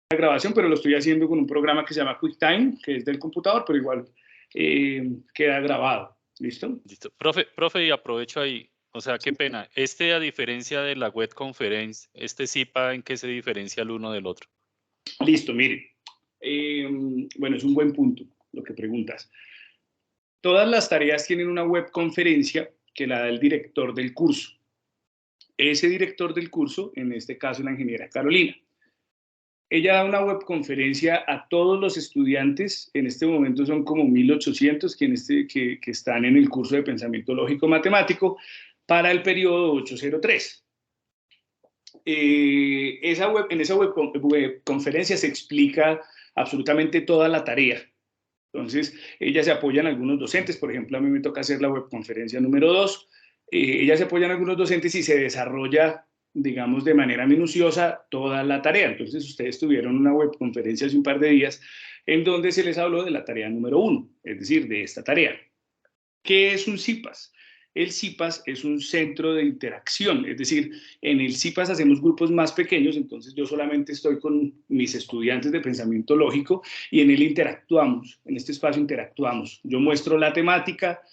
la grabación, pero lo estoy haciendo con un programa que se llama QuickTime, que es del computador, pero igual queda grabado. ¿Listo? Listo. Profe, y aprovecho ahí, o sea, qué pena. A diferencia de la web conference, CIPA, ¿en qué se diferencia el uno del otro? Listo, mire. Bueno, es un buen punto lo que preguntas. Todas las tareas tienen una web conferencia que la da el director del curso. Ese director del curso, en este caso la ingeniera Carolina. Ella da una webconferencia a todos los estudiantes, en este momento son como 1.800 que están en el curso de Pensamiento Lógico Matemático para el periodo 803. En esa webconferencia se explica absolutamente toda la tarea. Entonces, ella se apoya en algunos docentes, por ejemplo, a mí me toca hacer la webconferencia número 2, ella se apoya en algunos docentes y se desarrolla, digamos, de manera minuciosa toda la tarea. Entonces, ustedes tuvieron una webconferencia hace un par de días en donde se les habló de la tarea número 1, es decir, de esta tarea. ¿Qué es un CIPAS? El CIPAS es un centro de interacción, es decir, en el CIPAS hacemos grupos más pequeños, entonces yo solamente estoy con mis estudiantes de pensamiento lógico y en él interactuamos, en este espacio interactuamos. Yo muestro la temática,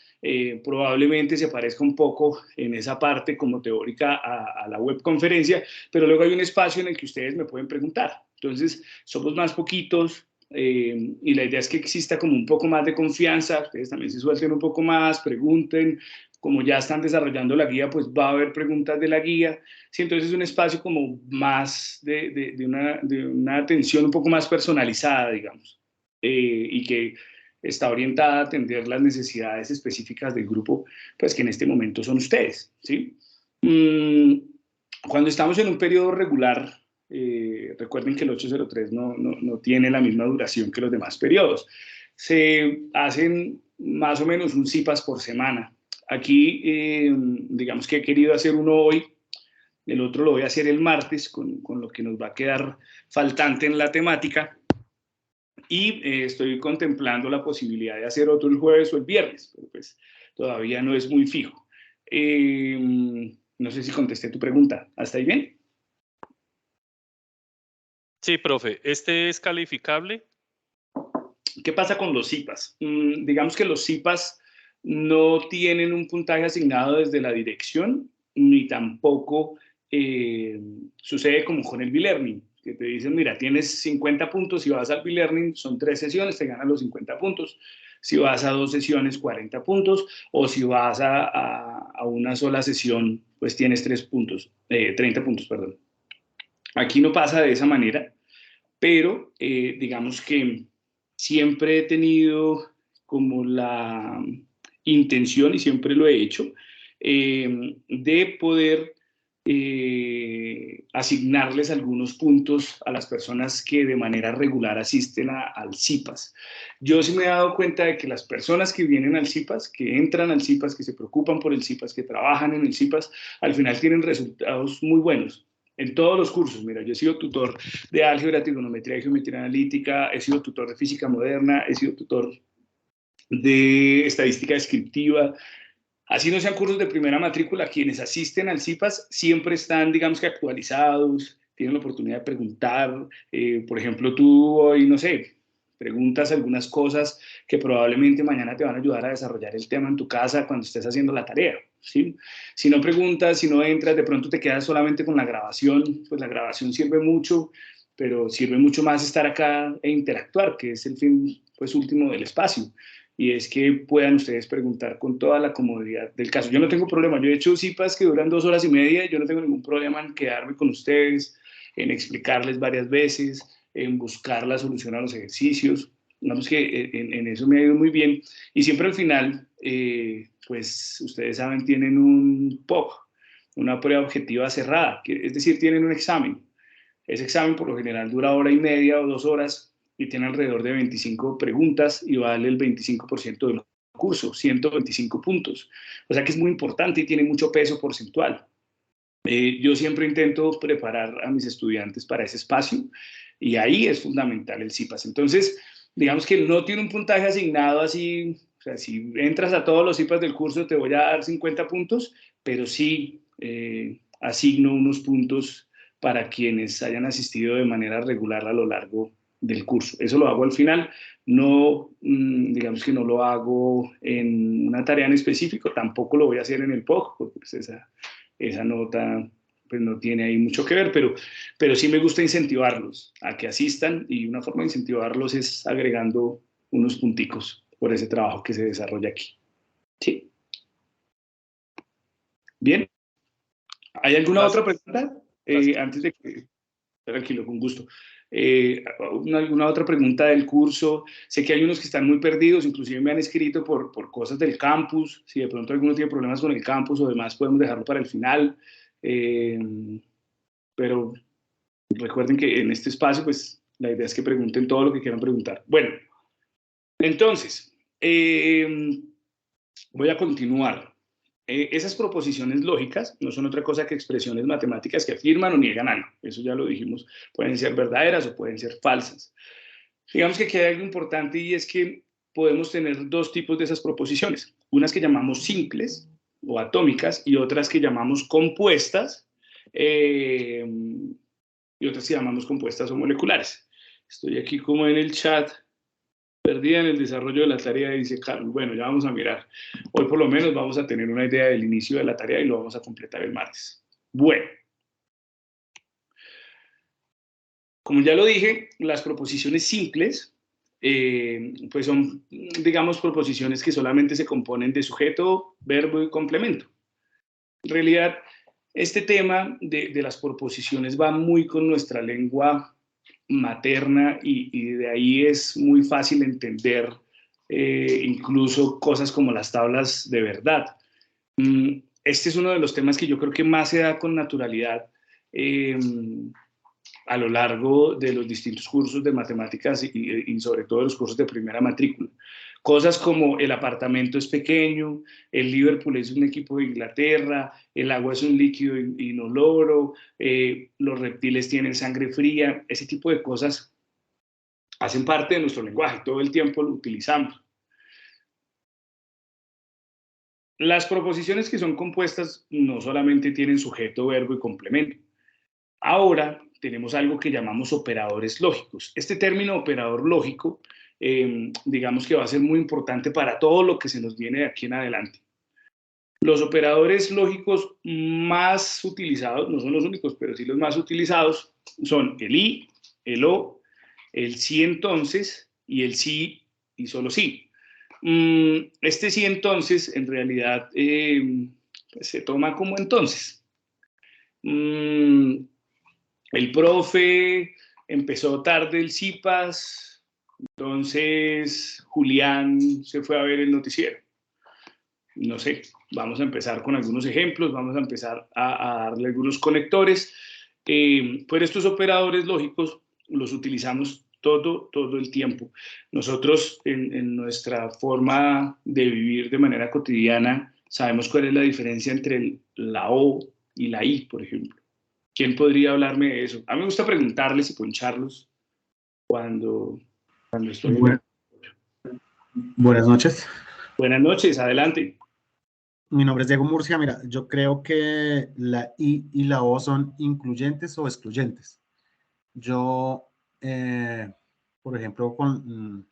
probablemente se parezca un poco en esa parte como teórica a la webconferencia, pero luego hay un espacio en el que ustedes me pueden preguntar. Entonces, somos más poquitos, y la idea es que exista como un poco más de confianza, ustedes también se suelten un poco más, pregunten, como ya están desarrollando la guía, pues va a haber preguntas de la guía, sí, entonces es un espacio como más de una atención un poco más personalizada, digamos, y que está orientada a atender las necesidades específicas del grupo, pues que en este momento son ustedes, ¿sí? Cuando estamos en un periodo regular, recuerden que el 803 no tiene la misma duración que los demás periodos. Se hacen más o menos un CIPAS por semana. Aquí, digamos que he querido hacer uno hoy, el otro lo voy a hacer el martes, con lo que nos va a quedar faltante en la temática. Y estoy contemplando la posibilidad de hacer otro el jueves o el viernes, pero pues todavía no es muy fijo. No sé si contesté tu pregunta. ¿Hasta ahí bien? Sí, profe, ¿es calificable? ¿Qué pasa con los CIPAS? Digamos que los CIPAS no tienen un puntaje asignado desde la dirección, ni tampoco sucede como con el B-Learning, que te dicen, mira, tienes 50 puntos, si vas al B-Learning son 3 sesiones, te ganan los 50 puntos. Si vas a 2 sesiones, 40 puntos, o si vas a una sola sesión, pues tienes 3 puntos, 30 puntos, perdón. Aquí no pasa de esa manera, pero digamos que siempre he tenido como la intención, y siempre lo he hecho, de poder asignarles algunos puntos a las personas que de manera regular asisten al CIPAS. Yo sí me he dado cuenta de que las personas que vienen al CIPAS, que entran al CIPAS, que se preocupan por el CIPAS, que trabajan en el CIPAS, al final tienen resultados muy buenos en todos los cursos. Mira, yo he sido tutor de álgebra, trigonometría y geometría analítica, he sido tutor de física moderna, he sido tutor de estadística descriptiva. Así no sean cursos de primera matrícula, quienes asisten al CIPAS siempre están, digamos que actualizados, tienen la oportunidad de preguntar. Por ejemplo, tú hoy, no sé, preguntas algunas cosas que probablemente mañana te van a ayudar a desarrollar el tema en tu casa cuando estés haciendo la tarea, ¿sí? Si no preguntas, si no entras, de pronto te quedas solamente con la grabación, pues la grabación sirve mucho, pero sirve mucho más estar acá e interactuar, que es el fin, pues, último del espacio. Y es que puedan ustedes preguntar con toda la comodidad del caso. Yo no tengo problema, yo he hecho CIPAS que duran 2 horas y media, yo no tengo ningún problema en quedarme con ustedes, en explicarles varias veces, en buscar la solución a los ejercicios. Digamos que en eso me ha ido muy bien. Y siempre al final, pues ustedes saben, tienen un POC, una prueba objetiva cerrada, es decir, tienen un examen. Ese examen por lo general dura 1 hora y media o 2 horas y tiene alrededor de 25 preguntas y vale el 25% del curso, 125 puntos. O sea que es muy importante y tiene mucho peso porcentual. Yo siempre intento preparar a mis estudiantes para ese espacio y ahí es fundamental el CIPAS. Entonces, digamos que no tiene un puntaje asignado así, o sea, si entras a todos los CIPAS del curso te voy a dar 50 puntos, pero sí asigno unos puntos para quienes hayan asistido de manera regular a lo largo del curso. Eso lo hago al final, no, digamos que no lo hago en una tarea en específico, tampoco lo voy a hacer en el POC, porque pues esa nota pues no tiene ahí mucho que ver, pero sí me gusta incentivarlos a que asistan, y una forma de incentivarlos es agregando unos punticos por ese trabajo que se desarrolla aquí. ¿Sí? Bien. ¿Hay alguna otra pregunta? Antes de que... Tranquilo, con gusto. ¿Alguna otra pregunta del curso? Sé que hay unos que están muy perdidos, inclusive me han escrito por cosas del campus. Si de pronto alguno tiene problemas con el campus o demás, podemos dejarlo para el final. Pero recuerden que en este espacio, pues, la idea es que pregunten todo lo que quieran preguntar. Bueno, entonces, voy a continuar. Esas proposiciones lógicas no son otra cosa que expresiones matemáticas que afirman o niegan algo. Eso ya lo dijimos. Pueden ser verdaderas o pueden ser falsas. Digamos que aquí hay algo importante, y es que podemos tener dos tipos de esas proposiciones. Unas que llamamos simples o atómicas y otras que llamamos compuestas, y otras que llamamos compuestas o moleculares. Estoy aquí como en el chat, perdida en el desarrollo de la tarea, dice Carlos. Bueno, ya vamos a mirar. Hoy por lo menos vamos a tener una idea del inicio de la tarea y lo vamos a completar el martes. Bueno, como ya lo dije, las proposiciones simples, pues son, digamos, proposiciones que solamente se componen de sujeto, verbo y complemento. En realidad, este tema de las proposiciones va muy con nuestra lengua materna, y de ahí es muy fácil entender incluso cosas como las tablas de verdad. Este es uno de los temas que yo creo que más se da con naturalidad a lo largo de los distintos cursos de matemáticas y sobre todo los cursos de primera matrícula. Cosas como el apartamento es pequeño, el Liverpool es un equipo de Inglaterra, el agua es un líquido inoloro, los reptiles tienen sangre fría. Ese tipo de cosas hacen parte de nuestro lenguaje, todo el tiempo lo utilizamos. Las proposiciones que son compuestas no solamente tienen sujeto, verbo y complemento. Ahora tenemos algo que llamamos operadores lógicos. Este término operador lógico, digamos que va a ser muy importante para todo lo que se nos viene de aquí en adelante. Los operadores lógicos más utilizados, no son los únicos, pero sí los más utilizados, son el y, el o, el sí entonces y el sí y solo sí. Este sí entonces en realidad pues se toma como entonces. El profe empezó tarde el CIPAS, entonces Julián se fue a ver el noticiero. No sé, vamos a empezar con algunos ejemplos, vamos a empezar a darle algunos conectores. Pero estos operadores lógicos los utilizamos todo el tiempo. Nosotros en nuestra forma de vivir de manera cotidiana sabemos cuál es la diferencia entre la O y la I, por ejemplo. ¿Quién podría hablarme de eso? A mí me gusta preguntarles y poncharlos cuando estoy en el... Buenas noches. Buenas noches, adelante. Mi nombre es Diego Murcia. Mira, yo creo que la I y la O son incluyentes o excluyentes. Yo, por ejemplo, con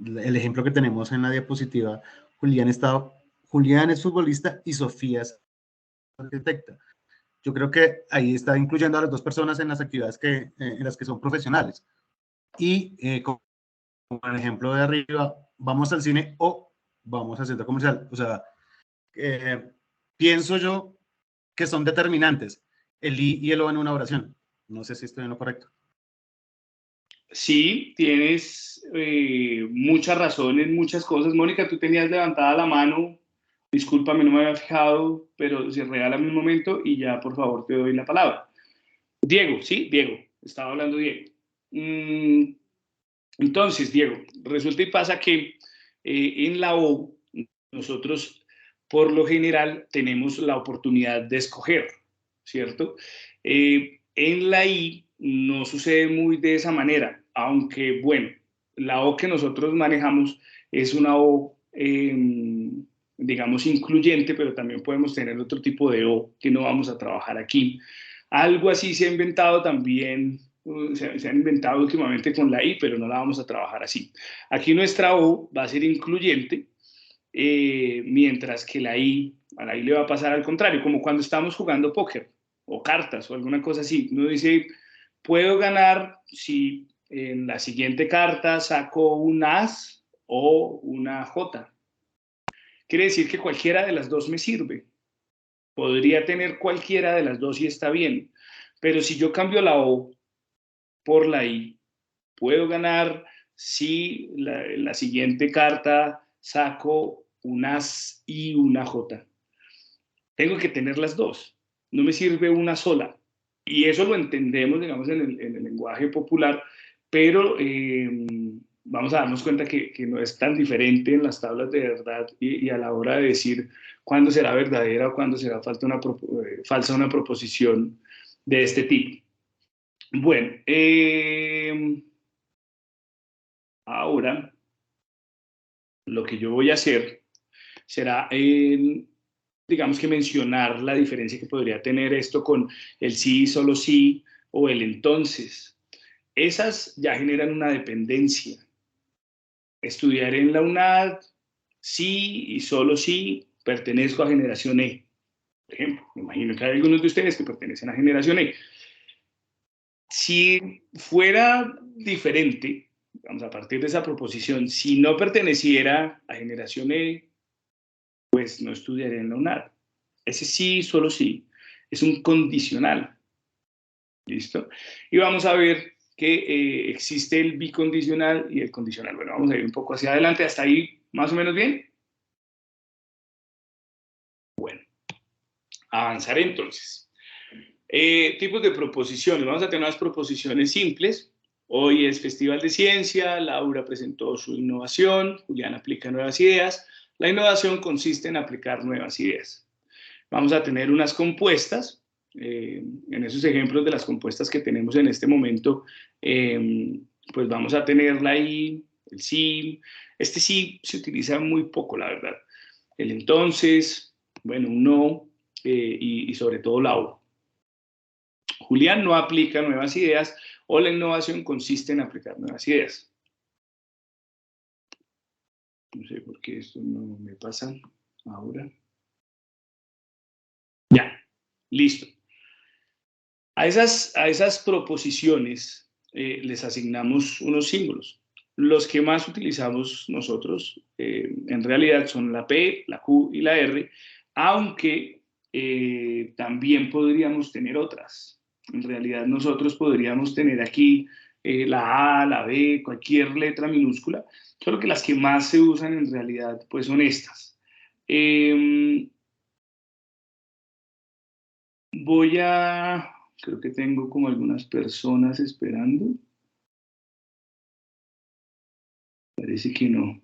el ejemplo que tenemos en la diapositiva, Julián es futbolista y Sofía es arquitecta. Yo creo que ahí está incluyendo a las dos personas en las actividades en las que son profesionales. Y como el ejemplo de arriba, vamos al cine o vamos al centro comercial. O sea, pienso yo que son determinantes, el y el o en una oración. No sé si estoy en lo correcto. Sí, tienes mucha razón en muchas cosas. Mónica, tú tenías levantada la mano. Discúlpame, no me había fijado, pero se regálame un momento y ya, por favor, te doy la palabra. Diego, sí, Diego. Estaba hablando Diego. Entonces, Diego, resulta y pasa que en la O nosotros, por lo general, tenemos la oportunidad de escoger, ¿cierto? En la I no sucede muy de esa manera, aunque, bueno, la O que nosotros manejamos es una O, digamos, incluyente, pero también podemos tener otro tipo de O que no vamos a trabajar aquí. Algo así se ha inventado también, se han inventado últimamente con la I, pero no la vamos a trabajar así. Aquí nuestra O va a ser incluyente, mientras que a la I le va a pasar al contrario, como cuando estamos jugando póker o cartas o alguna cosa así. Uno dice, puedo ganar si en la siguiente carta saco un as o una J. Quiere decir que cualquiera de las dos me sirve. Podría tener cualquiera de las dos y está bien. Pero si yo cambio la O por la I, puedo ganar si la siguiente carta saco un as y una J. Tengo que tener las dos. No me sirve una sola. Y eso lo entendemos, digamos, en el lenguaje popular, pero vamos a darnos cuenta que no es tan diferente en las tablas de verdad y a la hora de decir cuándo será verdadera o cuándo será falsa una proposición de este tipo. Bueno, ahora lo que yo voy a hacer será, digamos que mencionar la diferencia que podría tener esto con el sí, solo sí o el entonces. Esas ya generan una dependencia. Estudiar en la UNAD, sí y solo sí, pertenezco a generación E. Por ejemplo, me imagino que hay algunos de ustedes que pertenecen a generación E. Si fuera diferente, vamos a partir de esa proposición, si no perteneciera a generación E, pues no estudiaría en la UNAD. Ese sí, solo sí, es un condicional. ¿Listo? Y vamos a ver que existe el bicondicional y el condicional. Bueno, vamos a ir un poco hacia adelante, hasta ahí más o menos bien. Bueno, avanzaré entonces. Tipos de proposiciones. Vamos a tener unas proposiciones simples. Hoy es Festival de Ciencia, Laura presentó su innovación, Julián aplica nuevas ideas. La innovación consiste en aplicar nuevas ideas. Vamos a tener unas compuestas. En esos ejemplos de las compuestas que tenemos en este momento, pues vamos a tener la I, el sí. Este sí se utiliza muy poco, la verdad. El entonces, bueno, un no, y sobre todo la O. Julián no aplica nuevas ideas o la innovación consiste en aplicar nuevas ideas. No sé por qué esto no me pasa ahora. Ya, listo. A esas proposiciones les asignamos unos símbolos. Los que más utilizamos nosotros en realidad son la P, la Q y la R, aunque también podríamos tener otras. En realidad nosotros podríamos tener aquí la A, la B, cualquier letra minúscula, solo que las que más se usan en realidad pues son estas. Creo que tengo como algunas personas esperando. Parece que no.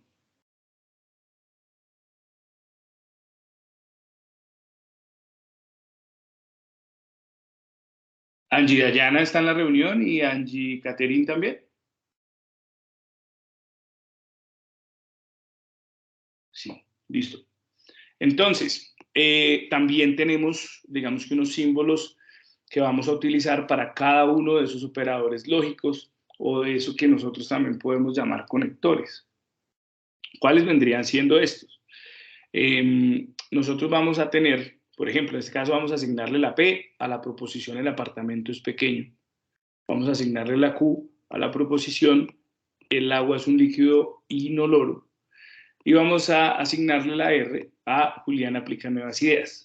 Angie Dayana está en la reunión y Angie Catherine también. Sí, listo. Entonces, también tenemos, digamos que unos símbolos que vamos a utilizar para cada uno de esos operadores lógicos o de eso que nosotros también podemos llamar conectores. ¿Cuáles vendrían siendo estos? Nosotros vamos a tener, por ejemplo, en este caso vamos a asignarle la P a la proposición el apartamento es pequeño. Vamos a asignarle la Q a la proposición el agua es un líquido inoloro. Y vamos a asignarle la R a Julián aplica nuevas ideas.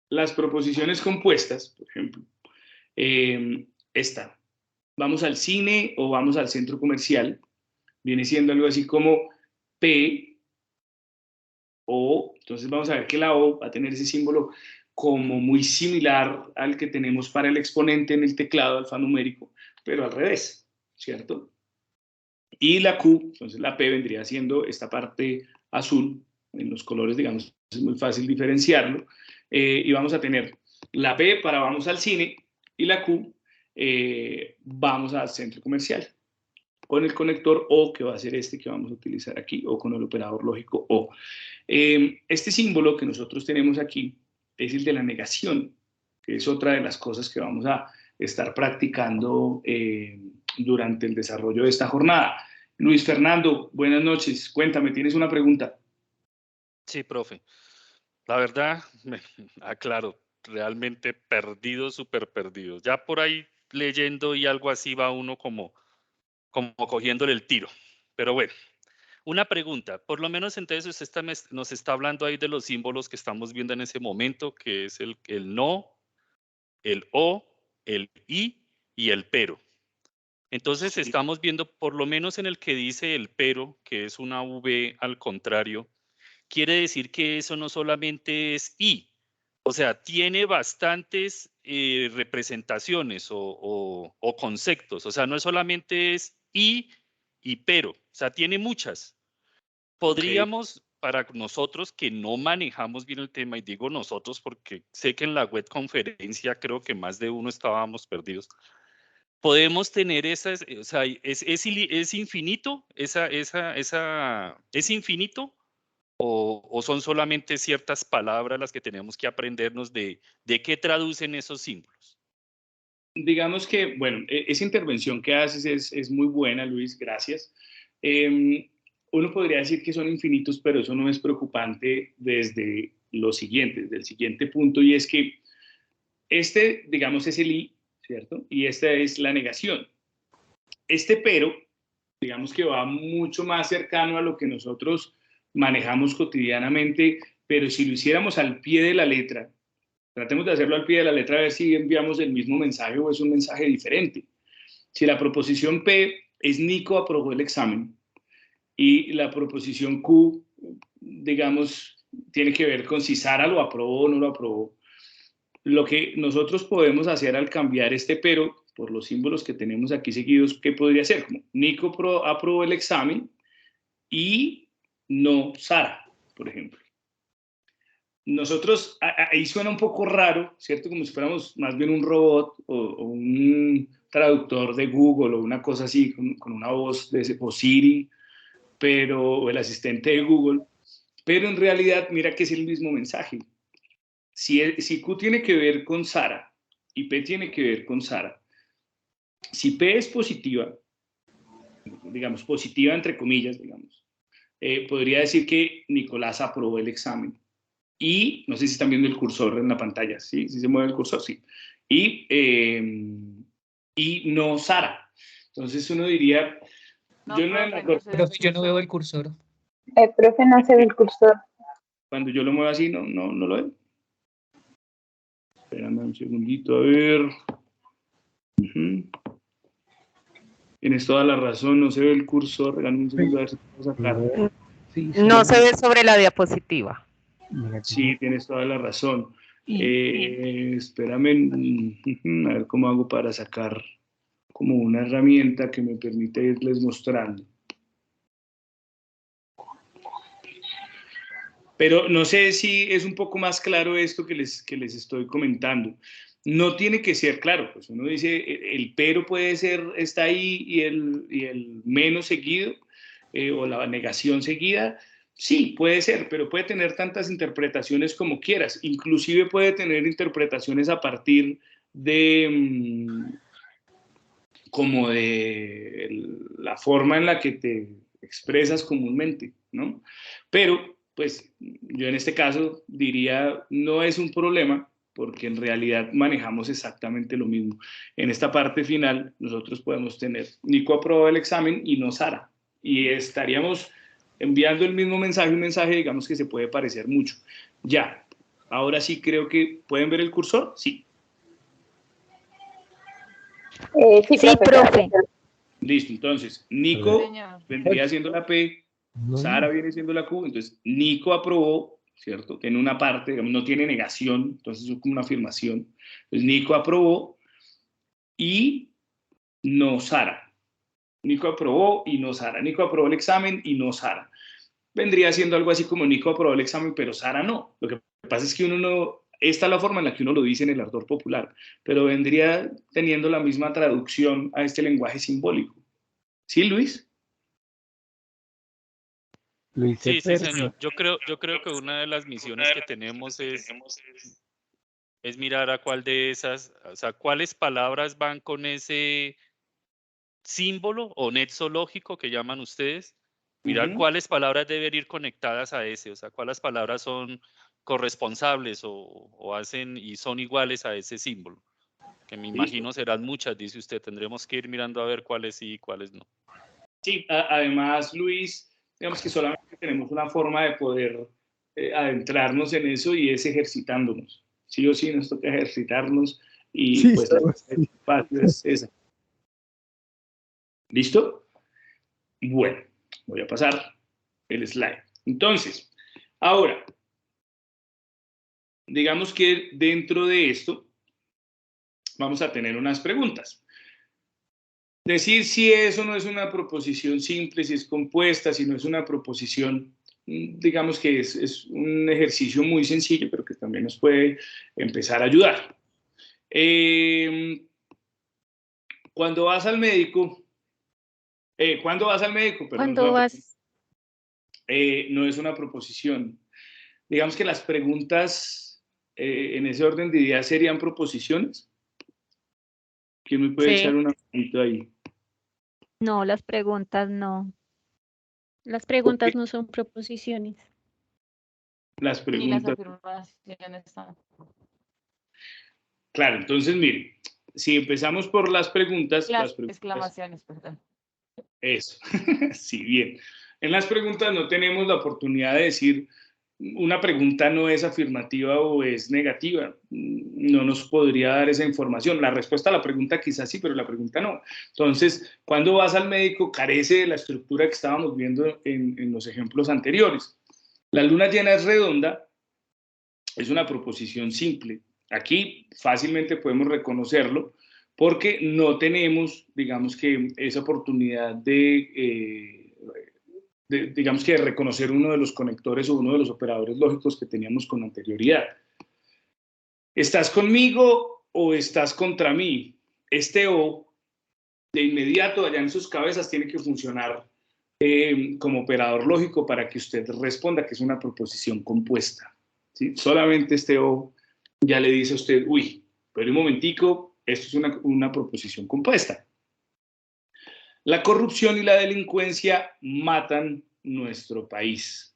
Las proposiciones compuestas, por ejemplo, esta. Vamos al cine o vamos al centro comercial. Viene siendo algo así como P O. Entonces vamos a ver que la O va a tener ese símbolo como muy similar al que tenemos para el exponente en el teclado alfanumérico, pero al revés, ¿cierto? Y la Q, entonces la P vendría siendo esta parte azul, en los colores, digamos, es muy fácil diferenciarlo, y vamos a tener la P para vamos al cine, y la Q vamos al centro comercial, con el conector O, que va a ser este que vamos a utilizar aquí, o con el operador lógico O. Este símbolo que nosotros tenemos aquí es el de la negación. que es otra de las cosas que vamos a estar practicando durante el desarrollo de esta jornada. Luis Fernando, buenas noches. Cuéntame, ¿tienes una pregunta? Sí, profe. La verdad, aclaro, realmente perdido, súper perdido. Ya por ahí leyendo y algo así va uno como cogiéndole el tiro. Pero bueno, una pregunta. Por lo menos entonces usted nos está hablando ahí de los símbolos que estamos viendo en ese momento, que es el no, el o, el y el pero. Entonces Sí. estamos viendo, por lo menos en el que dice el pero, que es una V al contrario, quiere decir que eso no solamente es y, o sea, tiene bastantes representaciones o conceptos, o sea, no solamente es y pero, o sea, tiene muchas. Ok. Podríamos, para nosotros que no manejamos bien el tema, y digo nosotros porque sé que en la web conferencia creo que más de uno estábamos perdidos, podemos tener esas, o sea, es infinito, es infinito, o son solamente ciertas palabras las que tenemos que aprendernos de qué traducen esos símbolos. Digamos que, bueno, esa intervención que haces es muy buena, Luis, gracias. Uno podría decir que son infinitos, pero eso no es preocupante desde lo siguiente, desde el siguiente punto, y es que este, digamos, es el i, ¿cierto? Y esta es la negación. Este pero, digamos que va mucho más cercano a lo que nosotros manejamos cotidianamente, pero si lo hiciéramos al pie de la letra, tratemos de hacerlo al pie de la letra a ver si enviamos el mismo mensaje o es un mensaje diferente. Si la proposición P es Nico aprobó el examen y la proposición Q, digamos, tiene que ver con si Sara lo aprobó o no lo aprobó, lo que nosotros podemos hacer al cambiar este pero por los símbolos que tenemos aquí seguidos, ¿qué podría ser? Como Nico aprobó el examen y no Sara, por ejemplo. Nosotros, ahí suena un poco raro, ¿cierto? Como si fuéramos más bien un robot o un traductor de Google o una cosa así, con una voz de ese, o Siri, o el asistente de Google, pero en realidad mira que es el mismo mensaje. Si Q tiene que ver con Sara y P tiene que ver con Sara, si P es positiva, digamos, positiva entre comillas, digamos, podría decir que Nicolás aprobó el examen. Y, no sé si están viendo el cursor en la pantalla, ¿sí? ¿Sí se mueve el cursor? Sí. Y no Sara. Entonces uno diría, No, yo no profe, no se ve el Profe, yo no veo cursor. el cursor. El profe no se ve el cursor. cuando yo lo muevo así, no lo veo. Espérame un segundito, a ver. Tienes toda la razón, no se ve el cursor. Regálame un segundo a ver si puedo sacar. No se ve sobre la diapositiva. Sí, tienes toda la razón. Espérame, a ver cómo hago para sacar como una herramienta que me permite irles mostrando. Pero no sé si es un poco más claro esto que les estoy comentando. No tiene que ser claro, pues uno dice, el pero puede ser, está ahí y el menos seguido, o la negación seguida. Sí, puede ser, pero puede tener tantas interpretaciones como quieras. Inclusive puede tener interpretaciones a partir de como de la forma en la que te expresas comúnmente, ¿no? Pero, pues, yo en este caso diría, no es un problema, porque en realidad manejamos exactamente lo mismo. En esta parte final, nosotros podemos tener, Nico aprobó el examen y no Sara, y estaríamos enviando el mismo mensaje, un mensaje, digamos, que se puede parecer mucho. Ya, ahora sí creo que, ¿pueden ver el cursor? Sí. Sí, Sí, profe. Listo, entonces, Nico vendría siendo la P, Sara viene siendo la Q, entonces Nico aprobó, ¿cierto? Tiene una parte, digamos, no tiene negación, entonces es como una afirmación. Entonces, Nico aprobó y no Sara. Nico aprobó y no Sara. Nico aprobó el examen y no Sara. Vendría siendo algo así como Nico aprobó el examen, pero Sara no. Lo que pasa es que uno no, esta es la forma en la que uno lo dice en el ardor popular, pero vendría teniendo la misma traducción a este lenguaje simbólico. ¿Sí, Luis? Sí, sí, señor. Yo creo que una de las misiones que tenemos es es mirar a cuál de esas, o sea, cuáles palabras van con ese símbolo o nexo lógico que llaman ustedes, mirar cuáles palabras deben ir conectadas a ese, o sea, cuáles palabras son corresponsables o hacen y son iguales a ese símbolo, que me imagino serán muchas, dice usted, tendremos que ir mirando a ver cuáles sí y cuáles no. Sí, además, Luis, digamos que solamente tenemos una forma de poder adentrarnos en eso y es ejercitándonos. Sí o sí nos toca ejercitarnos y Sí, pues la fácil es esa. ¿Listo? Bueno, voy a pasar el slide. Entonces, ahora, digamos que dentro de esto vamos a tener unas preguntas. Decir si eso no es una proposición simple, si es compuesta, si no es una proposición, digamos que es un ejercicio muy sencillo, pero que también nos puede empezar a ayudar. Cuando vas al médico, ¿cuándo vas al médico? Perdón, ¿Cuándo vas? no es una proposición. Digamos que las preguntas en ese orden de ideas serían proposiciones. ¿Quién me puede echar una manito ahí? No, las preguntas no. Las preguntas no son proposiciones. Las preguntas. Ni las afirmaciones tampoco. Claro, entonces miren, si empezamos por las preguntas. Las exclamaciones, perdón. Eso, sí, bien. En las preguntas no tenemos la oportunidad de decir una pregunta no es afirmativa o es negativa. No nos podría dar esa información. La respuesta a la pregunta quizás sí, pero la pregunta no. Entonces, cuando vas al médico carece de la estructura que estábamos viendo en los ejemplos anteriores. La luna llena es redonda, es una proposición simple. Aquí fácilmente podemos reconocerlo porque no tenemos, digamos que, esa oportunidad digamos que de reconocer uno de los conectores o uno de los operadores lógicos que teníamos con anterioridad. ¿Estás conmigo o estás contra mí? Este o, de inmediato, allá en sus cabezas, tiene que funcionar como operador lógico para que usted responda que es una proposición compuesta. ¿Sí? Solamente este o ya le dice a usted, uy, pero un momentico, esto es una proposición compuesta. La corrupción y la delincuencia matan nuestro país.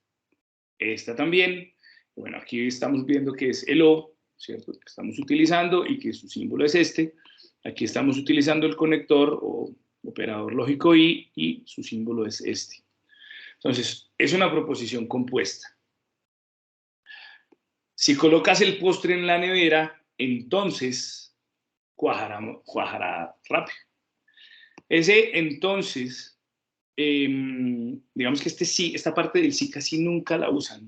Esta también, bueno, aquí estamos viendo que es el O, ¿cierto? Que estamos utilizando y que su símbolo es este. Aquí estamos utilizando el conector o operador lógico y su símbolo es este. Entonces, es una proposición compuesta. Si colocas el postre en la nevera, entonces cuajará rápido. Ese entonces, digamos que esta parte del sí casi nunca la usan.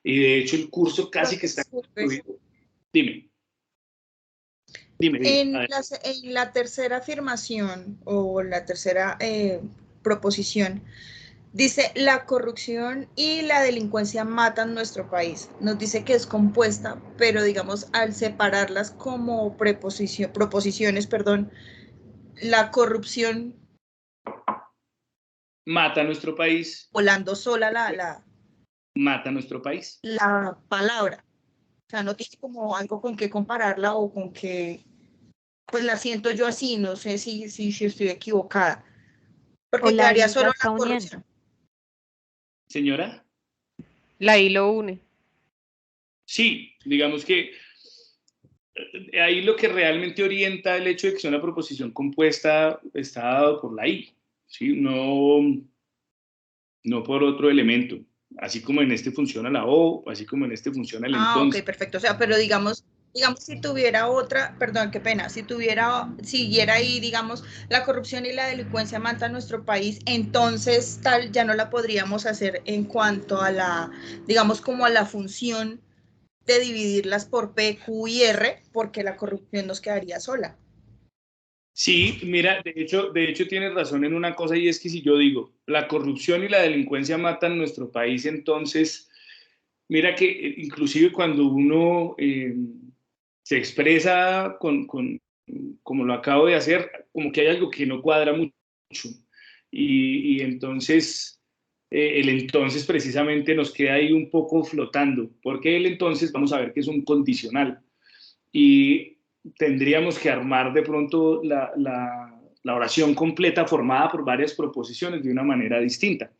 Y de hecho el curso casi que está incluido. Dime. En la tercera afirmación o la tercera proposición, dice, la corrupción y la delincuencia matan nuestro país. Nos dice que es compuesta, pero digamos, al separarlas como proposiciones, la corrupción mata nuestro país. Volando sola mata nuestro país. La palabra. O sea, no tiene como algo con qué compararla o con qué, pues la siento yo así, no sé si estoy equivocada. Porque quedaría solo la corrupción. Señora. La I lo une. Sí, digamos que ahí lo que realmente orienta el hecho de que sea una proposición compuesta está dado por la I, ¿sí? No por otro elemento. Así como en este funciona la O, así como en este funciona el entonces. Ok, perfecto. O sea, pero digamos si tuviera otra, perdón, qué pena, siguiera ahí, digamos, la corrupción y la delincuencia matan nuestro país, entonces tal ya no la podríamos hacer en cuanto a la, digamos, como a la función de dividirlas por P, Q y R, porque la corrupción nos quedaría sola. Sí, mira, de hecho tienes razón en una cosa y es que si yo digo, la corrupción y la delincuencia matan nuestro país, entonces, mira que inclusive cuando uno se expresa como lo acabo de hacer, como que hay algo que no cuadra mucho y entonces el entonces precisamente nos queda ahí un poco flotando, porque el entonces vamos a ver que es un condicional. y tendríamos que armar de pronto la oración completa formada por varias proposiciones de una manera distinta.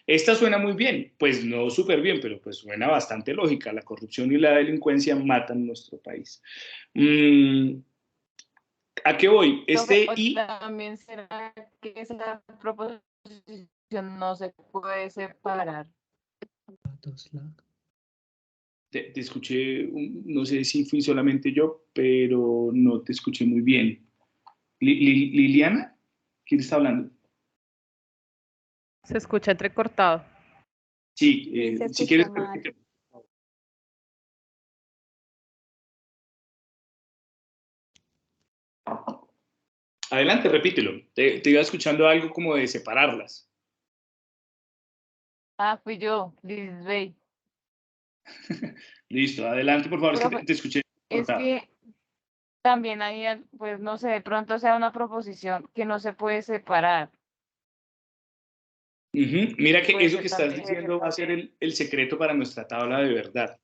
Esta suena muy bien, pues no súper bien, pero pues suena bastante lógica. La corrupción y la delincuencia matan nuestro país. ¿A qué voy? Profe, también será que esa proposición no se puede separar. Te escuché, no sé si fui solamente yo, pero no te escuché muy bien. ¿Liliana? ¿Quién está hablando? Se escucha entrecortado. Sí, Se si escucha quieres. mal. Adelante, repítelo. Te iba escuchando algo como de separarlas. Ah, fui yo, Lisbeth. Listo, adelante, por favor, es que Profe, te escuché es cortado. que también hay, pues no sé, de pronto sea una proposición que no se puede separar. Mira que Puede eso ser que estás también. diciendo va a ser el secreto para nuestra tabla de verdad.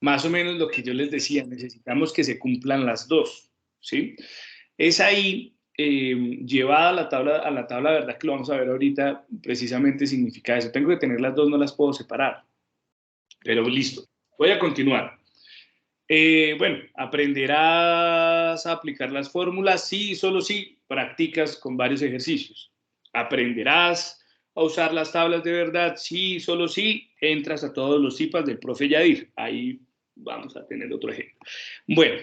Más o menos lo que yo les decía, necesitamos que se cumplan las dos, ¿sí? Es ahí, llevada a la tabla de verdad que lo vamos a ver ahorita, precisamente significa eso. Tengo que tener las dos, no las puedo separar. Pero listo, voy a continuar. Bueno, aprenderás a aplicar las fórmulas, sí, solo sí, practicas con varios ejercicios. Aprenderás a usar las tablas de verdad, sí, solo sí, entras a todos los CIPAS del profe Yadir. Ahí vamos a tener otro ejemplo. Bueno,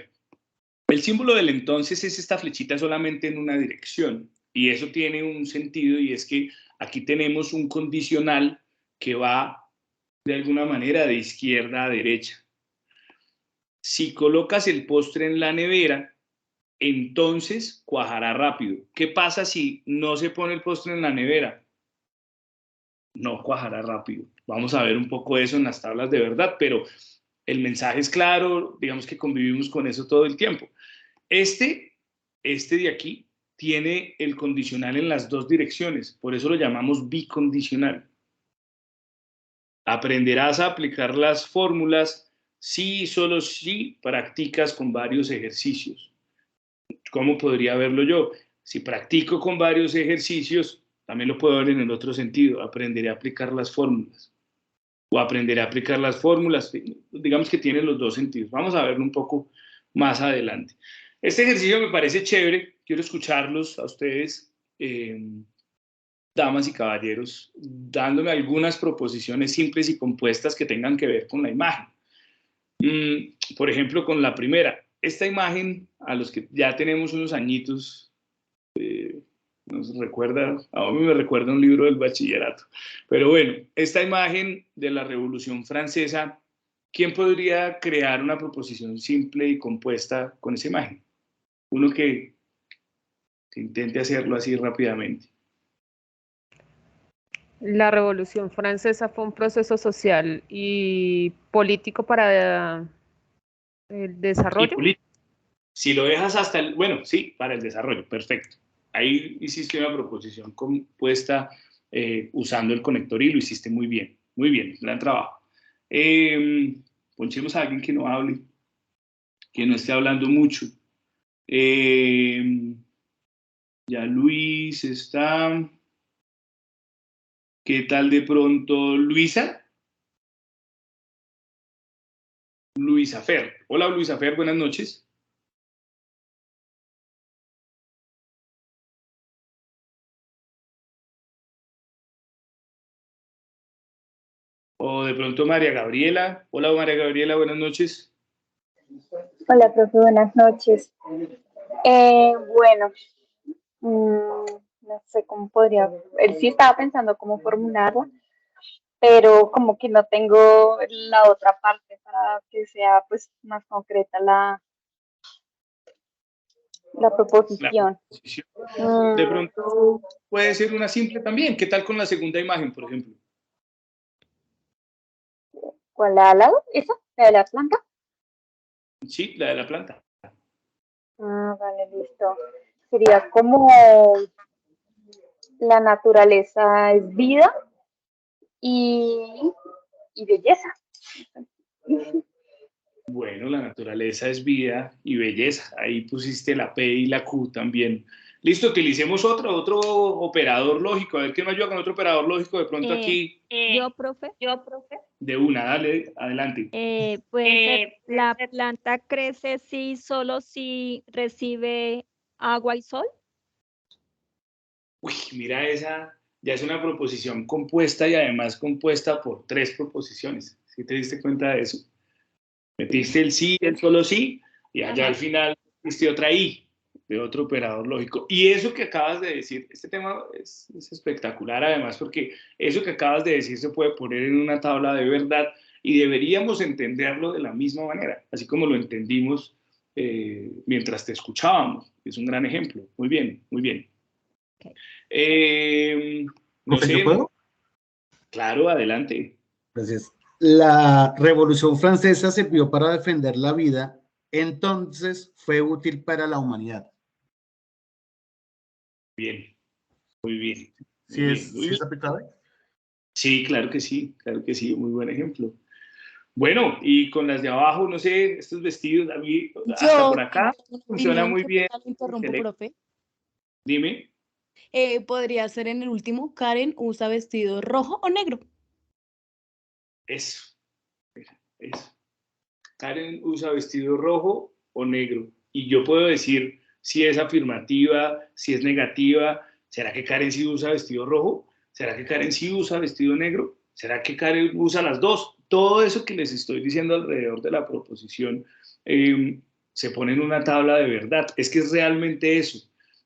el símbolo del entonces es esta flechita solamente en una dirección, y eso tiene un sentido, y es que aquí tenemos un condicional que va de alguna manera de izquierda a derecha. Si colocas el postre en la nevera, entonces cuajará rápido. ¿Qué pasa si no se pone el postre en la nevera? No cuajará rápido. Vamos a ver un poco eso en las tablas de verdad, pero el mensaje es claro, digamos que convivimos con eso todo el tiempo. Este de aquí tiene el condicional en las dos direcciones, por eso lo llamamos bicondicional. Aprenderás a aplicar las fórmulas si solo si practicas con varios ejercicios. ¿Cómo podría verlo yo? Si practico con varios ejercicios, también lo puedo ver en el otro sentido. Aprenderé a aplicar las fórmulas. O aprenderé a aplicar las fórmulas. Digamos que tiene los dos sentidos. Vamos a verlo un poco más adelante. Este ejercicio me parece chévere. Quiero escucharlos a ustedes, damas y caballeros, dándome algunas proposiciones simples y compuestas que tengan que ver con la imagen. Por ejemplo, con la primera. Esta imagen, a los que ya tenemos unos añitos, nos recuerda, a mí me recuerda un libro del bachillerato. Pero bueno, esta imagen de la Revolución Francesa, ¿quién podría crear una proposición simple y compuesta con esa imagen? Uno que intente hacerlo así rápidamente. La Revolución Francesa fue un proceso social y político para el desarrollo. Si lo dejas hasta el, bueno, sí, para el desarrollo, perfecto. Ahí hiciste una proposición compuesta usando el conector y lo hiciste muy bien, gran trabajo. Ponchemos a alguien que no hable, que no esté hablando mucho. Ya Luis está. ¿Qué tal de pronto Luisa? Luisa Fer. Hola Luisa Fer, buenas noches. O de pronto María Gabriela. Hola María Gabriela, buenas noches. Hola, profe, buenas noches. Bueno, no sé cómo podría, él sí estaba pensando cómo formularla, pero como que no tengo la otra parte para que sea pues más concreta la proposición. De pronto puede ser una simple también. ¿Qué tal con la segunda imagen, por ejemplo? ¿Cuál la al lado? ¿Esa? ¿La de la planta? Sí, la de la planta. Ah, vale, listo. Sería como la naturaleza es vida y belleza. Bueno, la naturaleza es vida y belleza. Ahí pusiste la P y la Q también. Listo, utilicemos otro operador lógico. A ver, ¿quién me ayuda con otro operador lógico? De pronto aquí, Yo, profe, de una, dale, adelante. puede ser, la planta crece solo si recibe agua y sol. Uy, mira, esa ya es una proposición compuesta y además compuesta por 3 proposiciones. ¿Sí te diste cuenta de eso? Metiste el sí, el solo sí, y allá al final metiste otra I de otro operador lógico. Y eso que acabas de decir, este tema es espectacular además, porque eso que acabas de decir se puede poner en una tabla de verdad y deberíamos entenderlo de la misma manera, así como lo entendimos mientras te escuchábamos. Es un gran ejemplo. Muy bien, muy bien. Okay. No sé. ¿Yo puedo? Claro, adelante. Gracias. La Revolución Francesa sirvió para defender la vida, entonces fue útil para la humanidad. Bien, muy bien. ¿Sí es aplicable? Sí, claro que sí, muy buen ejemplo. Bueno, y con las de abajo, no sé, estos vestidos, a mí, hasta por acá, funciona muy bien. Interrumpo, profe. Dime. Podría ser en el último, Karen usa vestido rojo o negro. Eso. Karen usa vestido rojo o negro. Y yo puedo decir si es afirmativa, si es negativa. ¿Será que Karen sí usa vestido rojo? ¿Será que Karen sí usa vestido negro? ¿Será que Karen usa las dos? Todo eso que les estoy diciendo alrededor de la proposición se pone en una tabla de verdad. Es que es realmente eso.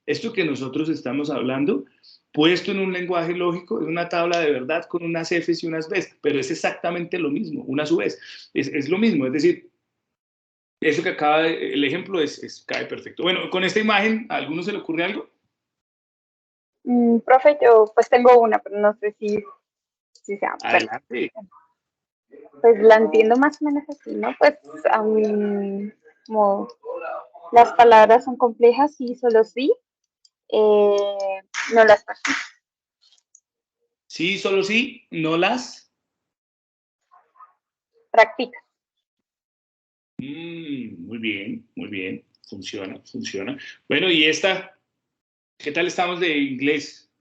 Esto que nosotros estamos hablando, puesto en un lenguaje lógico, es una tabla de verdad con unas Fs y unas Bs, pero es exactamente lo mismo, una a su vez. Es lo mismo, es decir, eso que acaba de, el ejemplo cae perfecto. Bueno, con esta imagen, ¿a alguno se le ocurre algo? Profe, yo pues tengo una, pero no sé si sea. Adelante. Pues la entiendo más o menos así, ¿no? Pues como las palabras son complejas y solo sí, no las practico. Sí, solo sí, no las Practica. Muy bien, funciona. Bueno, y esta, ¿qué tal estamos de inglés?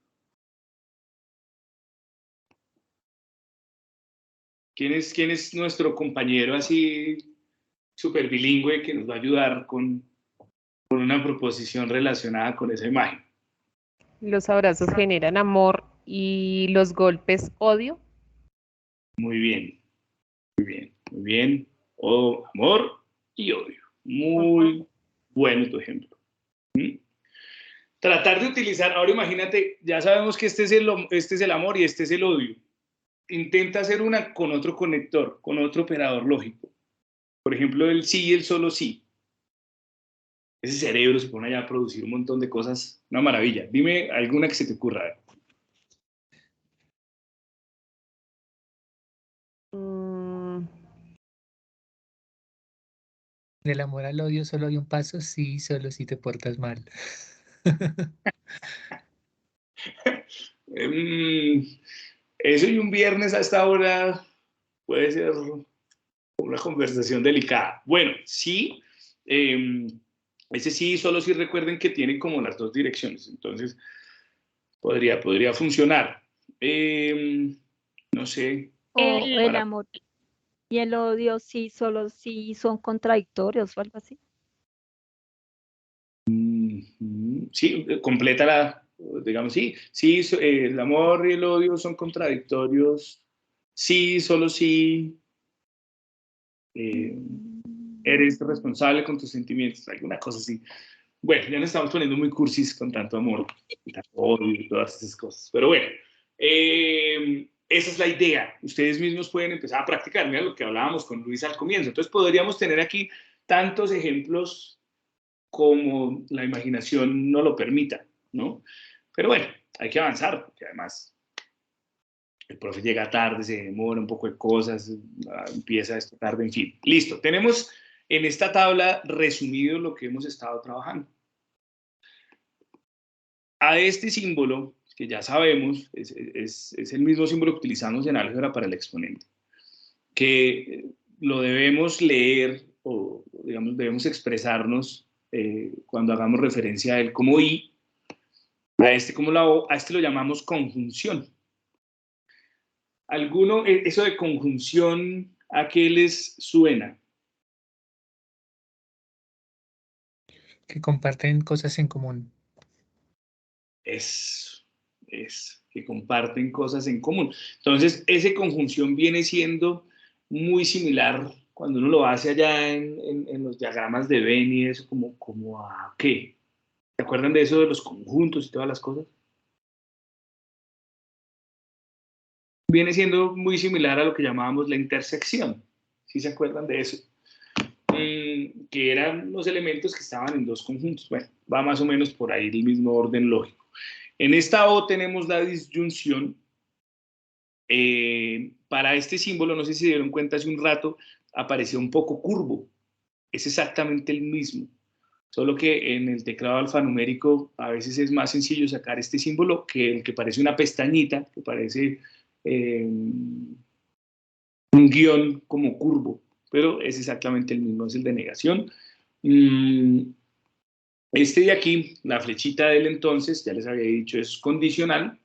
¿Quién es nuestro compañero así súper bilingüe que nos va a ayudar con una proposición relacionada con esa imagen? Los abrazos generan amor y los golpes odio. Muy bien. Amor y odio. Muy bueno tu ejemplo. Tratar de utilizar, ahora imagínate, ya sabemos que este es el amor y este es el odio. Intenta hacer una con otro conector, con otro operador lógico. Por ejemplo, el sí y el solo sí. Ese cerebro se pone allá a producir un montón de cosas, una maravilla. Dime alguna que se te ocurra. Del amor al odio solo hay un paso, sí, solo si te portas mal. Eso y un viernes a esta hora puede ser una conversación delicada. Bueno, sí, ese sí, solo si recuerden que tiene como las dos direcciones, entonces podría funcionar. No sé. O el amor y el odio sí, solo sí son contradictorios o algo así. Sí, completa digamos, sí, el amor y el odio son contradictorios. Sí, solo sí. Eres responsable con tus sentimientos, alguna cosa así. Bueno, ya nos estamos poniendo muy cursis con tanto amor y tanto odio y todas esas cosas. Pero bueno, esa es la idea. Ustedes mismos pueden empezar a practicar. Mira lo que hablábamos con Luis al comienzo. Entonces podríamos tener aquí tantos ejemplos como la imaginación no lo permita, ¿no? Pero bueno, hay que avanzar, porque además el profe llega tarde, se demora un poco de cosas, empieza esto tarde, en fin. Listo, tenemos en esta tabla resumido lo que hemos estado trabajando. A este símbolo, que ya sabemos, es el mismo símbolo que utilizamos en álgebra para el exponente, que lo debemos leer o digamos, debemos expresarnos cuando hagamos referencia a él como I, a este como la O, a este lo llamamos conjunción. Eso de conjunción, ¿a qué les suena? Que comparten cosas en común. Es que comparten cosas en común. Entonces, esa conjunción viene siendo muy similar cuando uno lo hace allá en los diagramas de Venn y eso, como a ¿qué? ¿Se acuerdan de eso de los conjuntos y todas las cosas? Viene siendo muy similar a lo que llamábamos la intersección. ¿Sí se acuerdan de eso? Que eran los elementos que estaban en dos conjuntos. Bueno, va más o menos por ahí el mismo orden lógico. En esta O tenemos la disyunción. Para este símbolo, no sé si se dieron cuenta hace un rato, apareció un poco curvo. Es exactamente el mismo. Solo que en el teclado alfanumérico a veces es más sencillo sacar este símbolo que el que parece una pestañita, que parece un guión como curvo, pero es exactamente el mismo, es el de negación. Este de aquí, la flechita del entonces, ya les había dicho, es condicional,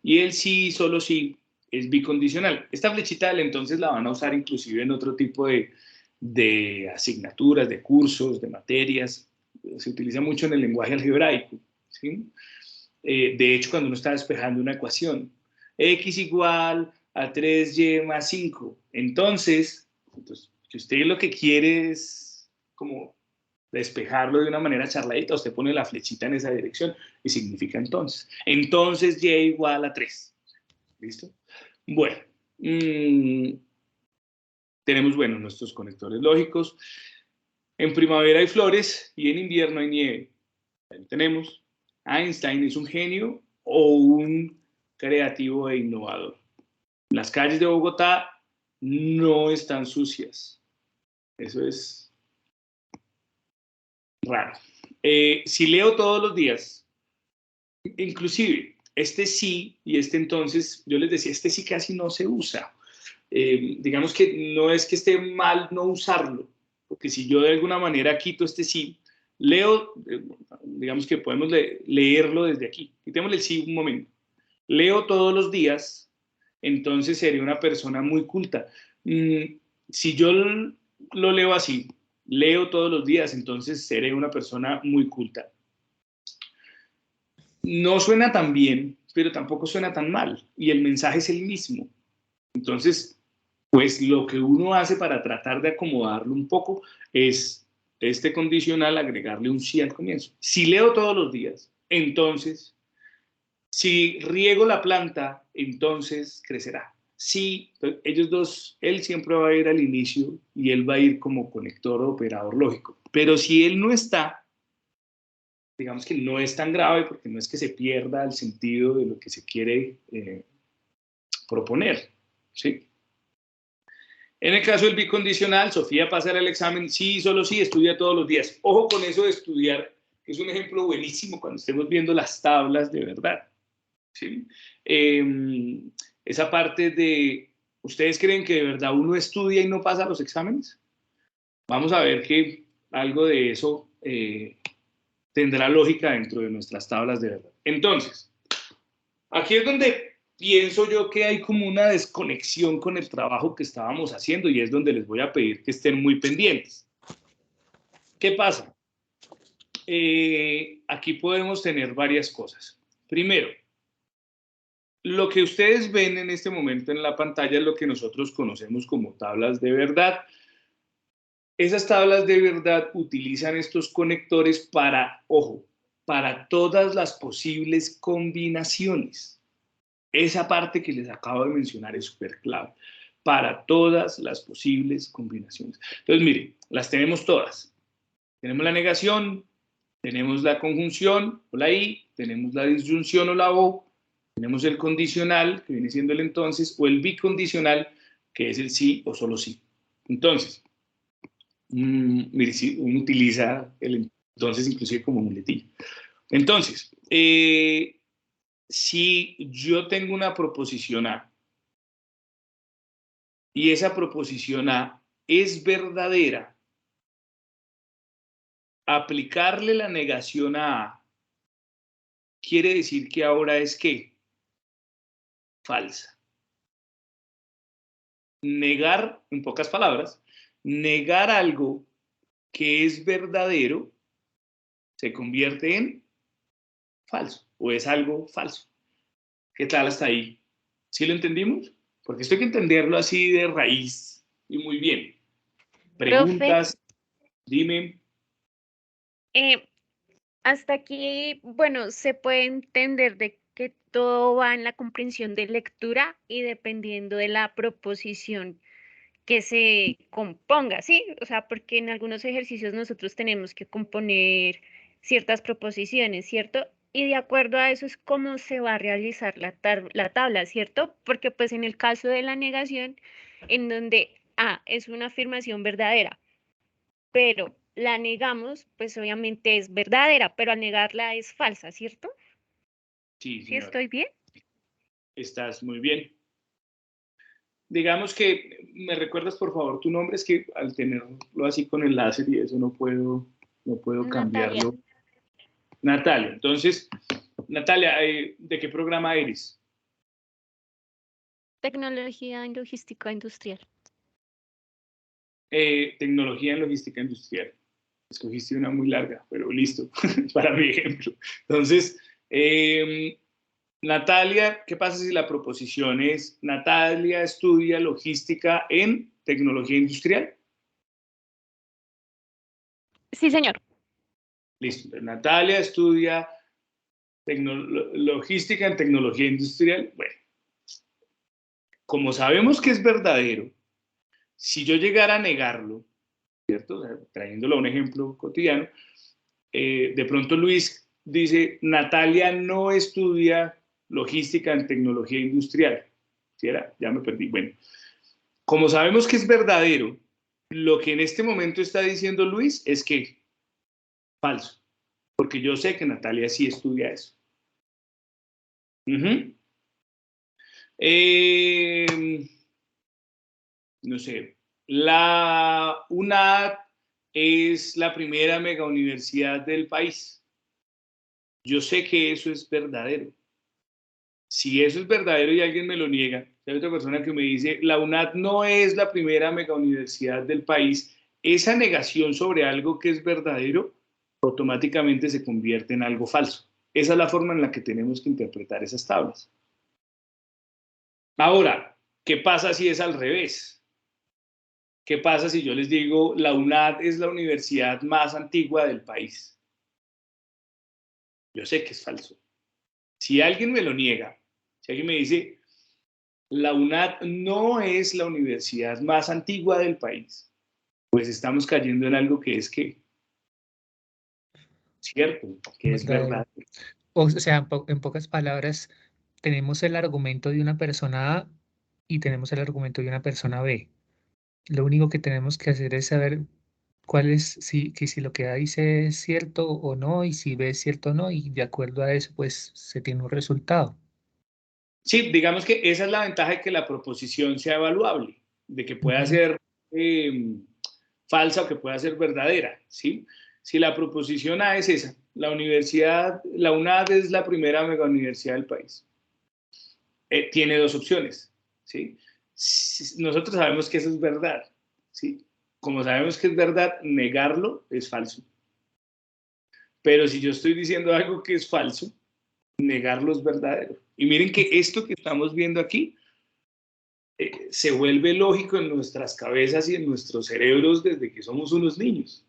y el sí, solo sí, es bicondicional. Esta flechita del entonces la van a usar inclusive en otro tipo de asignaturas, de cursos, de materias. Se utiliza mucho en el lenguaje algebraico, ¿sí? De hecho, cuando uno está despejando una ecuación, x igual a 3y más 5. Entonces, si usted lo que quiere es como despejarlo de una manera charladita, usted pone la flechita en esa dirección y significa entonces. Entonces y igual a 3. ¿Listo? Bueno, tenemos, bueno, nuestros conectores lógicos. En primavera hay flores y en invierno hay nieve. Ahí tenemos. Einstein es un genio o un creativo e innovador. Las calles de Bogotá no están sucias. Eso es raro. Si leo todos los días, inclusive este sí y este entonces, yo les decía, este sí casi no se usa. Digamos que no es que esté mal no usarlo, porque si yo de alguna manera quito este sí, leo, digamos que podemos leerlo desde aquí. Quitémosle el sí un momento. Leo todos los días, entonces sería una persona muy culta. Si yo lo leo así, leo todos los días, entonces seré una persona muy culta. No suena tan bien, pero tampoco suena tan mal, y el mensaje es el mismo. Entonces, pues lo que uno hace para tratar de acomodarlo un poco es este condicional, agregarle un sí al comienzo. Si leo todos los días, entonces, si riego la planta, entonces crecerá. Si ellos dos, él siempre va a ir al inicio y él va a ir como conector o operador lógico. Pero si él no está, digamos que no es tan grave porque no es que se pierda el sentido de lo que se quiere proponer, ¿sí? En el caso del bicondicional, Sofía pasará el examen, sí, solo sí, estudia todos los días. Ojo con eso de estudiar, que es un ejemplo buenísimo cuando estemos viendo las tablas de verdad. ¿Sí? Esa parte de, ¿ustedes creen que de verdad uno estudia y no pasa los exámenes? Vamos a ver que algo de eso tendrá lógica dentro de nuestras tablas de verdad. Entonces, aquí es donde pienso yo que hay como una desconexión con el trabajo que estábamos haciendo y es donde les voy a pedir que estén muy pendientes. ¿Qué pasa? Aquí podemos tener varias cosas. Primero, lo que ustedes ven en este momento en la pantalla es lo que nosotros conocemos como tablas de verdad. Esas tablas de verdad utilizan estos conectores para, ojo, para todas las posibles combinaciones. Esa parte que les acabo de mencionar es súper clave. Para todas las posibles combinaciones. Entonces, miren, las tenemos todas. Tenemos la negación, tenemos la conjunción o la I, tenemos la disyunción o la O, tenemos el condicional, que viene siendo el entonces, o el bicondicional, que es el sí o solo sí. Entonces, mire, si uno utiliza el entonces inclusive como muletilla. Entonces, si yo tengo una proposición A y esa proposición A es verdadera, aplicarle la negación a A quiere decir que ahora es ¿qué? Falsa. Negar, en pocas palabras, negar algo que es verdadero se convierte en falso o es algo falso. ¿Qué tal hasta ahí? ¿Sí lo entendimos? Porque esto hay que entenderlo así de raíz y muy bien. Preguntas, dime. Hasta aquí, bueno, se puede entender de que todo va en la comprensión de lectura y dependiendo de la proposición que se componga, ¿sí? O sea, porque en algunos ejercicios nosotros tenemos que componer ciertas proposiciones, ¿cierto? Y de acuerdo a eso es cómo se va a realizar la tabla, ¿cierto? Porque pues en el caso de la negación, en donde A es una afirmación verdadera, pero la negamos, pues obviamente es verdadera, pero al negarla es falsa, ¿cierto? Sí, ¿Sí señora. estoy bien? Estás muy bien. Digamos que, ¿me recuerdas por favor tu nombre? Es que al tenerlo así con el láser y eso no puedo cambiarlo. Natalia. Natalia. Entonces, Natalia, ¿de qué programa eres? Tecnología en logística industrial. Tecnología en logística industrial. Escogiste una muy larga, pero listo, para mi ejemplo. Entonces, Natalia, ¿qué pasa si la proposición es Natalia estudia logística en tecnología industrial? Sí, señor. Listo. Natalia estudia logística en tecnología industrial. Bueno, como sabemos que es verdadero, si yo llegara a negarlo, ¿cierto? O sea, trayéndolo a un ejemplo cotidiano, de pronto Luis dice, Natalia no estudia logística en tecnología industrial. ¿Sí era? Ya me perdí. Bueno, como sabemos que es verdadero, lo que en este momento está diciendo Luis es que falso, porque yo sé que Natalia sí estudia eso. No sé, la UNAD es la primera mega universidad del país. Yo sé que eso es verdadero. Si eso es verdadero y alguien me lo niega, hay otra persona que me dice, la UNAD no es la primera mega universidad del país, esa negación sobre algo que es verdadero automáticamente se convierte en algo falso. Esa es la forma en la que tenemos que interpretar esas tablas. Ahora, ¿qué pasa si es al revés? ¿Qué pasa si yo les digo, la UNAD es la universidad más antigua del país? Yo sé que es falso. Si alguien me lo niega, si alguien me dice, la UNAD no es la universidad más antigua del país, pues estamos cayendo en algo que es que, cierto, que es verdad. O sea, en pocas palabras, tenemos el argumento de una persona A y tenemos el argumento de una persona B. Lo único que tenemos que hacer es saber cuál es, si lo que A dice es cierto o no, y si B es cierto o no, y de acuerdo a eso, pues se tiene un resultado. Sí, digamos que esa es la ventaja de que la proposición sea evaluable, de que pueda ser falsa o que pueda ser verdadera, ¿sí? Si la proposición A es esa, la UNAD es la primera mega universidad del país, tiene dos opciones, ¿sí? Nosotros sabemos que eso es verdad, ¿sí? Como sabemos que es verdad, negarlo es falso. Pero si yo estoy diciendo algo que es falso, negarlo es verdadero. Y miren que esto que estamos viendo aquí se vuelve lógico en nuestras cabezas y en nuestros cerebros desde que somos unos niños.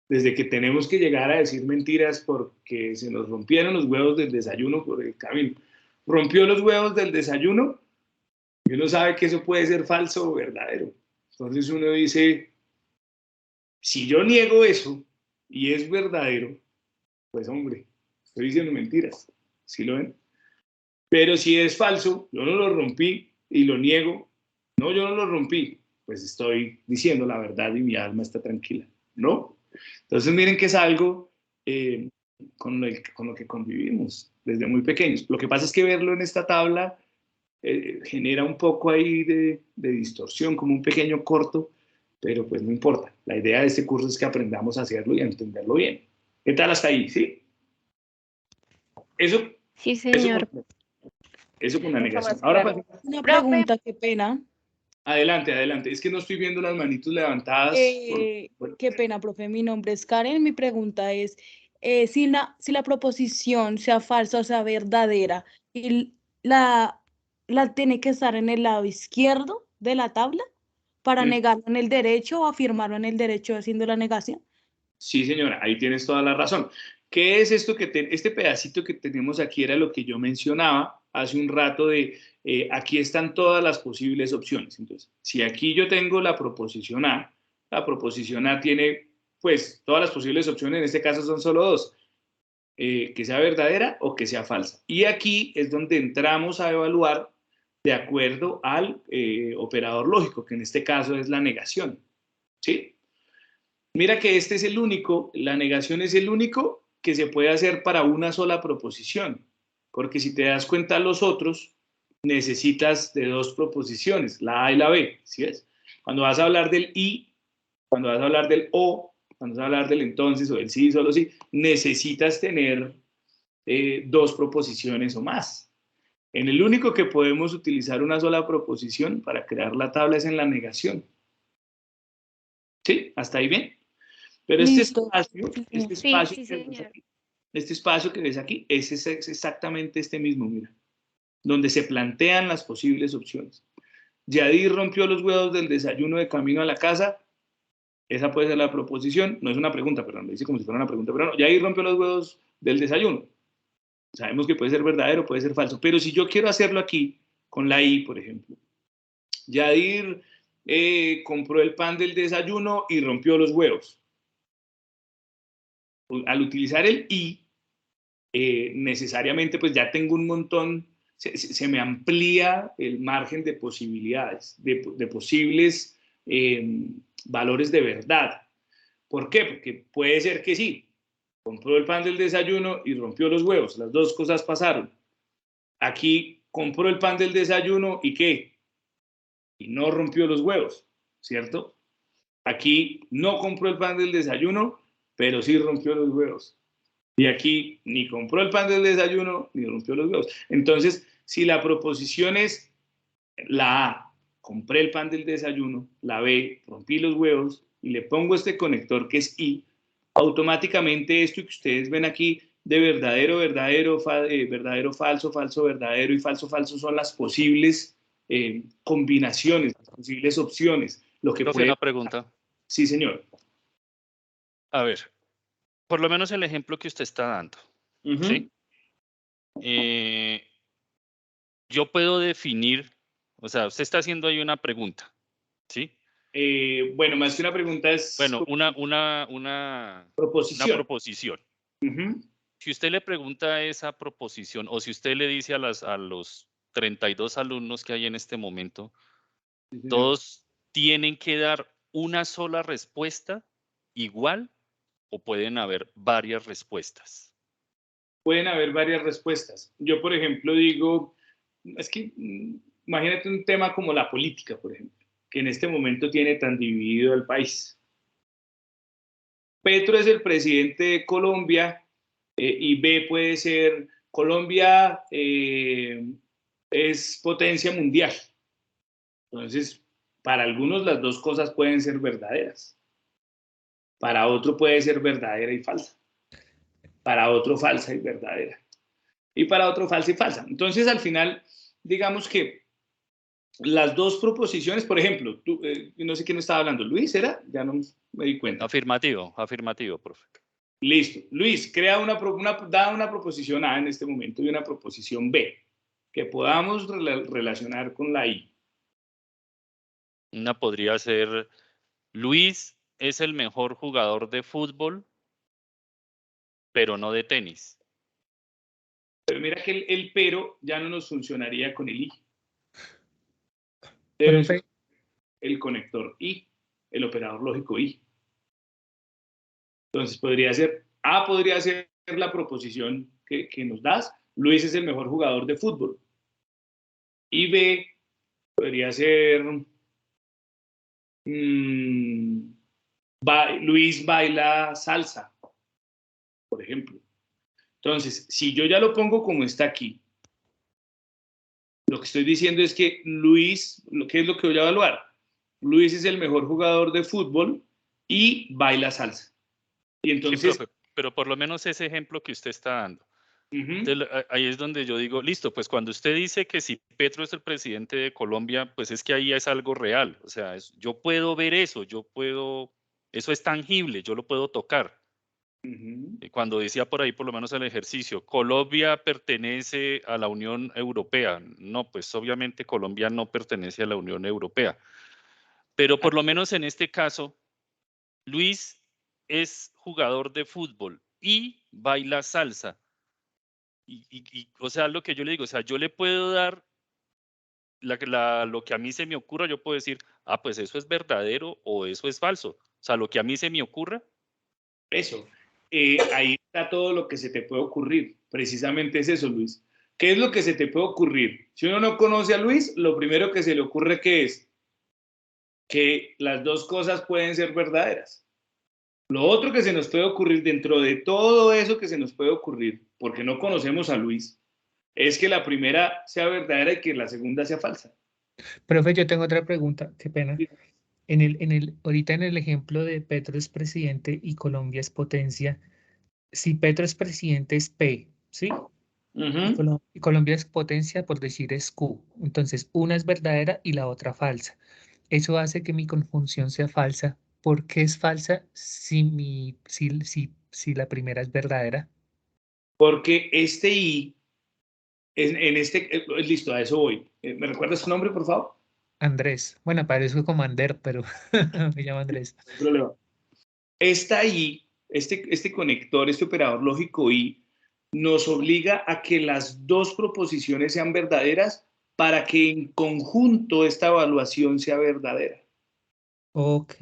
Desde que tenemos que llegar a decir mentiras porque se nos rompieron los huevos del desayuno por el camino. Rompió los huevos del desayuno y uno sabe que eso puede ser falso o verdadero. Entonces uno dice, si yo niego eso y es verdadero, pues hombre, estoy diciendo mentiras. ¿Sí lo ven? Pero si es falso, yo no lo rompí y lo niego. No, yo no lo rompí. Pues estoy diciendo la verdad y mi alma está tranquila. ¿No? Entonces miren que es algo con lo que convivimos desde muy pequeños. Lo que pasa es que verlo en esta tabla genera un poco ahí de distorsión, como un pequeño corto, pero pues no importa. La idea de este curso es que aprendamos a hacerlo y a entenderlo bien. ¿Qué tal hasta ahí? ¿Sí? Eso, Sí, eso, señor. eso con la Mucho negación. más Ahora claro. pasemos. Una Profe. pregunta, qué pena. Adelante, adelante. Es que no estoy viendo las manitos levantadas. Qué pena, profe. Mi nombre es Karen. Mi pregunta es, si la proposición sea falsa o sea verdadera, y la tiene que estar en el lado izquierdo de la tabla para Mm, negarlo en el derecho o afirmarlo en el derecho haciendo la negación. Sí, señora, ahí tienes toda la razón. ¿Qué es esto este pedacito que tenemos aquí? Era lo que yo mencionaba hace un rato de aquí están todas las posibles opciones. Entonces, si aquí yo tengo la proposición A tiene pues todas las posibles opciones, en este caso son solo dos, que sea verdadera o que sea falsa. Y aquí es donde entramos a evaluar de acuerdo al operador lógico, que en este caso es la negación. ¿Sí? Mira que este es el único, la negación es el único que se puede hacer para una sola proposición, porque si te das cuenta los otros necesitas de dos proposiciones, la A y la B, ¿sí ves? Cuando vas a hablar del y, cuando vas a hablar del o, cuando vas a hablar del entonces o del sí, solo sí, necesitas tener dos proposiciones o más. En el único que podemos utilizar una sola proposición para crear la tabla es en la negación. ¿Sí? ¿Hasta ahí bien? Pero Listo. Sí, sí, señor. este espacio que ves aquí es exactamente este mismo, mira, donde se plantean las posibles opciones. Yadir rompió los huevos del desayuno de camino a la casa. Esa puede ser la proposición. No es una pregunta, perdón, lo dice como si fuera una pregunta, pero no. Yadir rompió los huevos del desayuno. Sabemos que puede ser verdadero, puede ser falso. Pero si yo quiero hacerlo aquí, con la I, por ejemplo. Yadir compró el pan del desayuno y rompió los huevos. Al utilizar el I, necesariamente pues ya tengo un montón, se me amplía el margen de posibilidades, de posibles valores de verdad. ¿Por qué? Porque puede ser que sí, compró el pan del desayuno y rompió los huevos, las dos cosas pasaron. Aquí compró el pan del desayuno y ¿qué? Y no rompió los huevos, ¿cierto? Aquí no compró el pan del desayuno, pero sí rompió los huevos. Y aquí ni compró el pan del desayuno, ni rompió los huevos. Entonces, si la proposición es la A, compré el pan del desayuno, la B, rompí los huevos, y le pongo este conector que es I, automáticamente esto que ustedes ven aquí de verdadero, verdadero, verdadero, falso, falso, verdadero y falso, falso son las posibles combinaciones, las posibles opciones. Lo que Profe, puede... una pregunta. Sí, señor. A ver, por lo menos el ejemplo que usted está dando, ¿sí? Yo puedo definir, o sea, usted está haciendo ahí una pregunta, ¿sí? Bueno, más que una pregunta es... Bueno, una proposición. Si usted le pregunta esa proposición, o si usted le dice a los 32 alumnos que hay en este momento, ¿todos tienen que dar una sola respuesta igual o pueden haber varias respuestas? Pueden haber varias respuestas. Yo, por ejemplo, digo, es que imagínate un tema como la política, por ejemplo, que en este momento tiene tan dividido el país. Petro es el presidente de Colombia y B puede ser Colombia es potencia mundial. Entonces, para algunos las dos cosas pueden ser verdaderas. Para otro puede ser verdadera y falsa. Para otro falsa y verdadera. Y para otro falsa y falsa. Entonces, al final, digamos que las dos proposiciones, por ejemplo, tú, no sé quién estaba hablando, Luis, ¿era? Ya no me di cuenta. Afirmativo, profe. Listo. Luis, crea da una proposición A en este momento y una proposición B que podamos relacionar con la I. Una podría ser, Luis es el mejor jugador de fútbol, pero no de tenis. Pero mira que el pero ya no nos funcionaría con el I. Profe, El conector I, el operador lógico I. Entonces podría ser la proposición que nos das, Luis es el mejor jugador de fútbol. Y B podría ser Luis baila salsa, por ejemplo. Entonces, si yo ya lo pongo como está aquí, lo que estoy diciendo es que Luis, ¿qué es lo que voy a evaluar? Luis es el mejor jugador de fútbol y baila salsa. Y entonces... Sí, profe, pero por lo menos ese ejemplo que usted está dando. Uh-huh. Entonces, ahí es donde yo digo, listo, pues cuando usted dice que si Petro es el presidente de Colombia, pues es que ahí es algo real. O sea, yo puedo ver eso, eso es tangible, yo lo puedo tocar. Uh-huh. Cuando decía por ahí, por lo menos el ejercicio, Colombia pertenece a la Unión Europea. No, pues obviamente Colombia no pertenece a la Unión Europea. Pero por lo menos en este caso, Luis es jugador de fútbol y baila salsa. O sea, lo que yo le digo, o sea, yo le puedo dar lo que a mí se me ocurra, yo puedo decir, ah, pues eso es verdadero o eso es falso. O sea, lo que a mí se me ocurra. Eso. Ahí está todo lo que se te puede ocurrir. Precisamente es eso, Luis. ¿Qué es lo que se te puede ocurrir? Si uno no conoce a Luis, lo primero que se le ocurre que es que las dos cosas pueden ser verdaderas. Lo otro que se nos puede ocurrir dentro de todo eso que se nos puede ocurrir, porque no conocemos a Luis, es que la primera sea verdadera y que la segunda sea falsa. Profe, yo tengo otra pregunta, qué pena. Ahorita en el ejemplo de Petro es presidente y Colombia es potencia, si Petro es presidente es P, ¿sí? Uh-huh. Y Colombia es potencia, por decir es Q. Entonces, una es verdadera y la otra falsa. Eso hace que mi conjunción sea falsa. ¿Por qué es falsa si la primera es verdadera? Porque este I, listo, a eso voy. ¿Me recuerdas su nombre, por favor? Andrés. Bueno, parezco como Ander, pero me llamo Andrés. No hay problema. Esta I, este conector, este operador lógico I, nos obliga a que las dos proposiciones sean verdaderas para que en conjunto esta evaluación sea verdadera. Ok.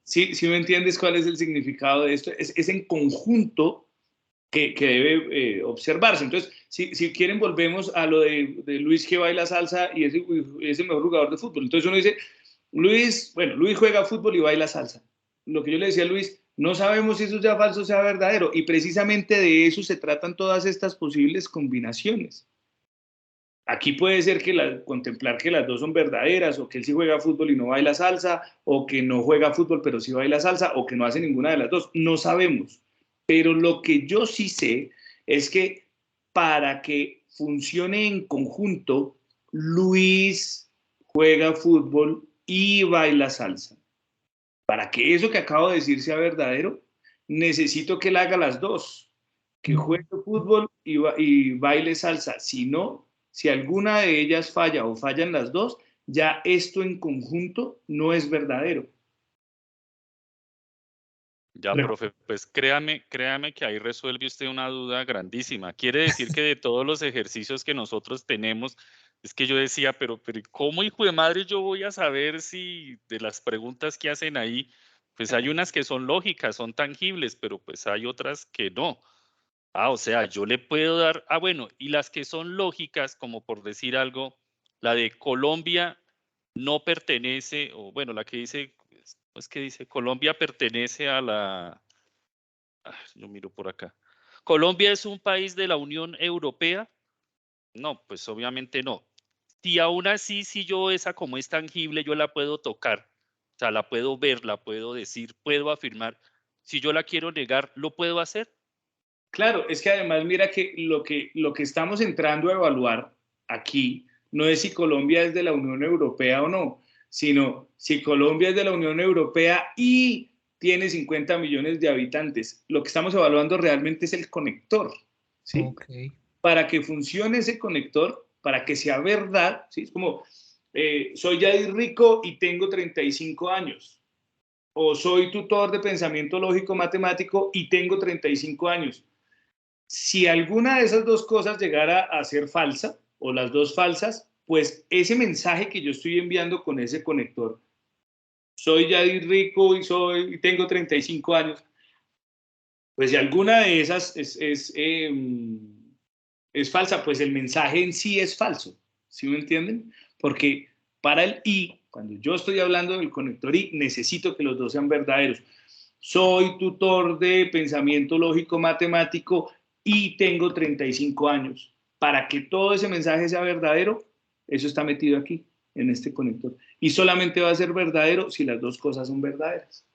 ¿Sí me entiendes cuál es el significado de esto? Es en conjunto que debe observarse. Entonces, si quieren, volvemos a lo de Luis que baila salsa y es el mejor jugador de fútbol. Entonces uno dice, Luis juega fútbol y baila salsa. Lo que yo le decía a Luis, no sabemos si eso sea falso o sea verdadero, y precisamente de eso se tratan todas estas posibles combinaciones. Aquí puede ser contemplar que las dos son verdaderas, o que él sí juega fútbol y no baila salsa, o que no juega fútbol pero sí baila salsa, o que no hace ninguna de las dos. No sabemos. Pero lo que yo sí sé es que para que funcione en conjunto, Luis juega fútbol y baila salsa. Para que eso que acabo de decir sea verdadero, necesito que él haga las dos, que juegue fútbol y baile salsa. Si no, si alguna de ellas falla o fallan las dos, ya esto en conjunto no es verdadero. Ya, profe, pues créame que ahí resuelve usted una duda grandísima. Quiere decir que de todos los ejercicios que nosotros tenemos, es que yo decía, pero ¿cómo, hijo de madre, yo voy a saber si de las preguntas que hacen ahí, pues hay unas que son lógicas, son tangibles, pero pues hay otras que no? Ah, o sea, yo le puedo dar, bueno, y las que son lógicas, como por decir algo, la de Colombia no pertenece, o bueno, la que dice, pues que dice, Colombia pertenece a yo miro por acá. ¿Colombia es un país de la Unión Europea? No, pues obviamente no. Si aún así, si yo esa como es tangible, yo la puedo tocar, o sea, la puedo ver, la puedo decir, puedo afirmar. Si yo la quiero negar, ¿lo puedo hacer? Claro, es que además mira que lo que estamos entrando a evaluar aquí no es si Colombia es de la Unión Europea o no, sino si Colombia es de la Unión Europea y tiene 50 millones de habitantes. Lo que estamos evaluando realmente es el conector, ¿sí? Okay. Para que funcione ese conector, para que sea verdad, ¿sí? Es como, soy Yadir Rico y tengo 35 años, o soy tutor de pensamiento lógico matemático y tengo 35 años. Si alguna de esas dos cosas llegara a ser falsa, o las dos falsas, pues ese mensaje que yo estoy enviando con ese conector, soy Yadir Rico y tengo 35 años, pues si alguna de esas es falsa, pues el mensaje en sí es falso, ¿sí me entienden? Porque para el I, cuando yo estoy hablando del conector I, necesito que los dos sean verdaderos. soy tutor de pensamiento lógico matemático y tengo 35 años. Para que todo ese mensaje sea verdadero, eso está metido aquí, en este conector. Y solamente va a ser verdadero si las dos cosas son verdaderas.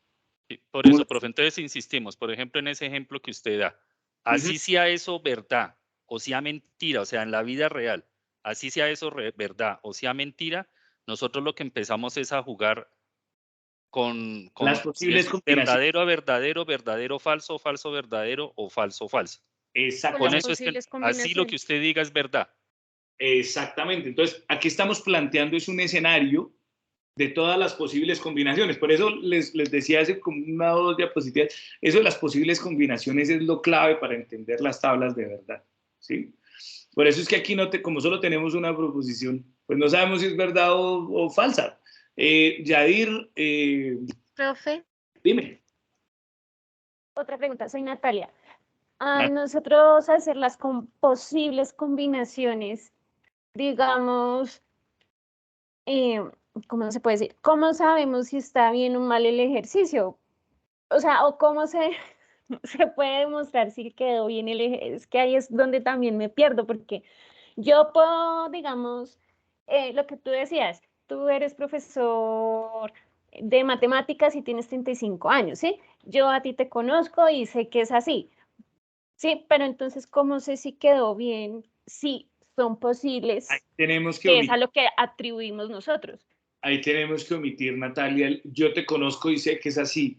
Sí, por eso, profe, entonces insistimos, por ejemplo, en ese ejemplo que usted da, así sea eso verdad o sea mentira, o sea, en la vida real, así sea eso verdad o sea mentira, nosotros lo que empezamos es a jugar con Las si posibles es combinaciones. verdadero a verdadero, verdadero falso, falso verdadero o falso falso. Exacto. Con eso es que así lo que usted diga es verdad. Exactamente. Entonces, aquí estamos planteando es un escenario de todas las posibles combinaciones. Por eso les decía hace como una o dos diapositivas, eso de las posibles combinaciones es lo clave para entender las tablas de verdad, ¿sí? Por eso es que aquí, como solo tenemos una proposición, pues no sabemos si es verdad o falsa. Yadir, Profe, dime. otra pregunta, soy Natalia. Nosotros hacer las posibles combinaciones, digamos, ¿cómo se puede decir? ¿Cómo sabemos si está bien o mal el ejercicio? O sea, o cómo se puede demostrar si quedó bien el ejercicio. Es que ahí es donde también me pierdo, porque yo puedo, digamos, lo que tú decías, tú eres profesor de matemáticas y tienes 35 años, ¿sí? Yo a ti te conozco y sé que es así, ¿sí? Pero entonces, ¿cómo sé si quedó bien? Si son posibles, Ahí tenemos que que es a lo que atribuimos nosotros. Ahí tenemos que omitir, Natalia, yo te conozco y sé que es así.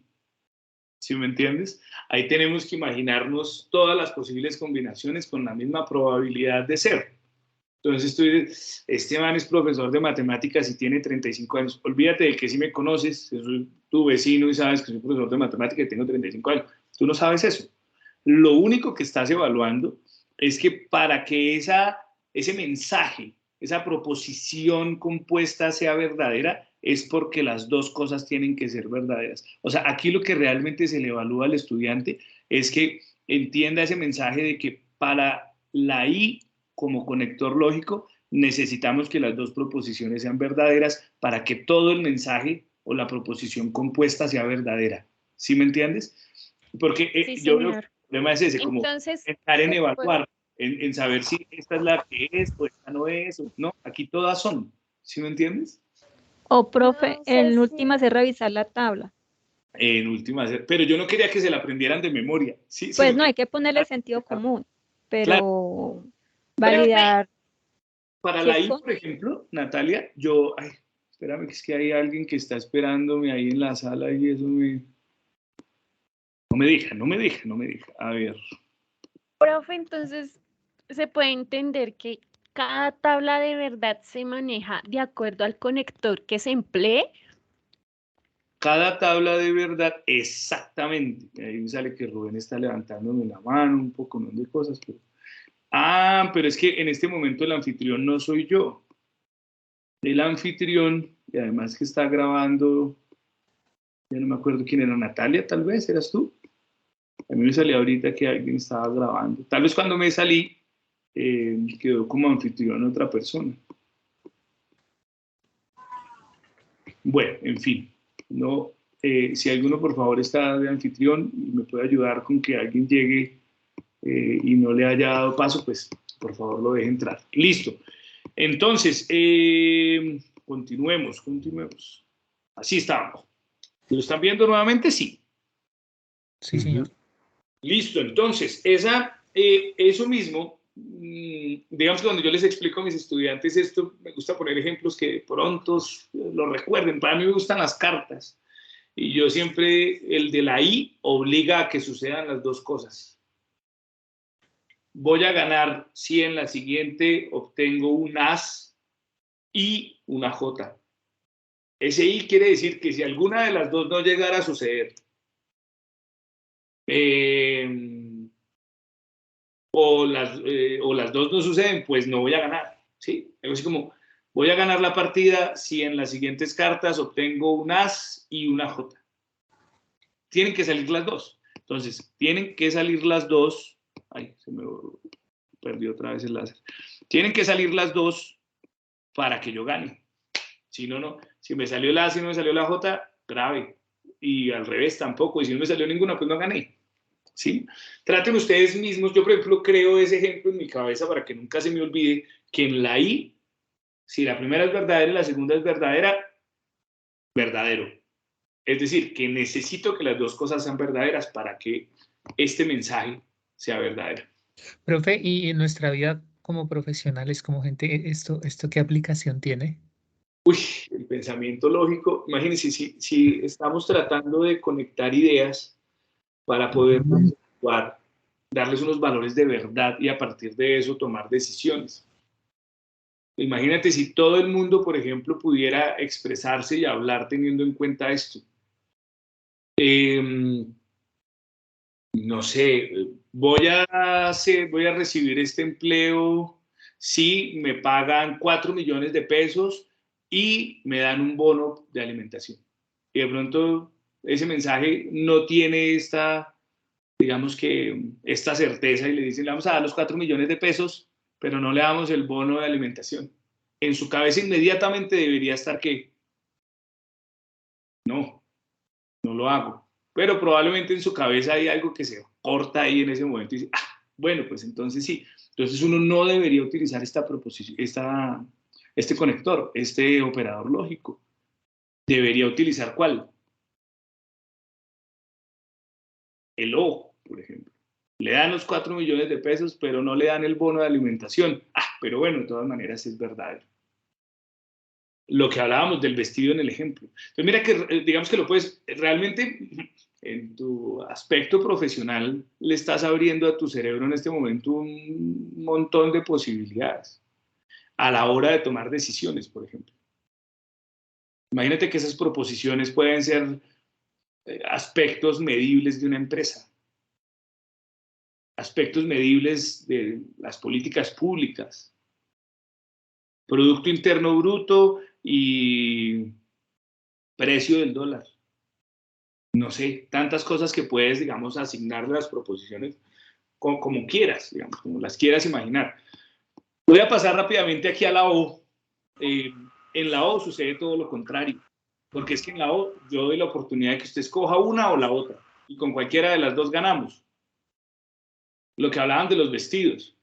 ¿Sí me entiendes? Ahí tenemos que imaginarnos todas las posibles combinaciones con la misma probabilidad de ser. Entonces tú dices, este man es profesor de matemáticas y tiene 35 años. Olvídate de que si me conoces, soy tu vecino y sabes que soy profesor de matemáticas y tengo 35 años. Tú no sabes eso. Lo único que estás evaluando es que para que ese mensaje, esa proposición compuesta sea verdadera, es porque las dos cosas tienen que ser verdaderas. O sea, aquí lo que realmente se le evalúa al estudiante es que entienda ese mensaje de que para la I como conector lógico necesitamos que las dos proposiciones sean verdaderas para que todo el mensaje o la proposición compuesta sea verdadera. ¿Sí me entiendes? Porque Sí, yo creo que señor. el problema es ese, como Entonces, estar en evaluar, en saber si esta es la que es o esta no es. No, aquí todas son. ¿Sí me entiendes? O profe, no sé en si... últimas es revisar la tabla. En últimas, pero yo no quería que se la aprendieran de memoria, ¿sí? Pues Sino no, que, hay que ponerle sentido común, claro, pero Profe, validar para qué la I, cosa. por ejemplo, Natalia, ay, espérame, que es que hay alguien que está esperándome ahí en la sala y eso no me deja. A ver. profe, entonces se puede entender que cada tabla de verdad se maneja de acuerdo al conector que se emplee. Cada tabla de verdad, exactamente. Ahí sale que Rubén está levantándome la mano, un poco de cosas. Pero es que en este momento el anfitrión no soy yo. El anfitrión, y además que está grabando, ya no me acuerdo quién era, Natalia, tal vez, ¿eras tú? A mí me salió ahorita que alguien estaba grabando. Tal vez cuando me salí, quedó como anfitrión otra persona. Bueno, en fin, no, si alguno por favor está de anfitrión y me puede ayudar con que alguien llegue y no le haya dado paso, pues por favor lo deje entrar. Listo. Entonces, continuemos. Así estamos. ¿Lo están viendo nuevamente? Sí. Sí, señor. Listo, entonces, eso mismo, digamos que cuando yo les explico a mis estudiantes esto, me gusta poner ejemplos que de pronto lo recuerden. Para mí me gustan las cartas. Y yo siempre, el de la I obliga a que sucedan las dos cosas. Voy a ganar si en la siguiente obtengo un as y una J. Ese I quiere decir que si alguna de las dos no llegara a suceder, o las dos no suceden, pues no voy a ganar, ¿sí? Algo así como, voy a ganar la partida si en las siguientes cartas obtengo un as y una J. Tienen que salir las dos. Entonces, tienen que salir las dos. Ay, se me perdió otra vez el láser. Tienen que salir las dos para que yo gane. Si no, no. Si me salió la as y no me salió la J, grave. y al revés tampoco, y si no me salió ninguna, pues no gané. ¿Sí? Traten ustedes mismos, yo por ejemplo creo ese ejemplo en mi cabeza para que nunca se me olvide que en la I, si la primera es verdadera y la segunda es verdadera, verdadero. Es decir, que necesito que las dos cosas sean verdaderas para que este mensaje sea verdadero. Profe, y en nuestra vida como profesionales, como gente, ¿esto qué aplicación tiene? Uy, el pensamiento lógico, imagínense, si estamos tratando de conectar ideas para poder actuar, darles unos valores de verdad y a partir de eso tomar decisiones. Imagínate si todo el mundo, por ejemplo, pudiera expresarse y hablar teniendo en cuenta esto. No sé, voy a recibir este empleo si me pagan 4 millones de pesos y me dan un bono de alimentación. Y de pronto ese mensaje no tiene esta, digamos que, esta certeza y le dicen, le vamos a dar los 4 millones de pesos, pero no le damos el bono de alimentación. En su cabeza inmediatamente debería estar que, no lo hago. Pero probablemente en su cabeza hay algo que se corta ahí en ese momento y dice, bueno, pues entonces sí. Entonces uno no debería utilizar esta proposición, este conector, este operador lógico. Debería utilizar ¿cuál? El ojo, por ejemplo. Le dan los 4 millones de pesos, pero no le dan el bono de alimentación. Pero bueno, de todas maneras es verdadero. Lo que hablábamos del vestido en el ejemplo. Entonces mira que digamos que lo puedes, realmente en tu aspecto profesional le estás abriendo a tu cerebro en este momento un montón de posibilidades a la hora de tomar decisiones, por ejemplo. Imagínate que esas proposiciones pueden ser aspectos medibles de una empresa, aspectos medibles de las políticas públicas, Producto Interno Bruto y precio del dólar. No sé, tantas cosas que puedes, digamos, asignarle a las proposiciones como quieras, digamos, como las quieras imaginar. Voy a pasar rápidamente aquí a la O. En la O sucede todo lo contrario, porque es que en la O yo doy la oportunidad de que usted escoja una o la otra, y con cualquiera de las dos ganamos. Lo que hablaban de los vestidos.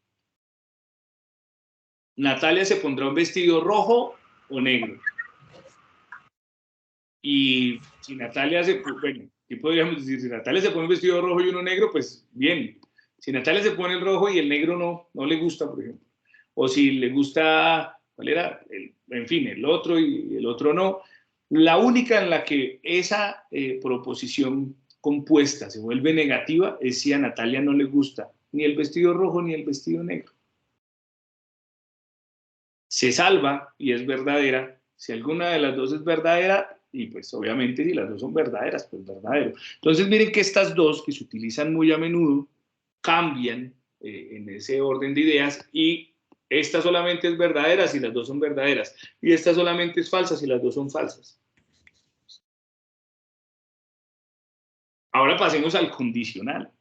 Natalia se pondrá un vestido rojo o negro. Y si Natalia bueno, ¿qué podríamos decir? Si Natalia se pone un vestido rojo y uno negro, pues bien. Si Natalia se pone el rojo y el negro no le gusta, por ejemplo. O si le gusta, ¿cuál era? En fin, el otro y el otro no. La única en la que esa proposición compuesta se vuelve negativa es si a Natalia no le gusta ni el vestido rojo ni el vestido negro. Se salva y es verdadera si alguna de las dos es verdadera y pues obviamente si las dos son verdaderas, pues verdadero. Entonces miren que estas dos que se utilizan muy a menudo cambian en ese orden de ideas y esta solamente es verdadera si las dos son verdaderas y esta solamente es falsa si las dos son falsas. Ahora pasemos al condicional.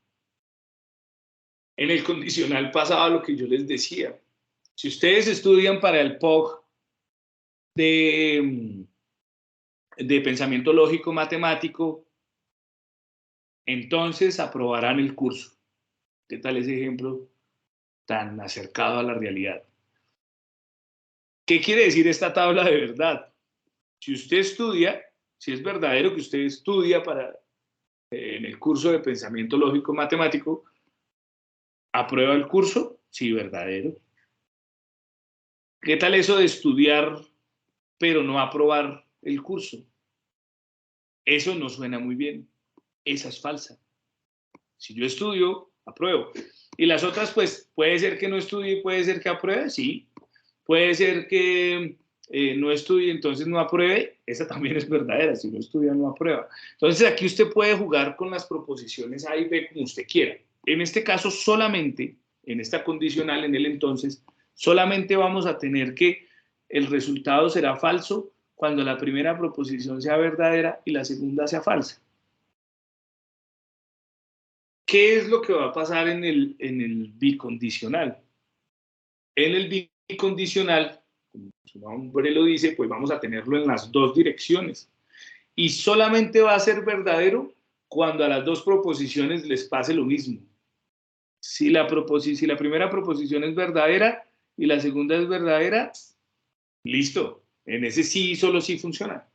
En el condicional pasaba lo que yo les decía. Si ustedes estudian para el POG de pensamiento lógico matemático, entonces aprobarán el curso. ¿Qué tal ese ejemplo tan acercado a la realidad? ¿Qué quiere decir esta tabla de verdad? Si usted estudia, si es verdadero que usted estudia en el curso de pensamiento lógico matemático, ¿aprueba el curso? Sí, verdadero. ¿Qué tal eso de estudiar pero no aprobar el curso? Eso no suena muy bien. Esa es falsa. Si yo estudio, apruebo. Y las otras, pues, puede ser que no estudie, puede ser que apruebe, sí. Puede ser que no estudie, entonces no apruebe. Esa también es verdadera. Si no estudia, no aprueba. Entonces, aquí usted puede jugar con las proposiciones A y B como usted quiera. En este caso, solamente, en esta condicional, en el entonces, solamente vamos a tener que el resultado será falso cuando la primera proposición sea verdadera y la segunda sea falsa. ¿Qué es lo que va a pasar en el bicondicional? En el bicondicional, como su nombre lo dice, pues vamos a tenerlo en las dos direcciones. y solamente va a ser verdadero cuando a las dos proposiciones les pase lo mismo. Si la primera proposición es verdadera y la segunda es verdadera, listo. En ese sí y solo sí funciona.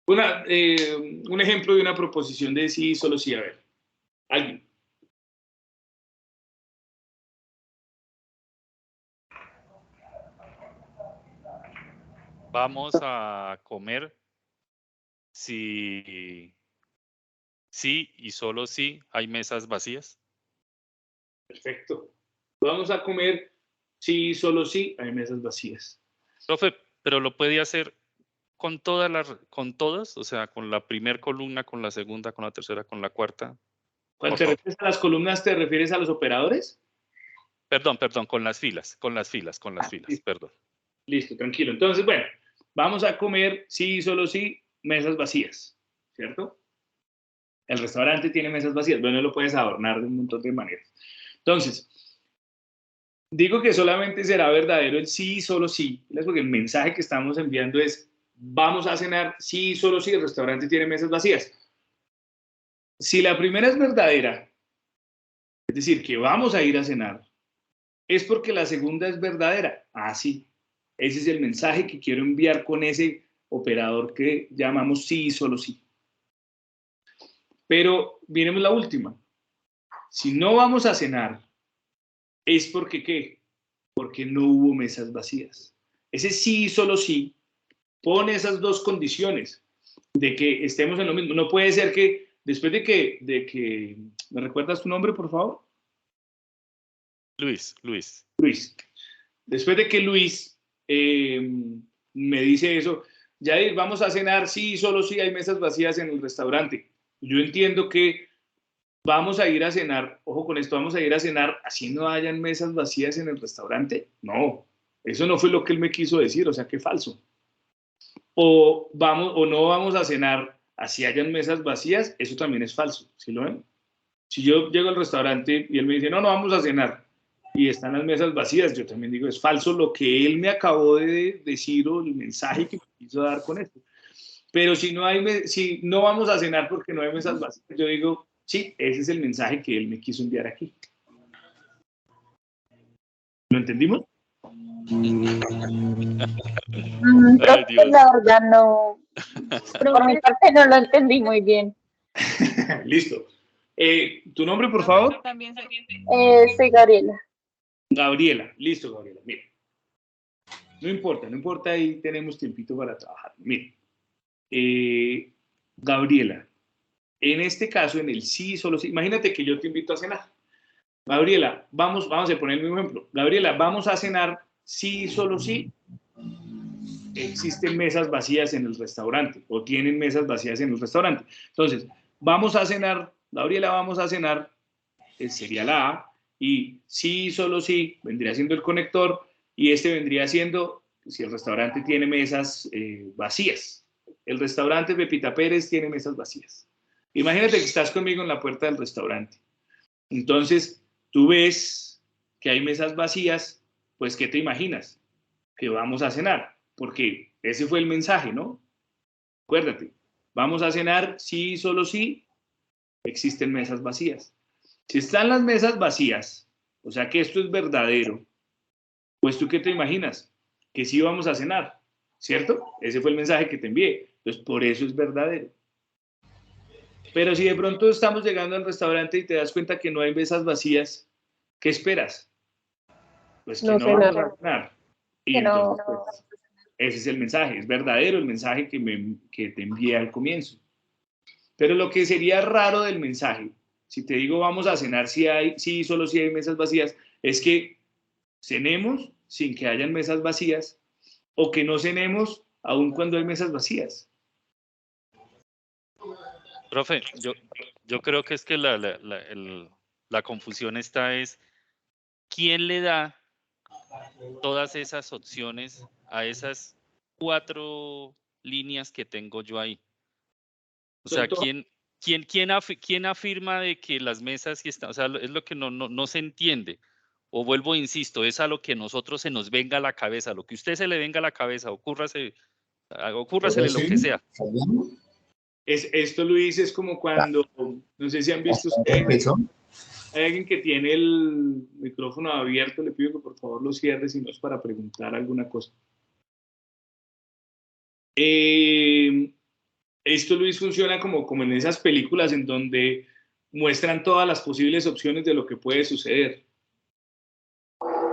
Un ejemplo de una proposición de sí y solo sí. A ver, ¿alguien? Vamos a comer si sí y solo sí hay mesas vacías. Perfecto. Vamos a comer sí y solo sí hay mesas vacías. Profe, pero lo puede hacer con todas, o sea, con la primera columna, con la segunda, con la tercera, con la cuarta. Cuando te refieres a las columnas, ¿te refieres a los operadores? Perdón, con las filas, perdón. Listo, tranquilo. Entonces, bueno, vamos a comer sí y solo sí mesas vacías, ¿cierto? El restaurante tiene mesas vacías. Bueno, lo puedes adornar de un montón de maneras. Entonces, digo que solamente será verdadero el sí y solo sí, porque el mensaje que estamos enviando es, vamos a cenar sí y solo sí, el restaurante tiene mesas vacías. Si la primera es verdadera, es decir, que vamos a ir a cenar, es porque la segunda es verdadera. Ah, sí. Ese es el mensaje que quiero enviar con ese operador que llamamos sí y solo sí. Pero miremos la última. Si no vamos a cenar, es porque ¿qué? Porque no hubo mesas vacías. Ese sí y solo sí pone esas dos condiciones de que estemos en lo mismo. No puede ser que después de que ¿me recuerdas tu nombre, por favor? Luis. Luis. Después de que Luis me dice eso, Yair, vamos a cenar, sí, solo sí hay mesas vacías en el restaurante. Yo entiendo que vamos a ir a cenar, ojo con esto, vamos a ir a cenar así no hayan mesas vacías en el restaurante. No, eso no fue lo que él me quiso decir, o sea, qué falso. O no vamos a cenar así hayan mesas vacías, eso también es falso, ¿sí lo ven? Si yo llego al restaurante y él me dice, no vamos a cenar, y están las mesas vacías, yo también digo, es falso lo que él me acabó de decir o el mensaje que me quiso dar con esto. Pero si no vamos a cenar porque no hay mesas vacías, yo digo, sí, ese es el mensaje que él me quiso enviar aquí. ¿Lo entendimos? Ay, Dios. La verdad no, por mi parte no lo entendí muy bien. Listo. ¿Tu nombre, por favor? Soy Gabriela. Gabriela, listo, Gabriela. Mira, no importa, ahí tenemos tiempito para trabajar. Mira, Gabriela, en este caso, en el sí, solo sí, imagínate que yo te invito a cenar. Gabriela, vamos a poner el mismo ejemplo. Gabriela, vamos a cenar, sí, solo sí. Existen mesas vacías en el restaurante o tienen mesas vacías en el restaurante. Entonces, vamos a cenar, Gabriela, vamos a cenar, sería la A, y sí, solo sí, vendría siendo el conector, y este vendría siendo si el restaurante tiene mesas vacías. El restaurante Pepita Pérez tiene mesas vacías. Imagínate que estás conmigo en la puerta del restaurante. Entonces, tú ves que hay mesas vacías, pues, ¿qué te imaginas? Que vamos a cenar, porque ese fue el mensaje, ¿no? Acuérdate, vamos a cenar, sí, solo sí, existen mesas vacías. Si están las mesas vacías, o sea que esto es verdadero, pues ¿tú qué te imaginas? Que sí vamos a cenar, ¿cierto? Ese fue el mensaje que te envié. Entonces, por eso es verdadero. Pero si de pronto estamos llegando al restaurante y te das cuenta que no hay mesas vacías, ¿qué esperas? Pues que no vamos a cenar. Y entonces, pues, ese es el mensaje, es verdadero el mensaje que te envié al comienzo. Pero lo que sería raro del mensaje, si te digo vamos a cenar sí, solo si hay mesas vacías, es que cenemos sin que hayan mesas vacías o que no cenemos aun cuando hay mesas vacías. Profe, yo creo que es que la confusión está es, ¿quién le da todas esas opciones a esas 4 líneas que tengo yo ahí? O sea, ¿quién afirma de que las mesas sí están? O sea, es lo que no se entiende. O vuelvo, insisto, es a lo que nosotros se nos venga a la cabeza, lo que a usted se le venga a la cabeza, ocúrrase Ocúrrasele lo que sea. Esto, Luis, es como cuando, no sé si han visto ustedes, hay alguien que tiene el micrófono abierto, le pido que por favor lo cierre, si no es para preguntar alguna cosa. Esto, Luis, funciona como en esas películas en donde muestran todas las posibles opciones de lo que puede suceder.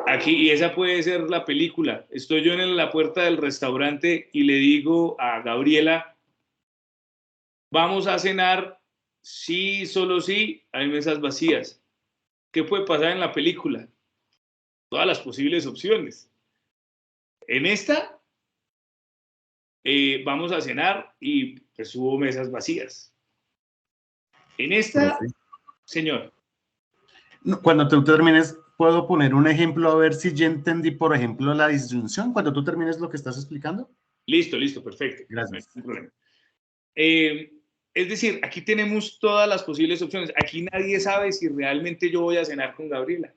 Aquí, y esa puede ser la película. Estoy yo en la puerta del restaurante y le digo a Gabriela, vamos a cenar, sí, solo sí, hay mesas vacías. ¿Qué puede pasar en la película? Todas las posibles opciones. En esta, vamos a cenar y pues hubo mesas vacías. En esta, señor. Cuando tú termines, ¿puedo poner un ejemplo a ver si ya entendí, por ejemplo, la disyunción? Cuando tú termines lo que estás explicando. Listo, perfecto. Gracias. No hay problema. Es decir, aquí tenemos todas las posibles opciones. Aquí nadie sabe si realmente yo voy a cenar con Gabriela.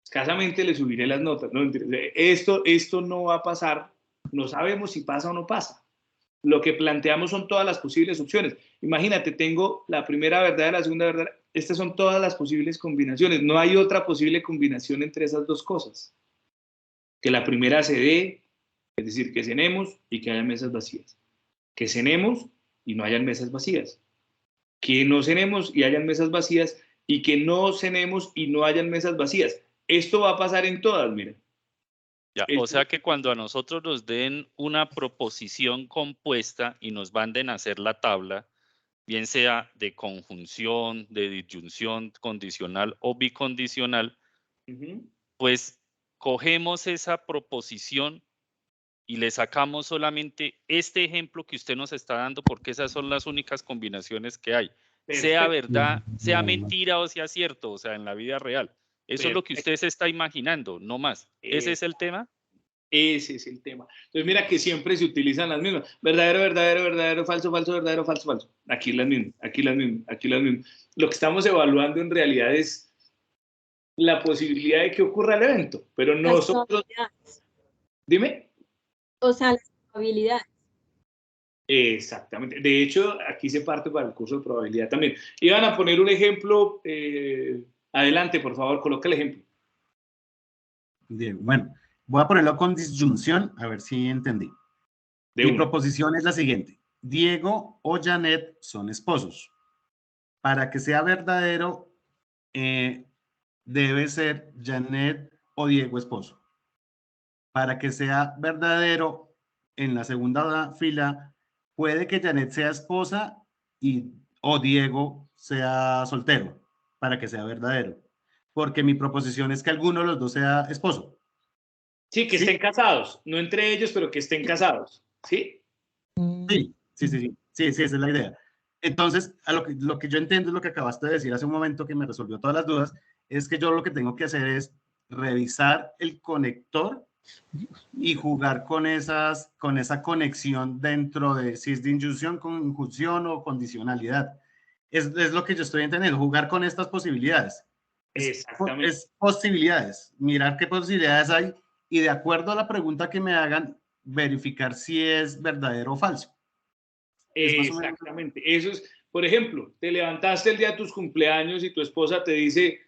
Escasamente le subiré las notas. No, esto no va a pasar. No sabemos si pasa o no pasa. Lo que planteamos son todas las posibles opciones. Imagínate, tengo la primera verdad y la segunda verdad. Estas son todas las posibles combinaciones. No hay otra posible combinación entre esas dos cosas. Que la primera se dé, es decir, que cenemos y que haya mesas vacías. Que cenemos y no hayan mesas vacías. Que no cenemos y hayan mesas vacías y que no cenemos y no hayan mesas vacías. Esto va a pasar en todas, miren. Ya, o sea que cuando a nosotros nos den una proposición compuesta y nos manden a hacer la tabla, bien sea de conjunción, de disyunción condicional o bicondicional, pues cogemos esa proposición y le sacamos solamente este ejemplo que usted nos está dando, porque esas son las únicas combinaciones que hay. Perfecto. Sea verdad, sea mentira o sea cierto, o sea, en la vida real. Eso es lo que usted se está imaginando, no más. ¿Ese es el tema? Ese es el tema. Entonces, mira que siempre se utilizan las mismas. Verdadero, verdadero, verdadero, falso, falso, verdadero, falso, falso. Aquí las mismas, aquí las mismas, aquí las mismas. Lo que estamos evaluando en realidad es la posibilidad de que ocurra el evento, pero nosotros... Dime. O sea, las probabilidades. Exactamente. De hecho, aquí se parte para el curso de probabilidad también. Iban a poner un ejemplo. Adelante, por favor, coloca el ejemplo. Bien, bueno, voy a ponerlo con disyunción, a ver si entendí. Mi proposición es la siguiente. Diego o Janet son esposos. Para que sea verdadero, debe ser Janet o Diego esposo. Para que sea verdadero, en la segunda fila, puede que Janet sea esposa o Diego sea soltero, para que sea verdadero. Porque mi proposición es que alguno de los dos sea esposo. Sí, que estén casados. No entre ellos, pero que estén casados. ¿Sí? Sí, esa es la idea. Entonces, lo que yo entiendo es lo que acabaste de decir hace un momento, que me resolvió todas las dudas, es que yo lo que tengo que hacer es revisar el conector y jugar con esa conexión dentro de si es de inyunción, conjunción o condicionalidad. Es lo que yo estoy entendiendo, jugar con estas posibilidades. Exactamente. Es posibilidades, mirar qué posibilidades hay y de acuerdo a la pregunta que me hagan, verificar si es verdadero o falso. Exactamente. Eso es, por ejemplo, te levantaste el día de tus cumpleaños y tu esposa te dice,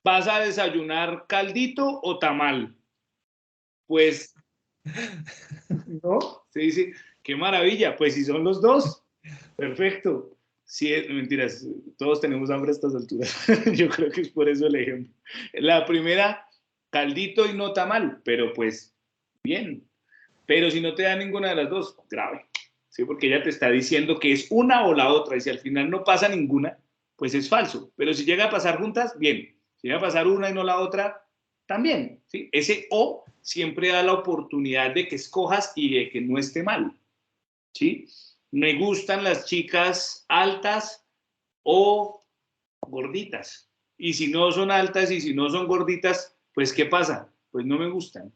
¿vas a desayunar caldito o tamal? Pues, ¿no? Se dice, qué maravilla, pues si son los dos, perfecto. Sí, mentiras, todos tenemos hambre a estas alturas. Yo creo que es por eso el ejemplo. La primera, caldito y no tamal, pero pues, bien. Pero si no te da ninguna de las dos, grave. ¿Sí? Porque ella te está diciendo que es una o la otra, y si al final no pasa ninguna, pues es falso. Pero si llega a pasar juntas, bien. Si llega a pasar una y no la otra, también. ¿Sí? Ese o siempre da la oportunidad de que escojas y de que no esté mal. ¿Sí? Me gustan las chicas altas o gorditas. Y si no son altas y si no son gorditas, pues ¿qué pasa? Pues no me gustan.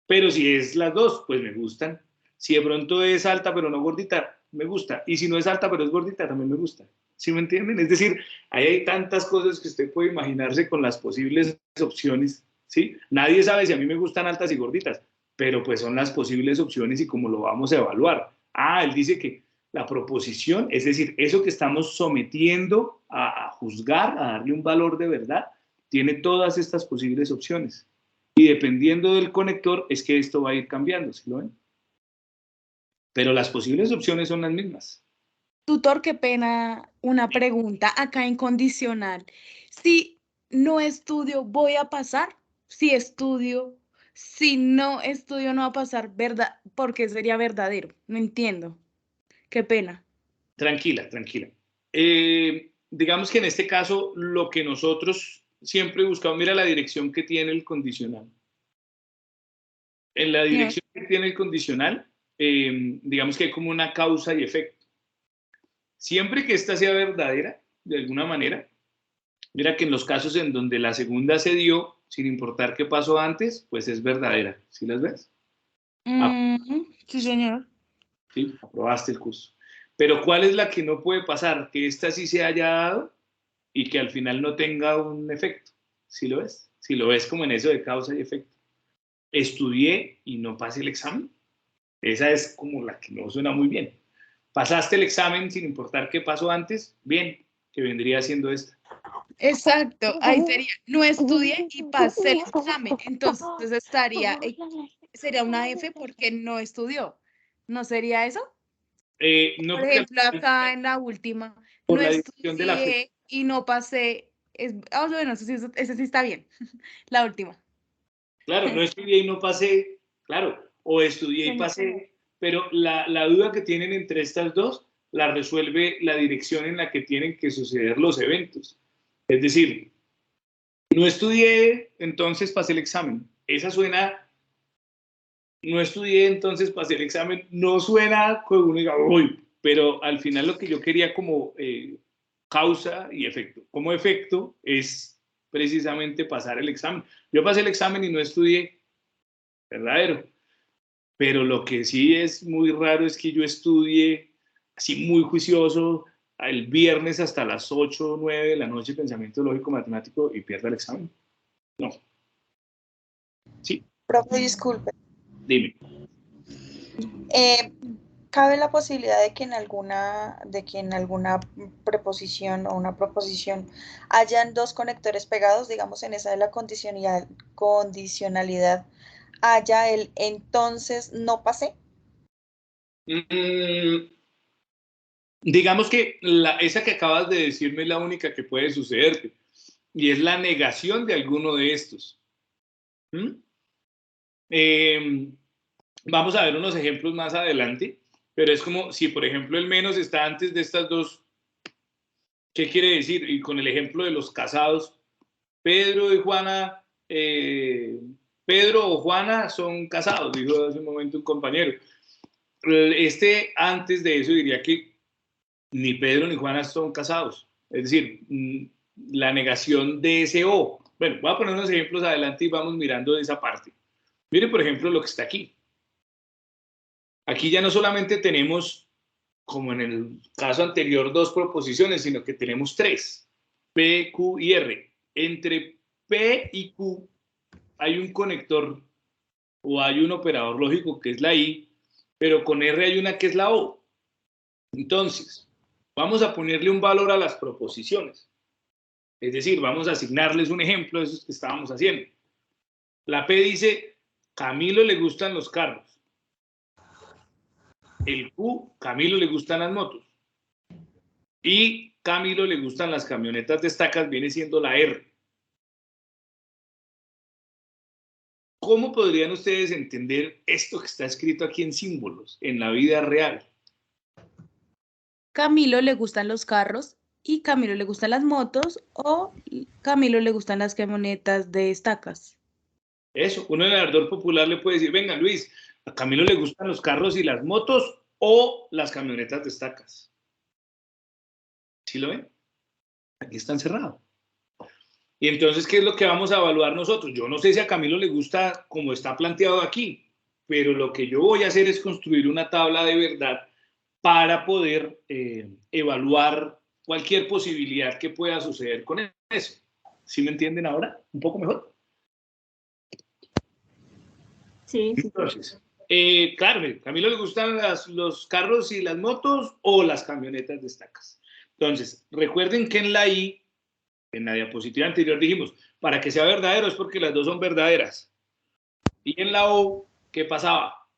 Pero si es las dos, pues me gustan. Si de pronto es alta pero no gordita, me gusta. Y si no es alta pero es gordita, también me gusta. ¿Sí me entienden? Es decir, ahí hay tantas cosas que usted puede imaginarse con las posibles opciones. ¿Sí? Nadie sabe si a mí me gustan altas y gorditas. pero pues son las posibles opciones y cómo lo vamos a evaluar. Él dice que la proposición, es decir, eso que estamos sometiendo a juzgar, a darle un valor de verdad, tiene todas estas posibles opciones. Y dependiendo del conector es que esto va a ir cambiando, ¿sí lo ven? Pero las posibles opciones son las mismas. Tutor, qué pena, una pregunta acá en condicional. Si no estudio, ¿voy a pasar? Si estudio, si no estudio, no va a pasar, ¿verdad? Porque sería verdadero. No entiendo. Qué pena. Tranquila, tranquila. Digamos que en este caso, lo que nosotros siempre buscamos, mira la dirección que tiene el condicional. En la dirección que tiene el condicional, digamos que hay como una causa y efecto. Siempre que esta sea verdadera, de alguna manera, mira que en los casos en donde la segunda se dio, sin importar qué pasó antes, pues es verdadera. ¿Sí las ves? Sí, señor. Sí, aprobaste el curso. Pero ¿cuál es la que no puede pasar? Que esta sí se haya dado y que al final no tenga un efecto. ¿Sí lo ves? Si lo ves como en eso de causa y efecto. Estudié y no pasé el examen. Esa es como la que no suena muy bien. Pasaste el examen sin importar qué pasó antes, bien, que vendría siendo esta. Exacto, ahí sería, no estudié y pasé el examen, entonces sería una F porque no estudió. ¿No sería eso? No, Por ejemplo, acá en la última, por no la dirección de la fecha. estudié y no pasé. Bueno, ese sí está bien. La última. Claro, no estudié y no pasé, claro, o estudié y pasé, pero la duda que tienen entre estas dos la resuelve la dirección en la que tienen que suceder los eventos. Es decir, no estudié, entonces pasé el examen. Esa suena, no estudié, entonces pasé el examen. No suena como uno diga, uy, pero al final lo que yo quería como causa y efecto. Como efecto es precisamente pasar el examen. Yo pasé el examen y no estudié, verdadero. Pero lo que sí es muy raro es que yo estudie así muy juicioso el viernes hasta las 8 o 9 de la noche pensamiento lógico matemático y pierda el examen. No. Sí. Profe, disculpe. Dime. ¿Cabe la posibilidad de que en alguna preposición o una proposición hayan dos conectores pegados, digamos en esa de la condicionalidad, haya el entonces no pasé? Digamos que esa que acabas de decirme es la única que puede sucederte y es la negación de alguno de estos. Vamos a ver unos ejemplos más adelante, pero es como si, por ejemplo, el menos está antes de estas dos. ¿Qué quiere decir? Y con el ejemplo de los casados, Pedro y Juana, Pedro o Juana son casados, dijo hace un momento un compañero. Antes de eso diría que ni Pedro ni Juana son casados. Es decir, la negación de ese O. Bueno, voy a poner unos ejemplos adelante y vamos mirando de esa parte. Miren, por ejemplo, lo que está aquí. Aquí ya no solamente tenemos, como en el caso anterior, dos proposiciones, sino que tenemos tres, P, Q y R. Entre P y Q hay un conector o hay un operador lógico que es la I, pero con R hay una que es la O. Entonces, vamos a ponerle un valor a las proposiciones. Es decir, vamos a asignarles un ejemplo de esos que estábamos haciendo. La P dice, Camilo le gustan los carros. El Q, Camilo le gustan las motos. Y Camilo le gustan las camionetas de estacas, viene siendo la R. ¿Cómo podrían ustedes entender esto que está escrito aquí en símbolos, en la vida real? Camilo le gustan los carros y Camilo le gustan las motos o Camilo le gustan las camionetas de estacas. Eso, un orador popular le puede decir, venga Luis, a Camilo le gustan los carros y las motos o las camionetas de estacas. ¿Sí lo ven? Aquí está encerrado. Y entonces, ¿qué es lo que vamos a evaluar nosotros? Yo no sé si a Camilo le gusta como está planteado aquí, pero lo que yo voy a hacer es construir una tabla de verdad para poder evaluar cualquier posibilidad que pueda suceder con eso. ¿Sí me entienden ahora? ¿Un poco mejor? Sí, sí. Entonces, claro, Camilo le gustan los carros y las motos o las camionetas de estacas. Entonces, recuerden que en la I, en la diapositiva anterior dijimos, para que sea verdadero es porque las dos son verdaderas. Y en la O, ¿qué pasaba?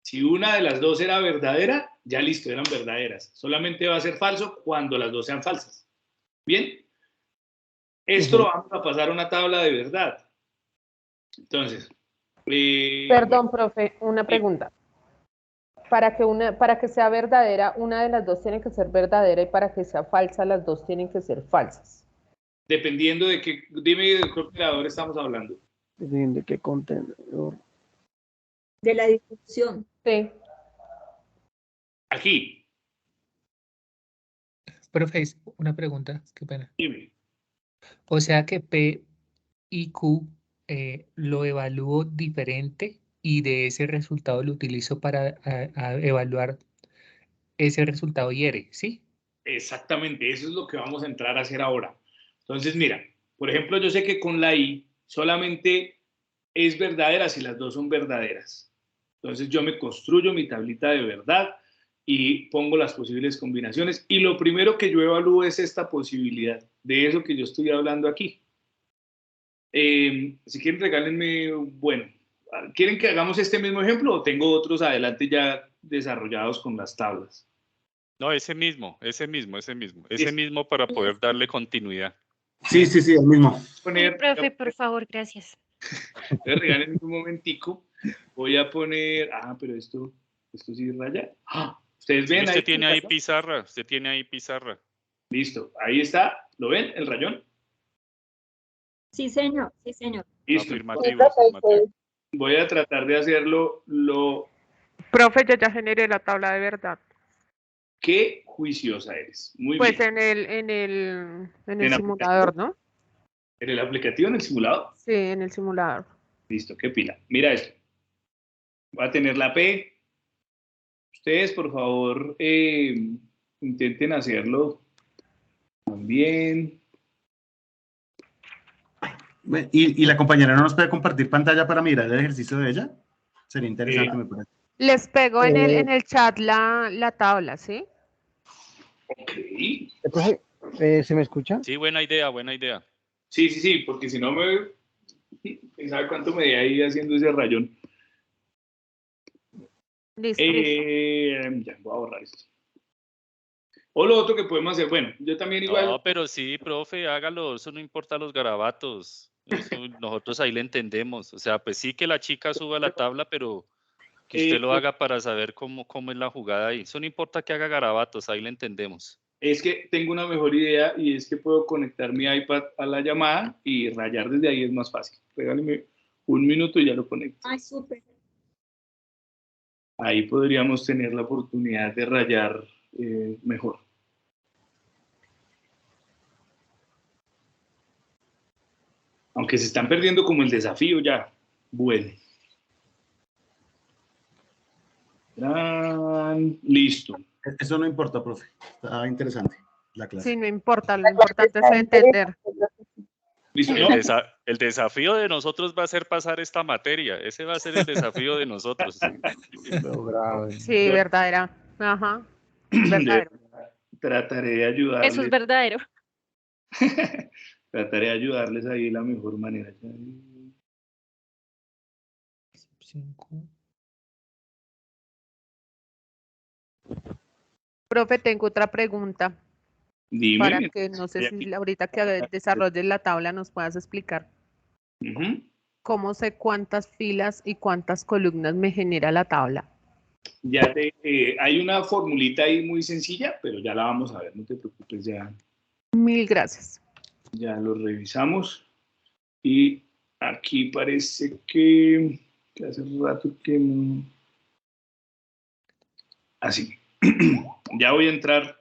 Si una de las dos era verdadera, ya listo, eran verdaderas. Solamente va a ser falso cuando las dos sean falsas. ¿Bien? Esto lo vamos a pasar a una tabla de verdad. Entonces, Perdón, profe, una pregunta. Para que sea verdadera, una de las dos tiene que ser verdadera y para que sea falsa, las dos tienen que ser falsas. dependiendo de qué, dime de qué operador estamos hablando. ¿De qué contenedor? De la discusión. Sí. Aquí. Profe, una pregunta, qué pena. Dime. O sea que P y Q lo evalúo diferente y de ese resultado lo utilizo para a evaluar ese resultado y R, ¿sí? Exactamente, eso es lo que vamos a entrar a hacer ahora. Entonces, mira, por ejemplo, yo sé que con la I solamente es verdadera si las dos son verdaderas. Entonces yo me construyo mi tablita de verdad y pongo las posibles combinaciones y lo primero que yo evalúo es esta posibilidad de eso que yo estoy hablando aquí. Si quieren regálenme, bueno, ¿quieren que hagamos este mismo ejemplo o tengo otros adelante ya desarrollados con las tablas? No, ese mismo para poder darle continuidad. Sí, el mismo. Sí, profe, por favor, gracias. Regálenme un momentico. Voy a poner, pero esto sí raya. Ustedes ven Usted ahí. tiene ahí pizarra, Listo, ahí está. ¿Lo ven, el rayón? Sí, señor, sí, señor. Listo. Afirmativo. Voy a tratar de hacerlo lo... Profe, yo ya generé la tabla de verdad. Qué juiciosa eres. Muy pues bien. en el simulador, ¿no? ¿En el aplicativo, en el simulador? Sí, en el simulador. Listo, qué pila. Mira esto. Voy a tener la P. Ustedes, por favor, intenten hacerlo también. ¿Y la compañera no nos puede compartir pantalla para mirar el ejercicio de ella? Sería interesante, me parece. Les pego en el chat la tabla, ¿sí? Ok. Profe, ¿se me escucha? Sí, buena idea. Sí, porque si no ¿sabe cuánto me di ahí haciendo ese rayón? Listo. Ya, voy a borrar esto. O lo otro que podemos hacer, bueno, yo también igual... No, pero sí, profe, hágalo, eso no importa los garabatos. Eso nosotros ahí le entendemos. O sea, pues sí que la chica suba la tabla, pero que usted lo haga para saber cómo es la jugada ahí. Eso no importa que haga garabatos, ahí le entendemos. Es que tengo una mejor idea y es que puedo conectar mi iPad a la llamada y rayar desde ahí es más fácil. Regáleme un minuto y ya lo conecto. Ay, súper. Ahí podríamos tener la oportunidad de rayar mejor. Aunque se están perdiendo como el desafío ya. Bueno. Listo. Eso no importa, profe. Está interesante la clase. Sí, no importa, lo importante es entender. ¿Listo? El desafío de nosotros va a ser pasar esta materia. Ese va a ser el desafío de nosotros. Sí, verdadera. Ajá. Verdadero. Trataré de ayudarles. Eso es verdadero. Trataré de ayudarles ahí de la mejor manera. 5. Profe, tengo otra pregunta. Dime. Para que no sé si ahorita que desarrolles la tabla nos puedas explicar. ¿Cómo sé cuántas filas y cuántas columnas me genera la tabla? Ya hay una formulita ahí muy sencilla, pero ya la vamos a ver, no te preocupes, ya. Mil gracias. Ya lo revisamos. Y aquí parece que hace rato que... Así. Ya voy a entrar.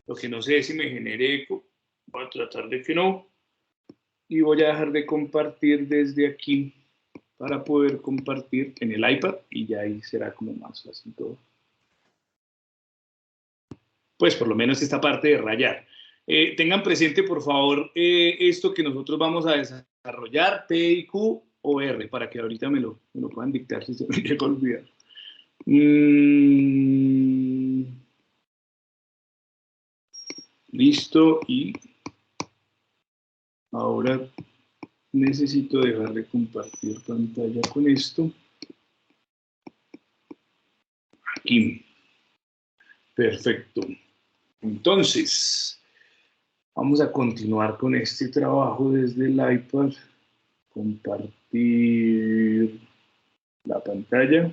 Lo que no sé es si me genere eco. Voy a tratar de que no. Y voy a dejar de compartir desde aquí para poder compartir en el iPad y ya ahí será como más fácil todo. Pues por lo menos esta parte de rayar. Tengan presente, por favor, esto que nosotros vamos a desarrollar, P y Q, o R, para que ahorita me lo puedan dictar si se me llega a olvidar. Listo, y ahora necesito dejar de compartir pantalla con esto. Aquí. Perfecto. Entonces, vamos a continuar con este trabajo desde el iPad. Compartir la pantalla.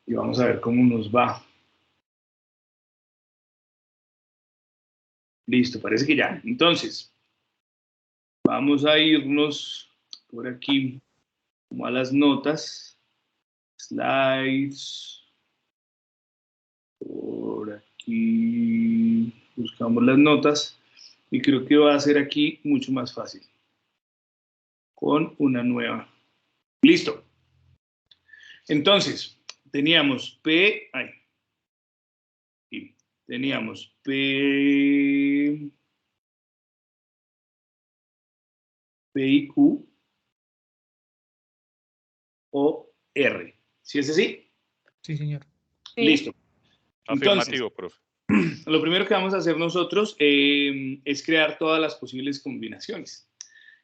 Y vamos a ver cómo nos va. Listo, parece que ya. Entonces, vamos a irnos por aquí, como a las notas. Slides. Por aquí buscamos las notas. Y creo que va a ser aquí mucho más fácil. Con una nueva. Listo. Entonces, teníamos P. Teníamos P y Q o R. ¿Sí es así? Sí, señor. Listo. Afirmativo, profe. Lo primero que vamos a hacer nosotros es crear todas las posibles combinaciones.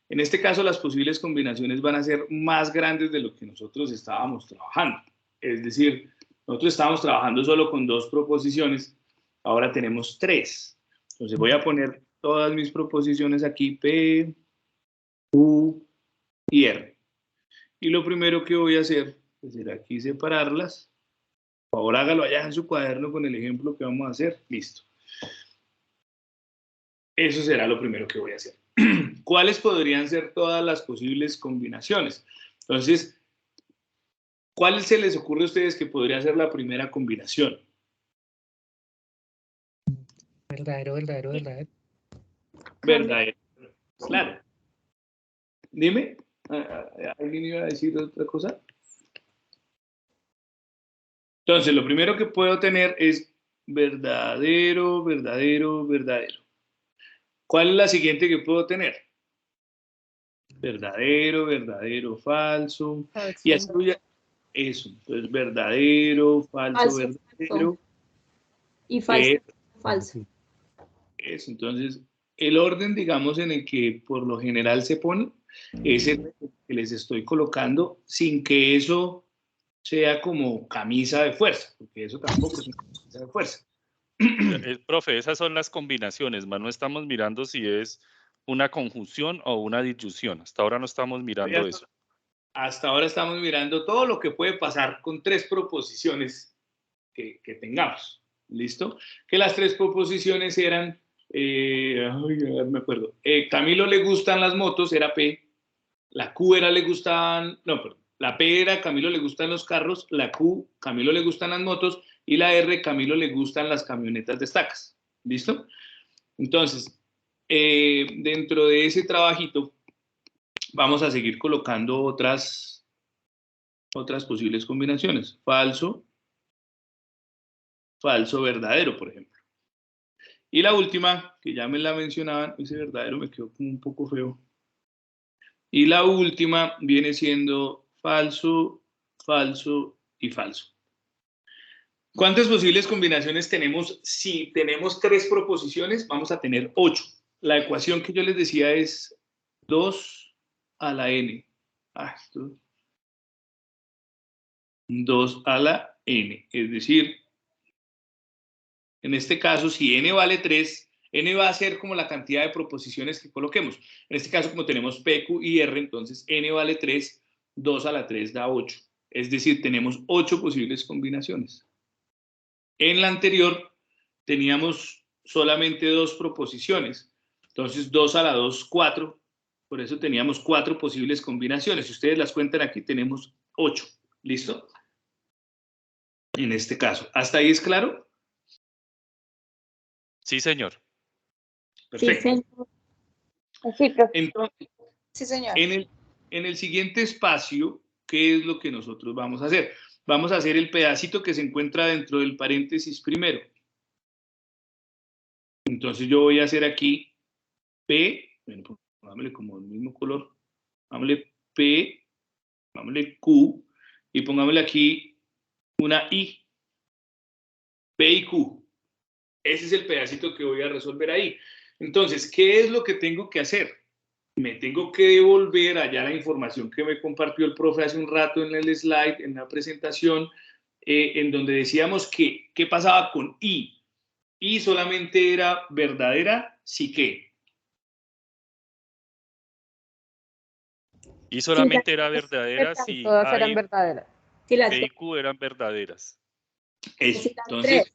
En este caso, las posibles combinaciones van a ser más grandes de lo que nosotros estábamos trabajando. Es decir, nosotros estábamos trabajando solo con 2 proposiciones, ahora tenemos 3. Entonces voy a poner todas mis proposiciones aquí, P, Q y R. Y lo primero que voy a hacer es ir aquí separarlas. Por favor, hágalo allá en su cuaderno con el ejemplo que vamos a hacer. Listo. Eso será lo primero que voy a hacer. ¿Cuáles podrían ser todas las posibles combinaciones? Entonces, ¿cuál se les ocurre a ustedes que podría ser la primera combinación? Verdadero, verdadero, verdadero. Verdadero. Claro. Dime, ¿alguien iba a decir otra cosa? Entonces, lo primero que puedo tener es verdadero, verdadero, verdadero. ¿Cuál es la siguiente que puedo tener? Verdadero, verdadero, falso. Y así voy a... Eso, entonces verdadero, falso, verdadero. Y falso, falso. Eso, entonces el orden, digamos, en el que por lo general se pone, es el que les estoy colocando sin que eso sea como camisa de fuerza, porque eso tampoco es una camisa de fuerza. Profe, esas son las combinaciones, más no estamos mirando si es una conjunción o una disyunción. Hasta ahora no estamos mirando eso. Hasta ahora estamos mirando todo lo que puede pasar con 3 proposiciones que tengamos. ¿Listo? Que las 3 proposiciones eran, me acuerdo, Camilo le gustan las motos, era P, la Q era le gustan, no, perdón, la P era Camilo le gustan los carros, la Q, Camilo le gustan las motos, y la R, Camilo le gustan las camionetas de estacas. ¿Listo? Entonces, dentro de ese trabajito, vamos a seguir colocando otras posibles combinaciones. Falso, falso, verdadero, por ejemplo. Y la última, que ya me la mencionaban, ese verdadero me quedó como un poco feo. Y la última viene siendo falso, falso y falso. ¿Cuántas posibles combinaciones tenemos? Si tenemos 3 proposiciones, vamos a tener 8. La ecuación que yo les decía es 2 a la n. 2 a la n. Es decir, en este caso, si n vale 3, n va a ser como la cantidad de proposiciones que coloquemos. En este caso, como tenemos p, q y r, entonces n vale 3, 2 a la 3 da 8. Es decir, tenemos 8 posibles combinaciones. En la anterior teníamos solamente 2 proposiciones. Entonces, 2 a la 2, 4. Por eso teníamos 4 posibles combinaciones. Si ustedes las cuentan aquí, tenemos 8. ¿Listo? En este caso. ¿Hasta ahí es claro? Sí, señor. Perfecto. Sí, señor. Entonces, sí, señor. En el siguiente espacio, ¿qué es lo que nosotros vamos a hacer? Vamos a hacer el pedacito que se encuentra dentro del paréntesis primero. Entonces yo voy a hacer aquí P, bueno, pongámosle como el mismo color, pongámosle P, pongámosle Q, y pongámosle aquí una I. P y Q. Ese es el pedacito que voy a resolver ahí. Entonces, ¿qué es lo que tengo que hacer? Me tengo que devolver allá la información que me compartió el profe hace un rato en el slide, en la presentación, en donde decíamos que, ¿qué pasaba con I? I solamente era verdadera, sí que. Y solamente era verdadera si Todas A eran y verdaderas. P y Q eran verdaderas. Eso. Entonces,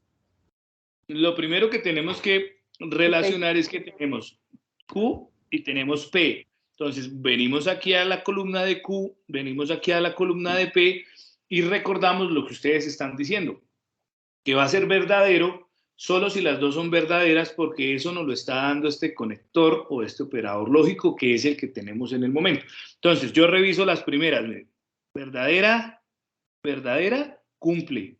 lo primero que tenemos que relacionar es que tenemos Q y tenemos P. Entonces, venimos aquí a la columna de Q, venimos aquí a la columna de P y recordamos lo que ustedes están diciendo, que va a ser verdadero solo si las dos son verdaderas, porque eso nos lo está dando este conector o este operador lógico, que es el que tenemos en el momento. Entonces, yo reviso las primeras. Verdadera, verdadera, cumple.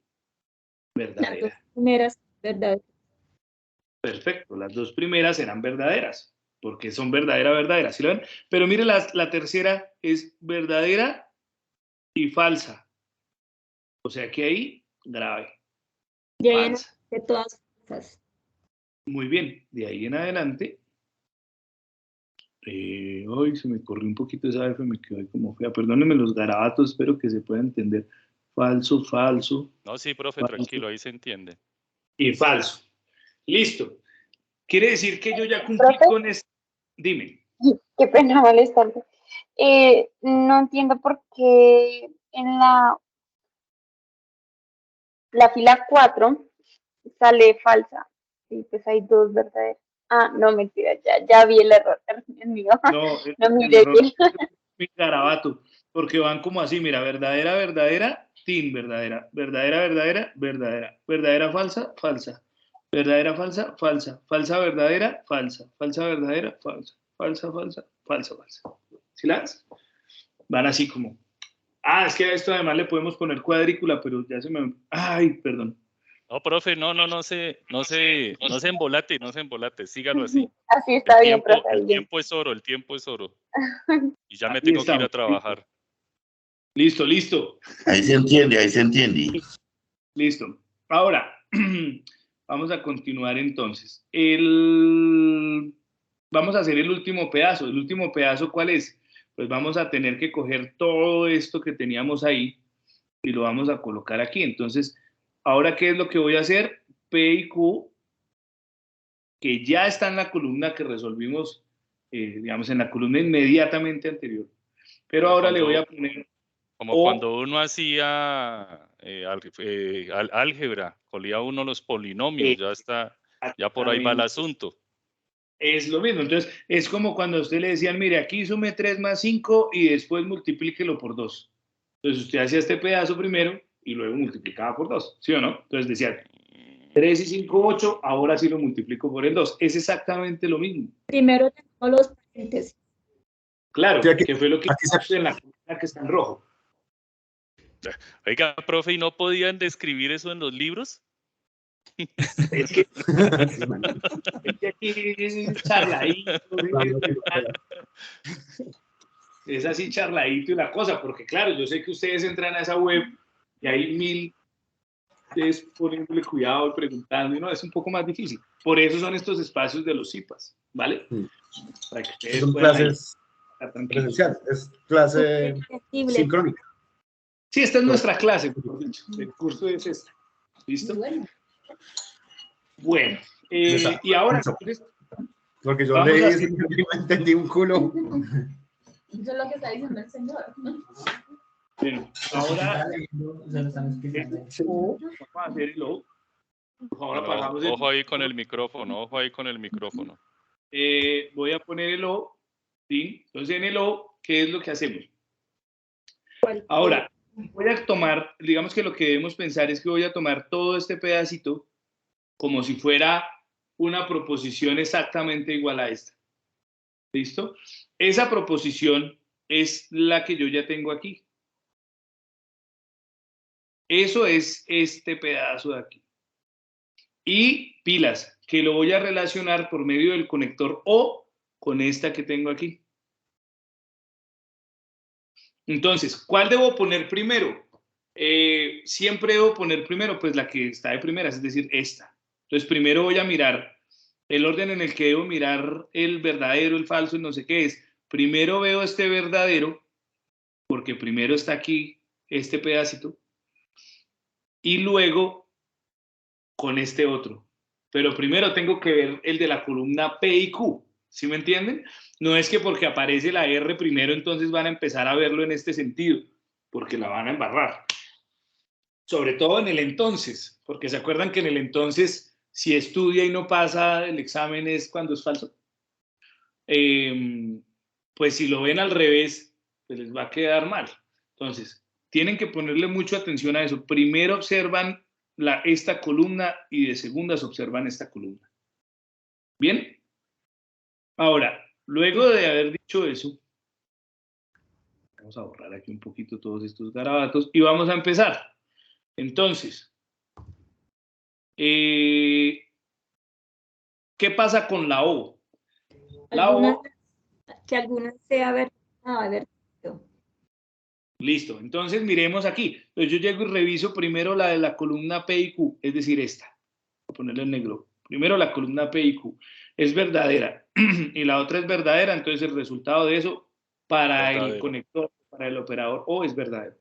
Verdadera. Las dos primeras, ¿verdad? Perfecto, las dos primeras serán verdaderas, porque son verdadera, verdadera, ¿sí lo ven? Pero mire, la tercera es verdadera y falsa. O sea que ahí, grave. De ahí en Falsa. de todas falsas. Muy bien, de ahí en adelante. Hoy se me corrió un poquito esa F, me quedó ahí como fea. Perdónenme los garabatos, espero que se pueda entender. Falso, falso. No, sí, profe, falso, tranquilo, ahí se entiende. Y falso. Listo. Quiere decir que yo ya cumplí ¿Profe? con esto. Dime. Qué pena molestarte. No entiendo por qué en la fila 4 sale falsa. Sí, pues hay dos verdaderas. Ah, no, mentira, ya vi el error. Es mío. No, No el miré error bien. es mi garabato, porque van como así, mira, verdadera, verdadera, tin, verdadera, verdadera, verdadera, verdadera, verdadera, falsa, falsa, verdadera, falsa, falsa, falsa, verdadera, falsa, falsa, verdadera, falsa, falsa, falsa, falsa, falsa. ¿Sí las? Van así como, es que a esto además le podemos poner cuadrícula, pero ya se me, perdón. No, profe, no se embolate, no se embolate, sígalo así. Así está bien, profe. El tiempo es oro, el tiempo es oro. Y ya me Ahí tengo que ir a estamos. trabajar. Listo, listo. Ahí se entiende, ahí se entiende. Listo. Ahora, vamos a continuar entonces. Vamos a hacer el último pedazo. ¿El último pedazo cuál es? Pues vamos a tener que coger todo esto que teníamos ahí y lo vamos a colocar aquí. Entonces, ahora, ¿qué es lo que voy a hacer? P y Q, que ya está en la columna que resolvimos, digamos, en la columna inmediatamente anterior. Pero ahora le voy a poner... Como cuando uno hacía álgebra, colía uno los polinomios, ya por ahí va el asunto. Es lo mismo, entonces es como cuando a usted le decían, mire, aquí sume 3 más 5 y después multiplíquelo por 2. Entonces usted hacía este pedazo primero y luego multiplicaba por 2, ¿sí o no? Entonces decía 3 y 5, 8, ahora sí lo multiplico por el 2. Es exactamente lo mismo. Primero tenemos los paréntesis. Claro, que fue lo que hicimos en la columna que está en rojo. Oiga, profe, ¿y no podían describir eso en los libros? Es que aquí es charladito, es así charladito y la cosa, porque claro, yo sé que ustedes entran a esa web y hay 1000 ustedes poniéndole cuidado y preguntando, y no, es un poco más difícil. Por eso son estos espacios de los CIPAS, ¿vale? Para que ustedes son puedan clases presenciales, es clase sincrónica. Sí, esta es nuestra clase, mejor dicho. El curso es este. ¿Listo? Bueno, y ahora... Porque yo leí y no entendí un culo. Eso es lo que está diciendo el señor, ¿no? Bueno, ahora vamos a hacer el O. Ahora pasamos ojo ahí con el micrófono, ojo ahí con el micrófono. Voy a poner el O, ¿sí? Entonces en el O, ¿qué es lo que hacemos? Ahora, voy a tomar, digamos que lo que debemos pensar es que voy a tomar todo este pedacito como si fuera una proposición exactamente igual a esta. ¿Listo? Esa proposición es la que yo ya tengo aquí. Eso es este pedazo de aquí. Y pilas, que lo voy a relacionar por medio del conector O con esta que tengo aquí. Entonces, ¿cuál debo poner primero? Siempre debo poner primero, pues la que está de primeras, es decir, esta. Entonces, primero voy a mirar el orden en el que debo mirar el verdadero, el falso, no sé qué es. Primero veo este verdadero, porque primero está aquí este pedacito, y luego con este otro. Pero primero tengo que ver el de la columna P y Q, ¿sí me entienden? No es que porque aparece la R primero, entonces van a empezar a verlo en este sentido, porque la van a embarrar. Sobre todo en el entonces, porque se acuerdan que en el entonces, si estudia y no pasa el examen es cuando es falso. Pues si lo ven al revés, pues les va a quedar mal. Entonces, tienen que ponerle mucha atención a eso. Primero observan esta columna y de segundas observan esta columna. ¿Bien? Ahora, luego de haber dicho eso, vamos a borrar aquí un poquito todos estos garabatos y vamos a empezar. Entonces, ¿qué pasa con la O? La O, que alguna sea verdad. listo, entonces miremos aquí. Entonces yo llego y reviso primero la de la columna P y Q, es decir, esta. Voy a ponerle en negro. Primero la columna P y Q es verdadera y la otra es verdadera, entonces el resultado de eso para el conector, para el operador O es verdadero.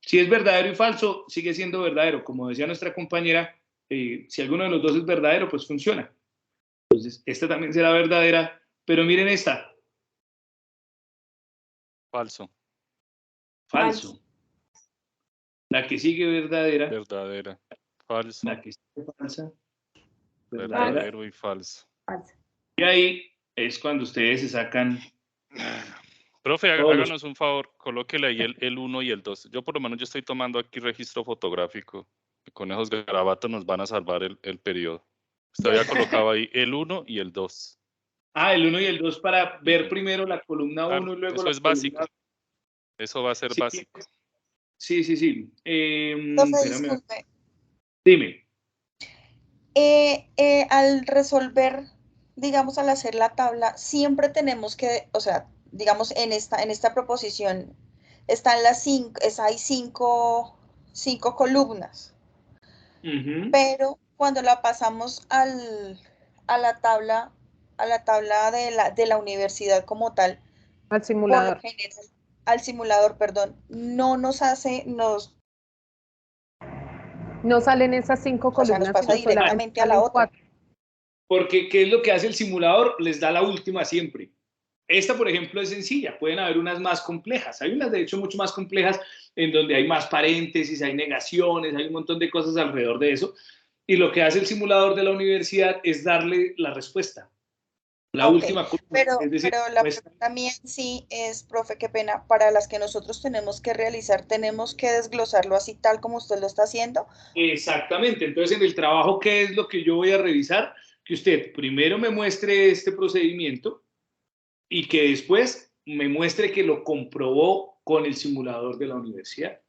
Si es verdadero y falso, sigue siendo verdadero. Como decía nuestra compañera, si alguno de los dos es verdadero, pues funciona. Entonces, esta también será verdadera, pero miren esta. Falso. Falso. La que sigue verdadera. Verdadera. Falso. La que sigue falsa. Verdadero y falso. Y ahí es cuando ustedes se sacan. Profe, háganos un favor, colóquele ahí el 1 y el 2. Yo por lo menos yo estoy tomando aquí registro fotográfico. Con esos garabatos nos van a salvar el periodo. Usted había colocado ahí el 1 y el 2. Ah, el 1 y el 2 para ver primero la columna 1 Claro, y luego eso la es básico. Eso va a ser sí, básico. Sí. Entonces, disculpe. Dime. Al resolver, digamos, al hacer la tabla, siempre tenemos que, o sea, digamos, en esta proposición están hay cinco columnas, pero cuando la pasamos a la tabla de la universidad como tal, al simulador. por lo general, al simulador, perdón, no salen esas 5 columnas. O sea, nos pasa directamente a la otra. Porque, ¿qué es lo que hace el simulador? Les da la última siempre. Esta, por ejemplo, es sencilla. Pueden haber unas más complejas. Hay unas, de hecho, mucho más complejas en donde hay más paréntesis, hay negaciones, hay un montón de cosas alrededor de eso. Y lo que hace el simulador de la universidad es darle la respuesta. La última columna. Pero la pues, pregunta mía sí es, profe, qué pena, para las que nosotros tenemos que realizar, ¿tenemos que desglosarlo así tal como usted lo está haciendo? Exactamente. Entonces, en el trabajo, ¿qué es lo que yo voy a revisar? Que usted primero me muestre este procedimiento y que después me muestre que lo comprobó con el simulador de la universidad.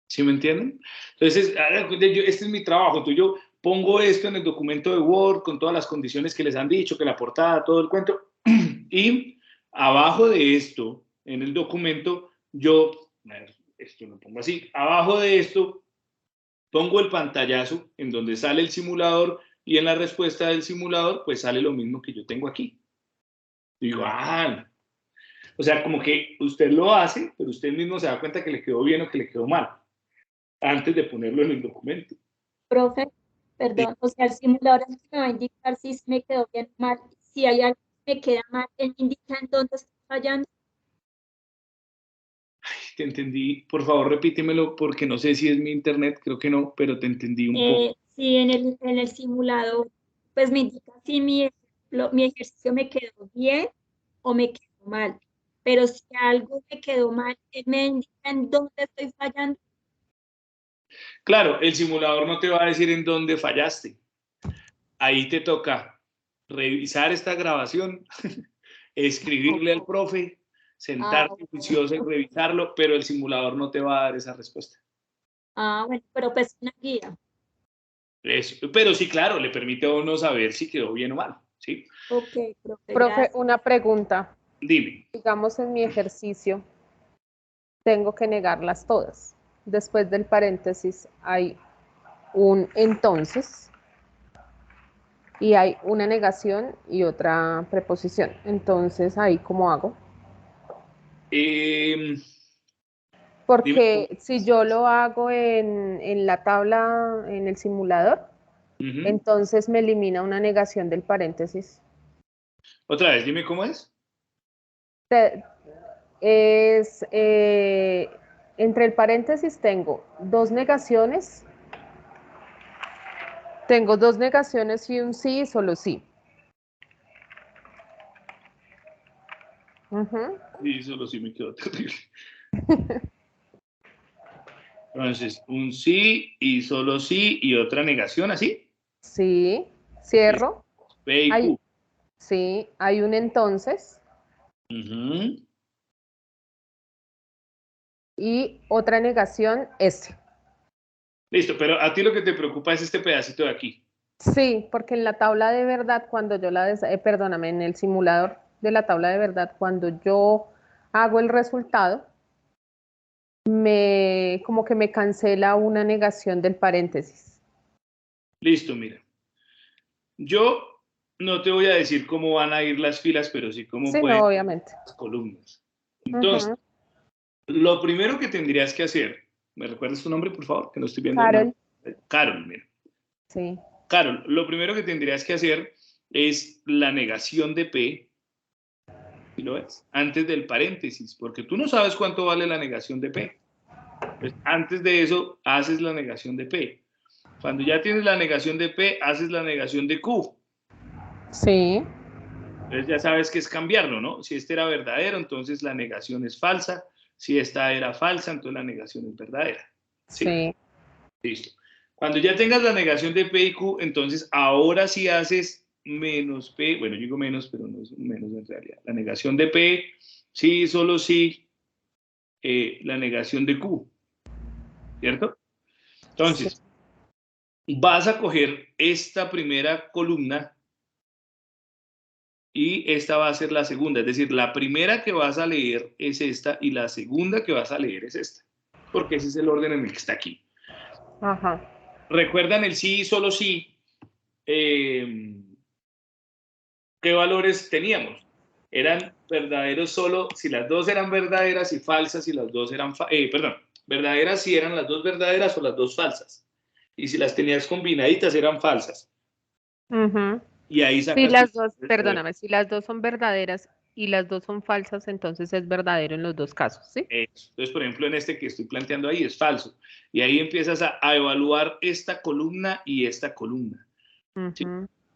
¿Sí me entienden? Entonces, este es mi trabajo. Entonces, yo pongo esto en el documento de Word con todas las condiciones que les han dicho, que la portada, todo el cuento. Y abajo de esto, en el documento, esto lo pongo así, abajo de esto, pongo el pantallazo en donde sale el simulador y en la respuesta del simulador, pues sale lo mismo que yo tengo aquí. Digo, o sea, como que usted lo hace, pero usted mismo se da cuenta que le quedó bien o que le quedó mal, antes de ponerlo en el documento. Profe, perdón, o sea, el simulador es el que me va a indicar si me quedó bien o mal. Si hay algo que me queda mal, él me indica en dónde estoy fallando. Te entendí, por favor repítemelo porque no sé si es mi internet, creo que no, pero te entendí un poco. Sí, en el simulador, pues me indica si mi ejercicio me quedó bien o me quedó mal. Pero si algo me quedó mal, él me indica en dónde estoy fallando. Claro, el simulador no te va a decir en dónde fallaste. Ahí te toca revisar esta grabación, escribirle al profe, sentarte juicioso y revisarlo, pero el simulador no te va a dar esa respuesta. Bueno, pero pues una guía. Pero sí, claro, le permite a uno saber si quedó bien o mal, ¿sí? Ok, profe, una pregunta. Dime. Digamos en mi ejercicio, tengo que negarlas todas. Después del paréntesis hay un entonces y hay una negación y otra preposición. Entonces, ¿ahí cómo hago? Porque si yo lo hago en la tabla, en el simulador, entonces me elimina una negación del paréntesis. Otra vez, dime cómo es. Entre el paréntesis tengo dos negaciones. Tengo dos negaciones y un sí y solo sí. Sí, solo sí me quedó terrible. Entonces, un sí y solo sí y otra negación, ¿así? Sí, cierro. P y Q. Sí, hay un entonces. Y otra negación, S. Listo, pero a ti lo que te preocupa es este pedacito de aquí. Sí, porque en la tabla de verdad, cuando yo perdóname, en el simulador de la tabla de verdad, cuando yo hago el resultado, como que me cancela una negación del paréntesis. Listo, mira. Yo no te voy a decir cómo van a ir las filas, pero sí cómo pueden no, obviamente. las columnas. Entonces, lo primero que tendrías que hacer, ¿me recuerdas tu nombre, por favor? Que no estoy viendo. Carol. Carol, mira. Sí. Carol, lo primero que tendrías que hacer es la negación de P, ¿sí lo ves? Antes del paréntesis, porque tú no sabes cuánto vale la negación de P. Pues antes de eso, haces la negación de P. Cuando ya tienes la negación de P, haces la negación de Q. Sí. Entonces ya sabes que es cambiarlo, ¿no? Si este era verdadero, entonces la negación es falsa. Si esta era falsa, entonces la negación es verdadera. Sí. Listo. Cuando ya tengas la negación de P y Q, entonces ahora sí haces menos P, bueno, yo digo menos, pero no es menos en realidad. La negación de P, sí, solo sí, la negación de Q, ¿cierto? Entonces, vas a coger esta primera columna y esta va a ser la segunda, es decir, la primera que vas a leer es esta y la segunda que vas a leer es esta, porque ese es el orden en el que está aquí. Ajá. ¿Recuerdan el sí y solo sí? ¿Qué valores teníamos? Eran verdaderos solo si las dos eran verdaderas y falsas si las dos eran, verdaderas si eran las dos verdaderas o las dos falsas. Y si las tenías combinaditas eran falsas. Y ahí sacas... Si las dos, perdóname, si las dos son verdaderas y las dos son falsas, entonces es verdadero en los dos casos, ¿sí? Entonces, por ejemplo, en este que estoy planteando ahí es falso. Y ahí empiezas a evaluar esta columna y esta columna. ¿Sí?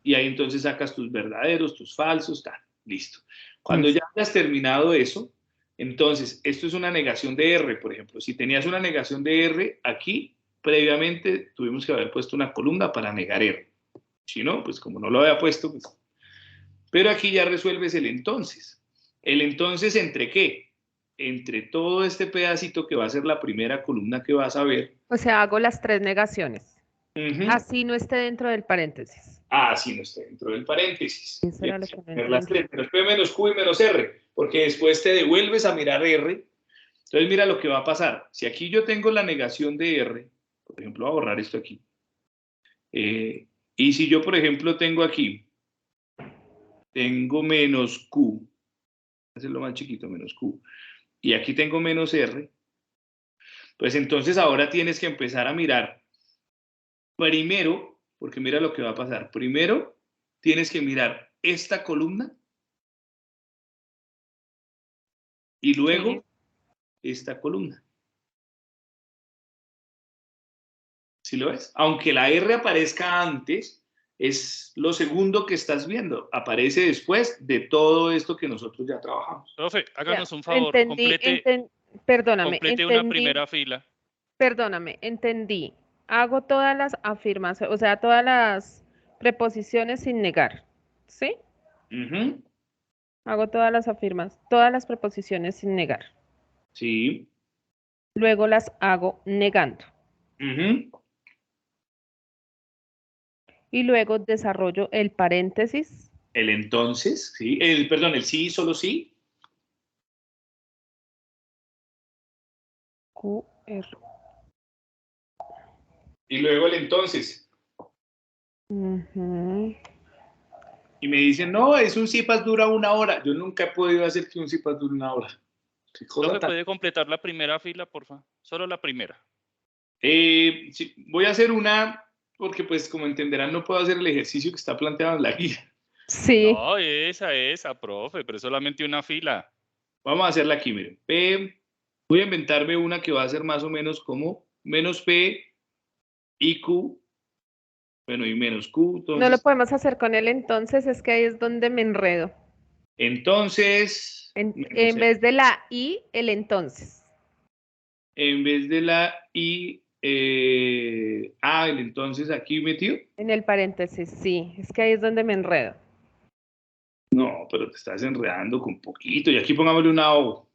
Y ahí entonces sacas tus verdaderos, tus falsos, tal. Listo. Cuando ya hayas terminado eso, entonces, esto es una negación de R, por ejemplo. Si tenías una negación de R, aquí previamente tuvimos que haber puesto una columna para negar R. Si no, pues como no lo había puesto, pues... Pero aquí ya resuelves el entonces. ¿El entonces entre qué? Entre todo este pedacito que va a ser la primera columna que vas a ver. O sea, hago las tres negaciones. Así no esté dentro del paréntesis. Así no esté dentro del paréntesis. Eso era lo que no Las tres, menos P menos Q y menos R, porque después te devuelves a mirar R. Entonces mira lo que va a pasar. Si aquí yo tengo la negación de R, por ejemplo, voy a borrar esto aquí. Y si yo, por ejemplo, tengo aquí, tengo menos Q, voy a hacerlo más chiquito, menos Q, y aquí tengo menos R, pues entonces ahora tienes que empezar a mirar primero, porque mira lo que va a pasar. Primero tienes que mirar esta columna y luego esta columna. ¿Sí lo ves? Aunque la R aparezca antes, es lo segundo que estás viendo. Aparece después de todo esto que nosotros ya trabajamos. Profe, háganos un favor, perdóname, complete una primera fila. Perdóname, entendí. Hago todas las afirmaciones, o sea, todas las preposiciones sin negar, ¿sí? Hago todas las preposiciones sin negar. Sí. Luego las hago negando. Y luego desarrollo el paréntesis. El entonces, sí. El sí, solo sí. QR. Y luego el entonces. Ujú. Y me dicen, no, es un CIPAS dura 1 hora. Yo nunca he podido hacer que un CIPAS dure 1 hora. ¿Qué cosa Profe, tan- ¿puede completar la primera fila, porfa? Solo la primera. Sí, voy a hacer una, porque pues como entenderán no puedo hacer el ejercicio que está planteado en la guía. Sí. No, esa, profe, pero es solamente una fila. Vamos a hacerla aquí, miren. P, voy a inventarme una que va a ser más o menos como menos P y Q, bueno, y menos Q. No lo Entonces, podemos hacer con el entonces, es que ahí es donde me enredo. entonces menos En E. vez de la I, el entonces. En vez de la I, el entonces aquí metido. En el paréntesis, sí. Es que ahí es donde me enredo. No, pero te estás enredando con poquito. Y aquí pongámosle una O.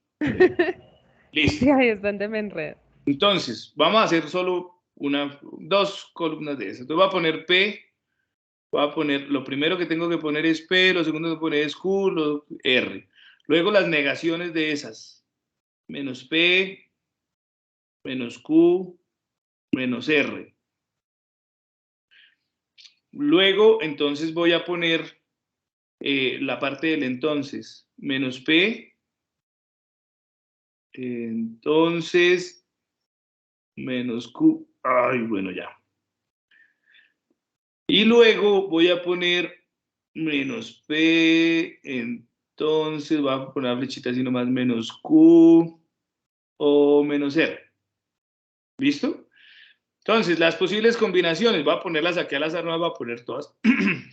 Listo. Sí, ahí es donde me enredo. Entonces, vamos a hacer solo dos columnas de esas. Entonces voy a poner P, voy a poner, lo primero que tengo que poner es P, lo segundo que poner es Q, R. Luego las negaciones de esas. Menos P, menos Q, menos R. Luego, entonces voy a poner la parte del entonces. Menos P, entonces, menos Q. Ay, bueno, ya. Y luego voy a poner menos P, entonces voy a poner la flechita así nomás, menos Q o menos R. ¿Listo? Entonces, las posibles combinaciones, voy a ponerlas aquí al azar, no las voy a poner todas.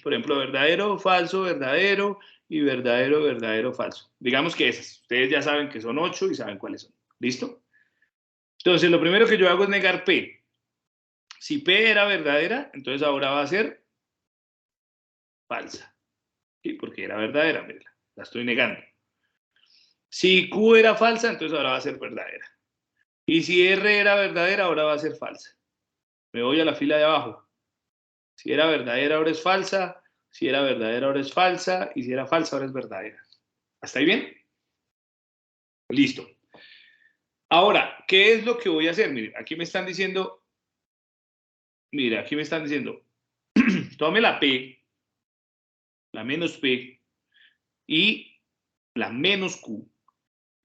Por ejemplo, verdadero, falso, verdadero y verdadero, verdadero, falso. Digamos que esas. Ustedes ya saben que son 8 y saben cuáles son. ¿Listo? Entonces, lo primero que yo hago es negar P. Si P era verdadera, entonces ahora va a ser falsa. ¿Sí? Porque era verdadera, mírala, la estoy negando. Si Q era falsa, entonces ahora va a ser verdadera. Y si R era verdadera, ahora va a ser falsa. Me voy a la fila de abajo. Si era verdadera, ahora es falsa. Si era verdadera, ahora es falsa. Y si era falsa, ahora es verdadera. ¿Hasta ahí bien? Listo. Ahora, ¿qué es lo que voy a hacer? Miren, aquí me están diciendo, mira, aquí me están diciendo, tome la P, la menos P y la menos Q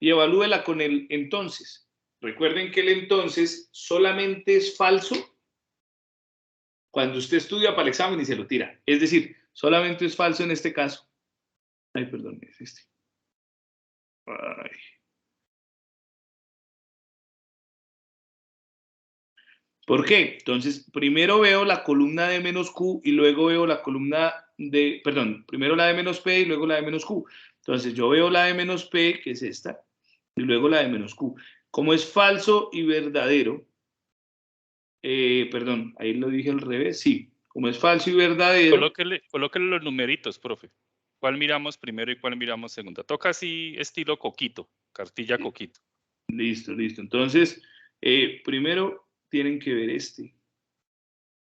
y evalúela con el entonces. Recuerden que el entonces solamente es falso cuando usted estudia para el examen y se lo tira. Es decir, solamente es falso en este caso. Ay, perdón, es este. Ay. ¿Por qué? Entonces, primero veo la columna de menos Q y luego veo la columna de, perdón, primero la de menos P y luego la de menos Q. Entonces, yo veo la de menos P, que es esta, y luego la de menos Q. Como es falso y verdadero, perdón, ahí lo dije al revés, sí. Como es falso y verdadero. Colóquele los numeritos, profe. ¿Cuál miramos primero y cuál miramos segunda? Toca así estilo coquito, cartilla coquito. Listo, listo. Entonces, primero tienen que ver este.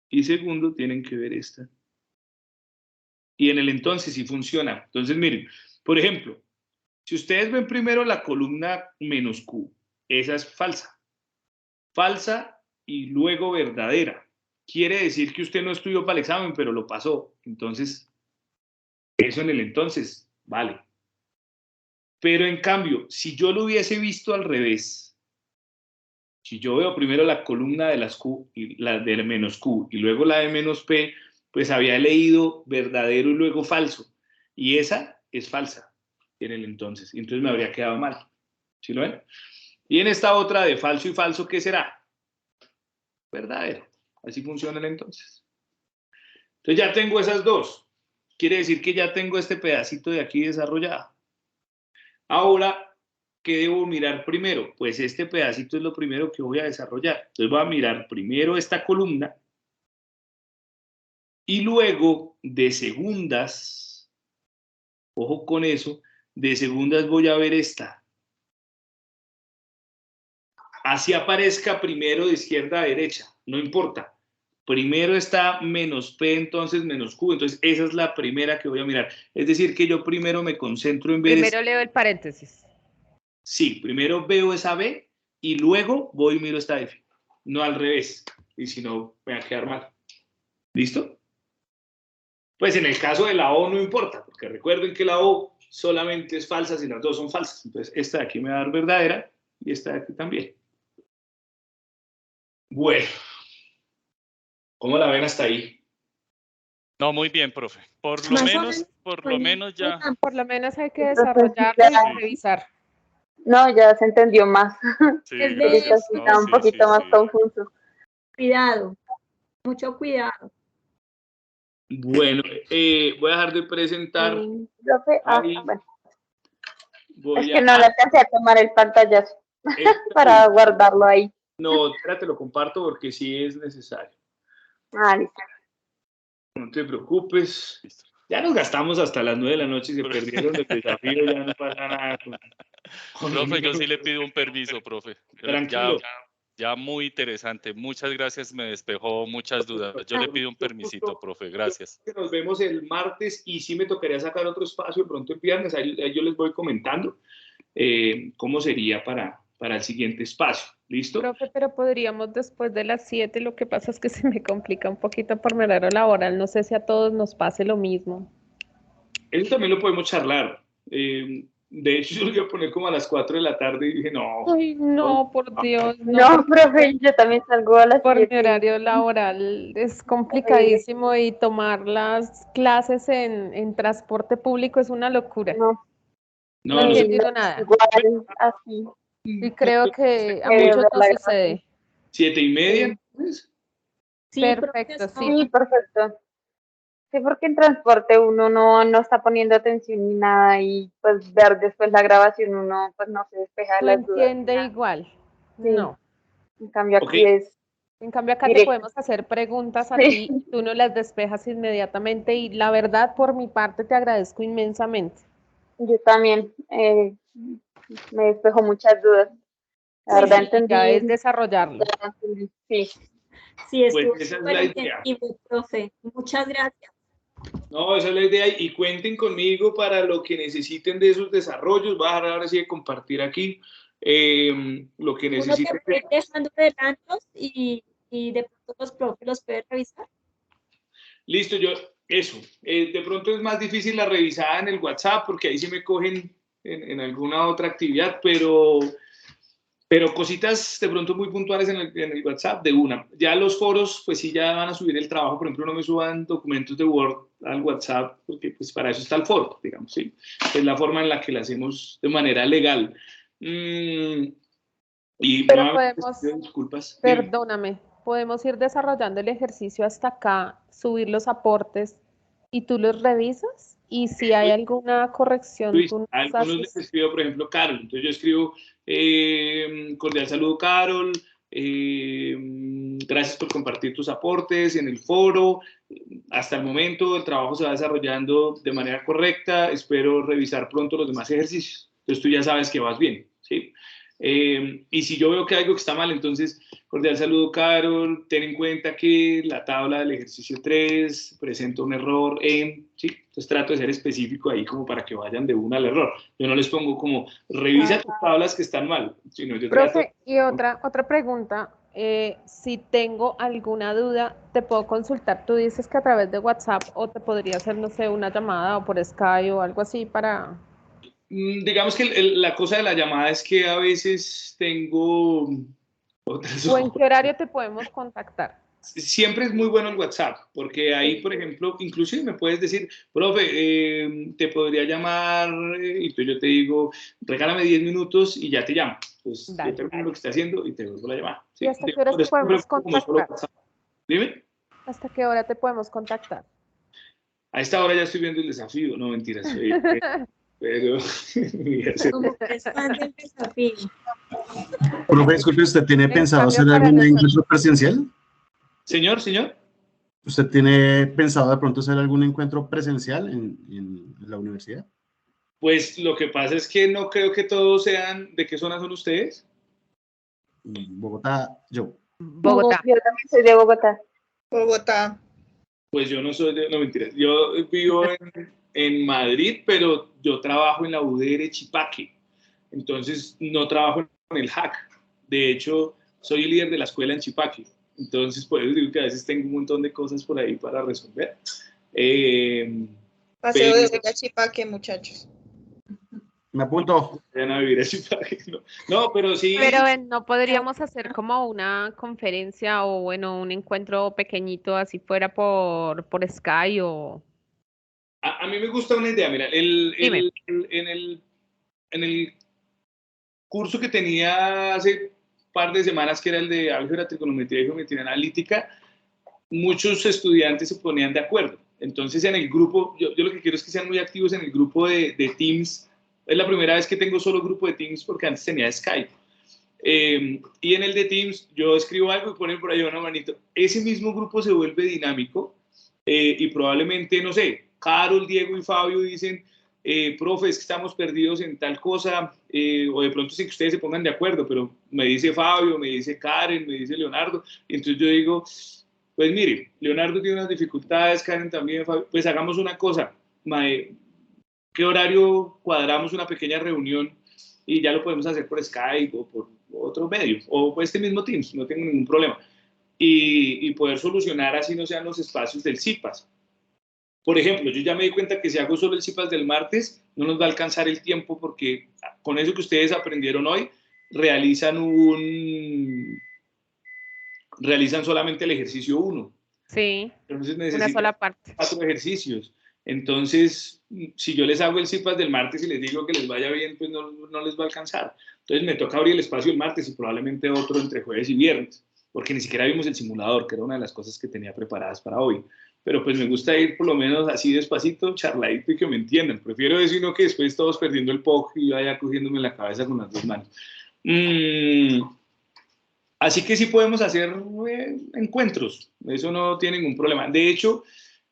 Y segundo tienen que ver esta. Y en el entonces sí funciona. Entonces, miren, por ejemplo, si ustedes ven primero la columna menos Q, esa es falsa. Falsa y luego verdadera. Quiere decir que usted no estudió para el examen, pero lo pasó. Entonces, eso en el entonces, vale. Pero en cambio, si yo lo hubiese visto al revés, si yo veo primero la columna de las Q y la de menos Q y luego la de menos P, pues había leído verdadero y luego falso. Y esa es falsa en el entonces. Y entonces me habría quedado mal. ¿Sí lo ven? Y en esta otra de falso y falso, ¿qué será? Verdadero. Así funciona el entonces. Entonces ya tengo esas dos. Quiere decir que ya tengo este pedacito de aquí desarrollado. Ahora, ¿qué debo mirar primero? Pues este pedacito es lo primero que voy a desarrollar. Entonces voy a mirar primero esta columna y luego de segundas, ojo con eso, de segundas voy a ver esta. Así aparezca primero de izquierda a derecha, no importa. Primero está menos P, entonces menos Q. Entonces esa es la primera que voy a mirar. Es decir, que yo primero me concentro en ver... Primero leo el paréntesis. Sí, primero veo esa B y luego voy y miro esta F. No al revés, y si no, me va a quedar mal. ¿Listo? Pues en el caso de la O no importa, porque recuerden que la O solamente es falsa si las dos son falsas. Entonces, esta de aquí me va a dar verdadera y esta de aquí también. Bueno, ¿cómo la ven hasta ahí? No, muy bien, profe. Por lo menos ya. Por lo menos hay que desarrollarlo y revisar. No, ya se entendió más. Sí, Ahorita sí está un poquito más confuso. Cuidado, mucho cuidado. Bueno, voy a dejar de presentar. Profe, Ahí. bueno. Voy Es que no le alcancé a tomar el pantallazo para guardarlo ahí. No, espérate, lo comparto porque sí es necesario. Listo. No te preocupes. Ya nos gastamos hasta las 9 de la noche y se perdieron el desafío, ya no pasa nada. Profe, yo sí le pido un permiso, profe. Tranquilo. Ya muy interesante. Muchas gracias, me despejó muchas dudas. Yo le pido un permisito, profe. Gracias. Nos vemos el martes y sí me tocaría sacar otro espacio de pronto el viernes. Ahí yo les voy comentando cómo sería para el siguiente espacio. ¿Listo? Profe, pero podríamos después de las 7, lo que pasa es que se me complica un poquito por mi horario laboral. No sé si a todos nos pase lo mismo. Eso también lo podemos charlar. De hecho, yo lo iba a poner como a las 4 de la tarde y dije, no. Ay, no, por Dios. No, profe, yo también salgo a las 7. Por mi horario laboral es complicadísimo y tomar las clases en transporte público es una locura. No he entendido nada. Igual, así. Y creo que a muchos nos sucede. 7:30. Sí, Perfecto, sí. Sí, perfecto. Sí, porque en transporte uno no está poniendo atención ni nada y pues ver después la grabación uno pues no se despeja de las dudas. Entiende igual. Sí. No. En cambio aquí es... En cambio acá directo. te podemos hacer preguntas a ti, tú no las despejas inmediatamente y la verdad por mi parte te agradezco inmensamente. Yo también me despejo muchas dudas. La verdad entendí. Ya es desarrollarlo. Sí. Sí, estuvo Pues esa es súper la idea. entendible, profe. Muchas gracias. No, esa es la idea y cuenten conmigo para lo que necesiten de esos desarrollos. Voy a dejar ahora sí de compartir aquí lo que necesiten. Uno te puede ir dejando adelantos y de pronto los profes los pueden revisar. Listo, eso. De pronto es más difícil la revisada en el WhatsApp porque ahí sí me cogen en alguna otra actividad, pero cositas de pronto muy puntuales en el WhatsApp de una. Ya los foros, pues sí, ya van a subir el trabajo. Por ejemplo, no me suban documentos de Word al WhatsApp, porque pues para eso está el foro, digamos, ¿sí? Es la forma en la que lo hacemos de manera legal. Pero podemos, disculpas. perdóname, podemos ir desarrollando el ejercicio hasta acá, subir los aportes y tú los revisas y si hay alguna corrección, Luis, tú nos a algunos les escribo, por ejemplo, Carol. Entonces yo escribo, cordial saludo, Carol, gracias por compartir tus aportes en el foro. Hasta el momento el trabajo se va desarrollando de manera correcta. Espero revisar pronto los demás ejercicios. Entonces tú ya sabes que vas bien, ¿sí? Y si yo veo que hay algo que está mal, entonces, cordial saludo, Carol, ten en cuenta que la tabla del ejercicio 3 presenta un error ¿sí? Entonces trato de ser específico ahí como para que vayan de una al error. Yo no les pongo como, revisa tus tablas que están mal, sino yo trato... Profe, y otra pregunta, si tengo alguna duda, ¿te puedo consultar? Tú dices que a través de WhatsApp o te podría hacer, no sé, una llamada o por Skype o algo así para... Digamos que la cosa de la llamada es que a veces tengo otras... ¿O en qué horario te podemos contactar? Siempre es muy bueno el WhatsApp, porque ahí, por ejemplo, inclusive me puedes decir, profe, te podría llamar, y yo te digo, regálame 10 minutos y ya te llamo. Pues yo termino lo que estoy haciendo y te vuelvo la llamada. ¿Sí? ¿Y hasta qué hora te podemos contactar? Dime. ¿Hasta qué hora te podemos contactar? A esta hora ya estoy viendo el desafío, no mentiras. Pero... Como que es fan del desafío. Profe, disculpe, ¿usted tiene pensado hacer algún encuentro presencial? Señor. ¿Usted tiene pensado de pronto hacer algún encuentro presencial en la universidad? Pues lo que pasa es que no creo que todos sean... ¿De qué zona son ustedes? Bogotá, yo. Bogotá. Yo también soy de Bogotá. Bogotá. Pues yo no soy de... No, mentiras. Yo vivo en Madrid, pero yo trabajo en la UDR Chipaque. Entonces no trabajo en el HAC. De hecho, soy el líder de la escuela en Chipaque. Entonces, por eso digo que a veces tengo un montón de cosas por ahí para resolver. Paseo de Vega Chipaque, muchachos. Me apunto. Vayan a vivir a Chipaque. No, pero sí. Pero no podríamos hacer como una conferencia o bueno, un encuentro pequeñito así fuera por Skype o... A mí me gusta una idea, mira, en el curso que tenía hace un par de semanas, que era el de álgebra, trigonometría y geometría analítica, muchos estudiantes se ponían de acuerdo. Entonces en el grupo, yo lo que quiero es que sean muy activos en el grupo de Teams. Es la primera vez que tengo solo grupo de Teams porque antes tenía Skype. Y en el de Teams yo escribo algo y ponen por ahí una manito. Ese mismo grupo se vuelve dinámico y probablemente, no sé, Carol, Diego y Fabio dicen, profe, es que estamos perdidos en tal cosa, o de pronto sí que ustedes se pongan de acuerdo, pero me dice Fabio, me dice Karen, me dice Leonardo, y entonces yo digo, pues mire, Leonardo tiene unas dificultades, Karen también, Fabio, pues hagamos una cosa, mae, ¿qué horario cuadramos una pequeña reunión? Y ya lo podemos hacer por Skype o por otro medio, o por este mismo Teams, no tengo ningún problema. Y poder solucionar así no sean los espacios del CIPAS. Por ejemplo, yo ya me di cuenta que si hago solo el CIPAS del martes, no nos va a alcanzar el tiempo porque con eso que ustedes aprendieron hoy, realizan solamente el ejercicio 1. Sí, Entonces una sola parte. 4 ejercicios. Entonces, si yo les hago el CIPAS del martes y les digo que les vaya bien, pues no les va a alcanzar. Entonces me toca abrir el espacio el martes y probablemente otro entre jueves y viernes, porque ni siquiera vimos el simulador, que era una de las cosas que tenía preparadas para hoy. Pero pues me gusta ir por lo menos así despacito, charladito y que me entiendan. Prefiero eso y no que después todos perdiendo el POC y vaya cogiéndome la cabeza con las dos manos. Así que sí podemos hacer encuentros, eso no tiene ningún problema. De hecho,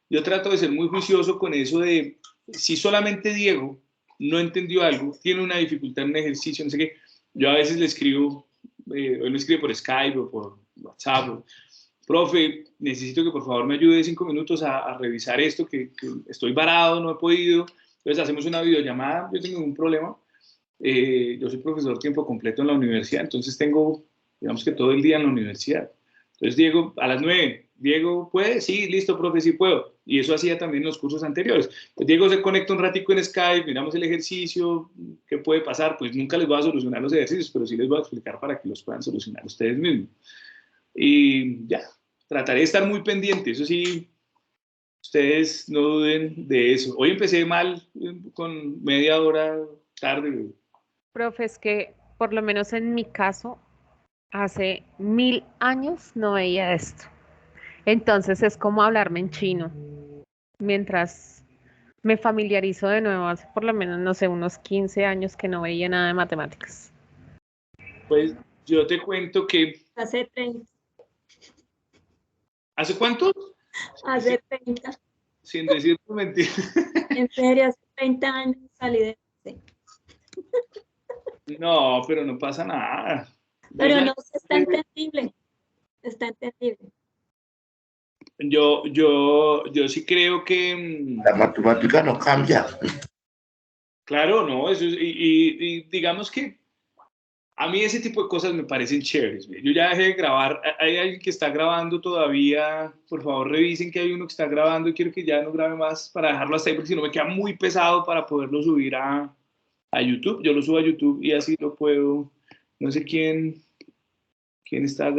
yo trato de ser muy juicioso con eso de, si solamente Diego no entendió algo, tiene una dificultad en un ejercicio, no sé qué, yo a veces le escribo, él me escribe por Skype o por WhatsApp, profe, necesito que por favor me ayude 5 minutos a revisar esto, que estoy varado, no he podido, entonces hacemos una videollamada, yo tengo ningún problema, yo soy profesor tiempo completo en la universidad, entonces tengo, digamos que todo el día en la universidad. Entonces, Diego, a las 9, Diego, ¿puede? Sí, listo, profe, sí puedo. Y eso hacía también en los cursos anteriores. Pues Diego se conecta un ratico en Skype, miramos el ejercicio, ¿qué puede pasar? Pues nunca les voy a solucionar los ejercicios, pero sí les voy a explicar para que los puedan solucionar ustedes mismos. Y ya, trataré de estar muy pendiente, eso sí, ustedes no duden de eso. Hoy empecé mal, con media hora tarde. Profe, es que por lo menos en mi caso, hace 1000 años no veía esto. Entonces es como hablarme en chino. Mientras me familiarizo de nuevo, hace por lo menos, no sé, unos 15 años que no veía nada de matemáticas. Pues yo te cuento que... Hace 30. ¿Hace cuánto? Hace 30. Sin decir tu mentira. En serio, hace 30 años salí de... No, pero no pasa nada. Pero no, está entendible. Está entendible. Yo sí creo que... La matemática no cambia. Claro, no, eso es, y digamos que a mí ese tipo de cosas me parecen chéveres. Yo ya dejé de grabar, hay alguien que está grabando todavía, por favor revisen que hay uno que está grabando y quiero que ya no grabe más para dejarlo hasta ahí porque si no me queda muy pesado para poderlo subir a YouTube. Yo lo subo a YouTube y así lo puedo, no sé quién está